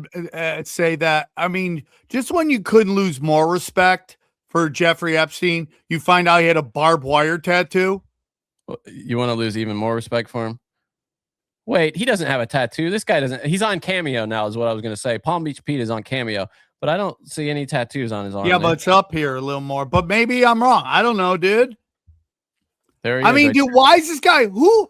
say that? I mean, just when you couldn't lose more respect for Jeffrey Epstein, you find out he had a barbed wire tattoo. You want to lose even more respect for him? Wait, he doesn't have a tattoo. This guy doesn't. He's on Cameo now, is what I was going to say. Palm Beach Pete is on Cameo, but I don't see any tattoos on his arm. Yeah, but it's up here a little more. But maybe I'm wrong. I don't know, dude. There he is. I mean, dude, why is this guy? Who's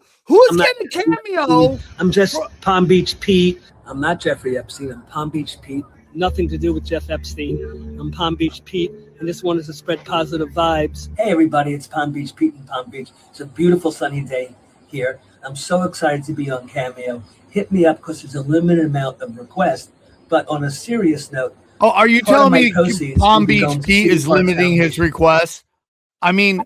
getting a Cameo? I'm just Palm Beach Pete. I'm not Jeffrey Epstein. I'm Palm Beach Pete. Nothing to do with Jeff Epstein. I'm Palm Beach Pete, and this one is to spread positive vibes. Hey, everybody, it's Palm Beach Pete in Palm Beach. It's a beautiful sunny day here. I'm so excited to be on Cameo. Hit me up because there's a limited amount of requests. But on a serious note, are you telling me Palm Beach Pete is limiting his requests? I mean,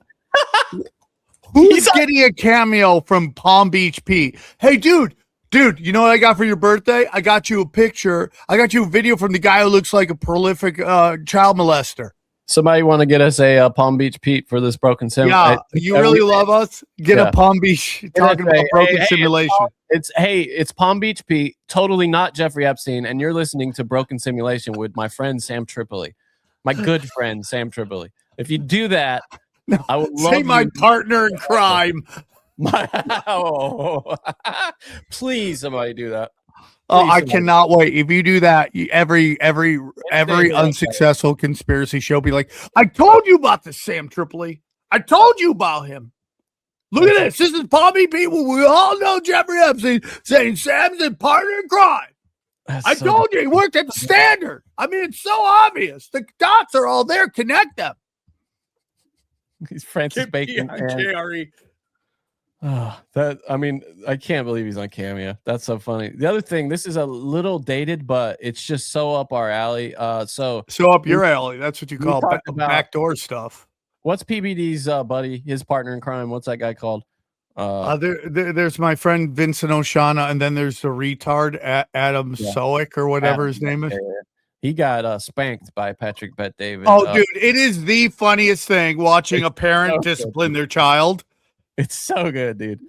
who's getting a cameo from Palm Beach Pete? Hey, dude, you know what I got for your birthday? I got you a picture. I got you a video from the guy who looks like a prolific child molester. Somebody want to get us a Palm Beach Pete for this Broken Sim? Yeah, you really love us? Get a Palm Beach talking about Broken Simulation. It's Palm Beach Pete, totally not Jeffrey Epstein, and you're listening to Broken Simulation with my friend Sam Tripoli, my good friend Sam Tripoli. If you do that, I would love my partner in crime. Please, somebody do that. Oh, I cannot wait. If you do that, every unsuccessful conspiracy show be like, I told you about this Sam Tripoli. I told you about him. Look at this. This is Palmy people. We all know Jeffrey Epstein saying Sam's a partner in crime. I told you he worked at the Standard. I mean, it's so obvious. The dots are all there. Connect them. He's Francis Bacon. I can't believe he's on Cameo. That's so funny. The other thing, this is a little dated, but it's just so up our alley. So up your alley. That's what you call backdoor stuff. What's PBD's buddy, his partner in crime? What's that guy called? There's my friend Vincent Oshana, and then there's the retard Adam Soick or whatever his name is. He got spanked by Patrick Bet-David. Oh, dude, it is the funniest thing watching a parent discipline their child. It's so good, dude.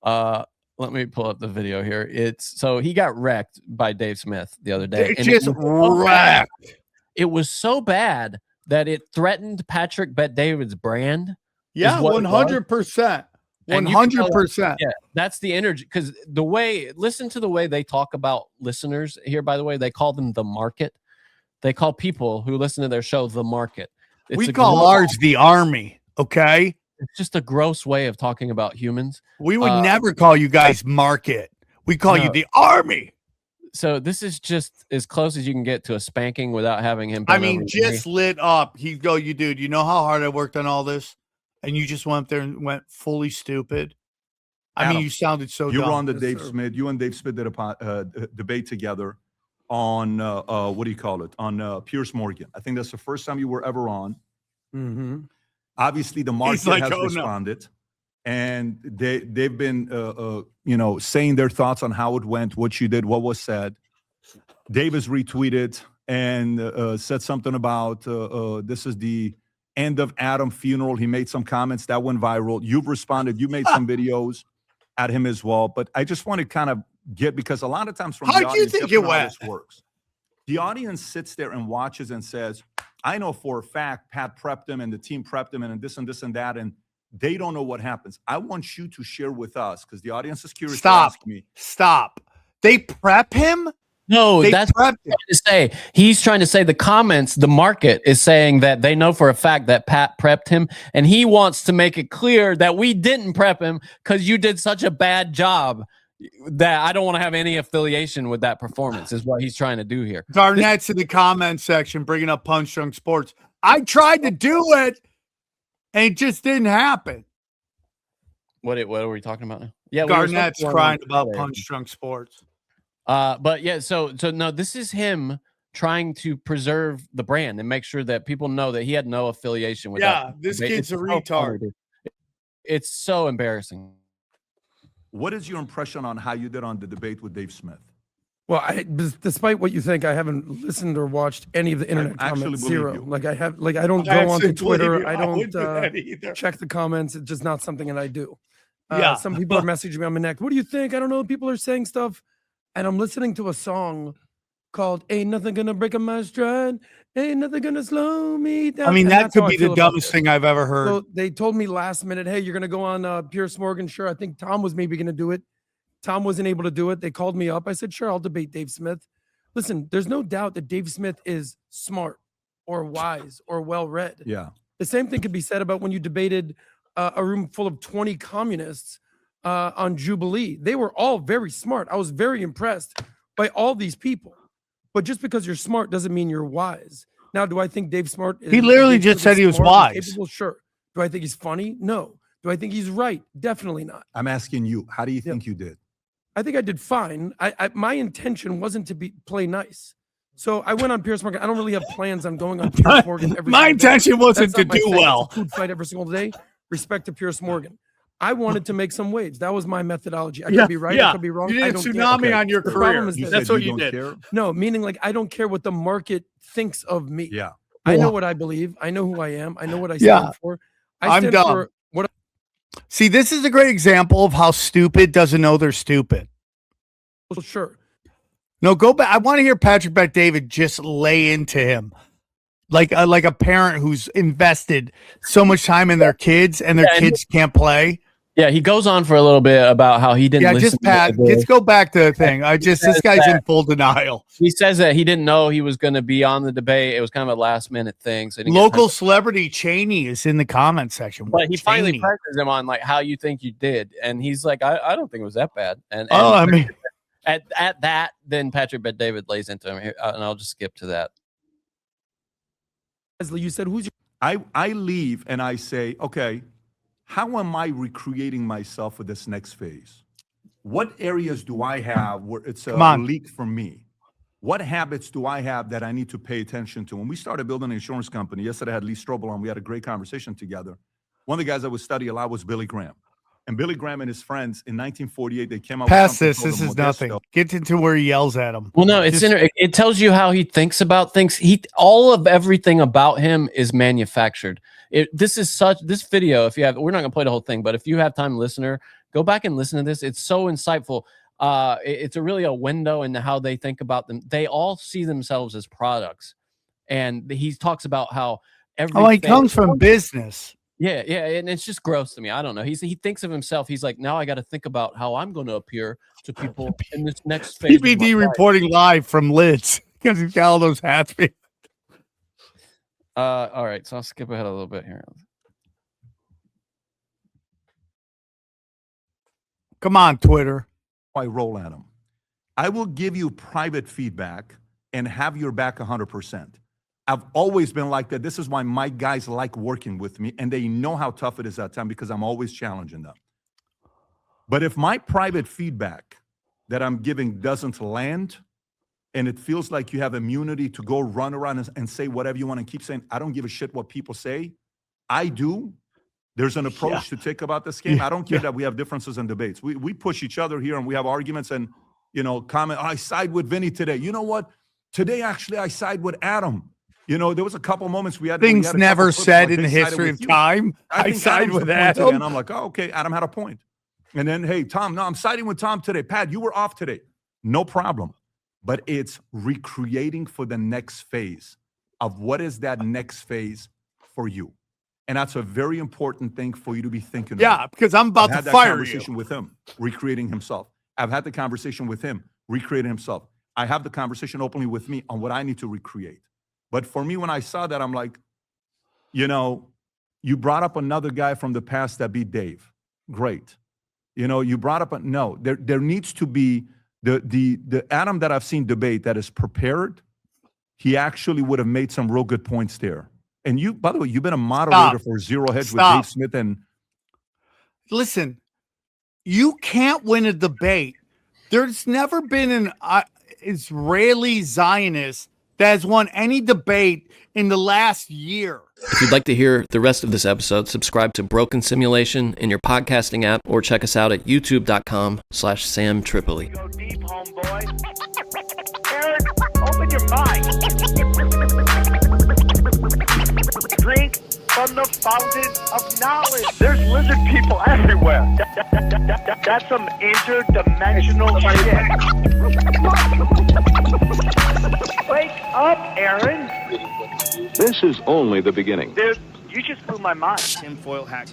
Let me pull up the video here. So he got wrecked by Dave Smith the other day. Wrecked. It was so bad that it threatened Patrick Bet-David's brand. Yeah, 100%. 100%. Yeah, that's the energy. Because listen to the way they talk about listeners here, by the way, they call them the market. They call people who listen to their show the market. We call ours the army, okay? It's just a gross way of talking about humans. We would never call you guys market. We call you the army. So this is just as close as you can get to a spanking without having him. Just lit up. He'd go, you know how hard I worked on all this? And you just went there and went fully stupid. Adam, you sounded so dumb. You were on the Dave Smith. You and Dave Smith did a debate together on, what do you call it? On Piers Morgan. I think that's the first time you were ever on. Mm-hmm. Obviously, the market has responded. No. And they've been, saying their thoughts on how it went, what you did, what was said. Davis retweeted and said something about this is the end of Adam funeral. He made some comments that went viral. You've responded. You made some videos at him as well. But I just want to kind of get, because a lot of times from the audience, how do you think it went? This works. The audience sits there and watches and says, I know for a fact Pat prepped him and the team prepped him and this and this and that, and they don't know what happens. I want you to share with us, because the audience is curious to ask me. Stop. They prep him? No, that's what he's trying to say. He's trying to say the comments, the market is saying that they know for a fact that Pat prepped him, and he wants to make it clear that we didn't prep him because you did such a bad job that I don't want to have any affiliation with that performance, is what he's trying to do here. Darnett's in the comment section bringing up Punch Drunk Sports. I tried to do it, and it just didn't happen. What are we talking about now? Yeah, Garnett's crying about Punch Drunk Sports. But yeah, so no, this is him trying to preserve the brand and make sure that people know that he had no affiliation with that. This kid's a retard. It's so embarrassing. What is your impression on how you did on the debate with Dave Smith? Well, despite what you think, I haven't listened or watched any of the internet comments. Zero. Like I don't go onto Twitter. I don't check the comments. It's just not something that I do. Some people are messaging me on my neck. What do you think? I don't know. People are saying stuff, and I'm listening to a song called "Ain't Nothing Gonna Break My Stride, Ain't Nothing Gonna Slow Me Down." I mean, that could be the dumbest thing I've ever heard. So they told me last minute, "Hey, you're gonna go on Piers Morgan." Sure, I think Tom was maybe gonna do it. Tom wasn't able to do it. They called me up. I said, "Sure, I'll debate Dave Smith." Listen, there's no doubt that Dave Smith is smart or wise or well-read. Yeah. The same thing could be said about when you debated a room full of 20 communists on Jubilee. They were all very smart. I was very impressed by all these people. But just because you're smart doesn't mean you're wise. Now, do I think Dave Smart? He literally just said he was wise. Capable? Sure. Do I think he's funny? No. Do I think he's right? Definitely not. I'm asking you, how do you think you did? I think I did fine. My intention wasn't to play nice. So I went on Piers Morgan. I don't really have plans on going on Piers Morgan every My single day. intention wasn't to do well. It's a food fight every single day. Respect to Piers Morgan. I wanted to make some waves. That was my methodology. I could be right. I could be wrong. You did I a don't tsunami care. on your The career. problem is That's what you did. No, meaning like I don't care what the market thinks of me. Yeah. I know what I believe. I know who I am. I know what I stand for. I'm dumb. For what See, this is a great example of how stupid doesn't know they're stupid. Well, sure. No, go back. I want to hear Patrick Bet David just lay into him. Like a parent who's invested so much time in their kids and their kids can't play. Yeah, he goes on for a little bit about how he didn't listen. Just Pat, let's go back to the thing. This guy's in full denial. He says that he didn't know he was going to be on the debate. It was kind of a last minute thing. So local celebrity Cheney is in the comment section. But he finally pressures him on like how you think you did, and he's like, I don't think it was that bad. And I mean, at that, then Patrick Bet David lays into him, and I'll just skip to that. You said who's your I leave and I say, okay, how am I recreating myself for this next phase? What areas do I have where it's a leak for me? What habits do I have that I need to pay attention to? When we started building an insurance company, yesterday I had Lee Strobel on. We had a great conversation together. One of the guys I would study a lot was Billy Graham. And Billy Graham and his friends in 1948, they came out past with this. This is nothing. Get into where he yells at him. Well, no, it tells you how he thinks about things. All of everything about him is manufactured. This video, if you have, we're not gonna play the whole thing, but if you have time, listener, go back and listen to this. It's so insightful. It's really a window into how they think about them. They all see themselves as products, and he talks about how everything. He comes from business. Yeah, and it's just gross to me. I don't know. He thinks of himself. He's like, now I got to think about how I'm going to appear to people in this next phase. PBD reporting live from Lids because he's got all those hats. All right, so I'll skip ahead a little bit here. Come on, Twitter. I roll at him. I will give you private feedback and have your back 100%. I've always been like that. This is why my guys like working with me, and they know how tough it is at times because I'm always challenging them. But if my private feedback that I'm giving doesn't land, and it feels like you have immunity to go run around and say whatever you want and keep saying, I don't give a shit what people say. I do. There's an approach to take about this game. I don't care that we have differences in debates. We push each other here and we have arguments and, comment, I side with Vinny today. You know what? Today, actually, I side with Adam. You know, there was a couple moments we had things never said in the history of time. I side with Adam. Today, and I'm like, oh, okay, Adam had a point. And then, hey, Tom, no, I'm siding with Tom today. Pat, you were off today. No problem. But it's recreating for the next phase of what is that next phase for you. And that's a very important thing for you to be thinking about. Yeah, because I'm about to fire you. Conversation with him, recreating himself. I've had the conversation with him, recreating himself. I have the conversation openly with me on what I need to recreate. But for me, when I saw that, I'm like, you know, you brought up another guy from the past that beat Dave. Great. You know, you brought up no. There needs to be the Adam that I've seen debate that is prepared. He actually would have made some real good points there. And you, by the way, you've been a moderator for Zero Hedge with Dave Smith. And listen, you can't win a debate. There's never been an Israeli Zionist that has won any debate in the last year. If you'd like to hear the rest of this episode, subscribe to Broken Simulation in your podcasting app or check us out at youtube.com/Sam Tripoli. Go deep, homeboy. Aaron, open your mind. Drink from the fountain of knowledge. There's lizard people everywhere. That's some interdimensional shit. Wake up, Aaron. This is only the beginning. Dude, you just blew my mind. Tinfoil hat.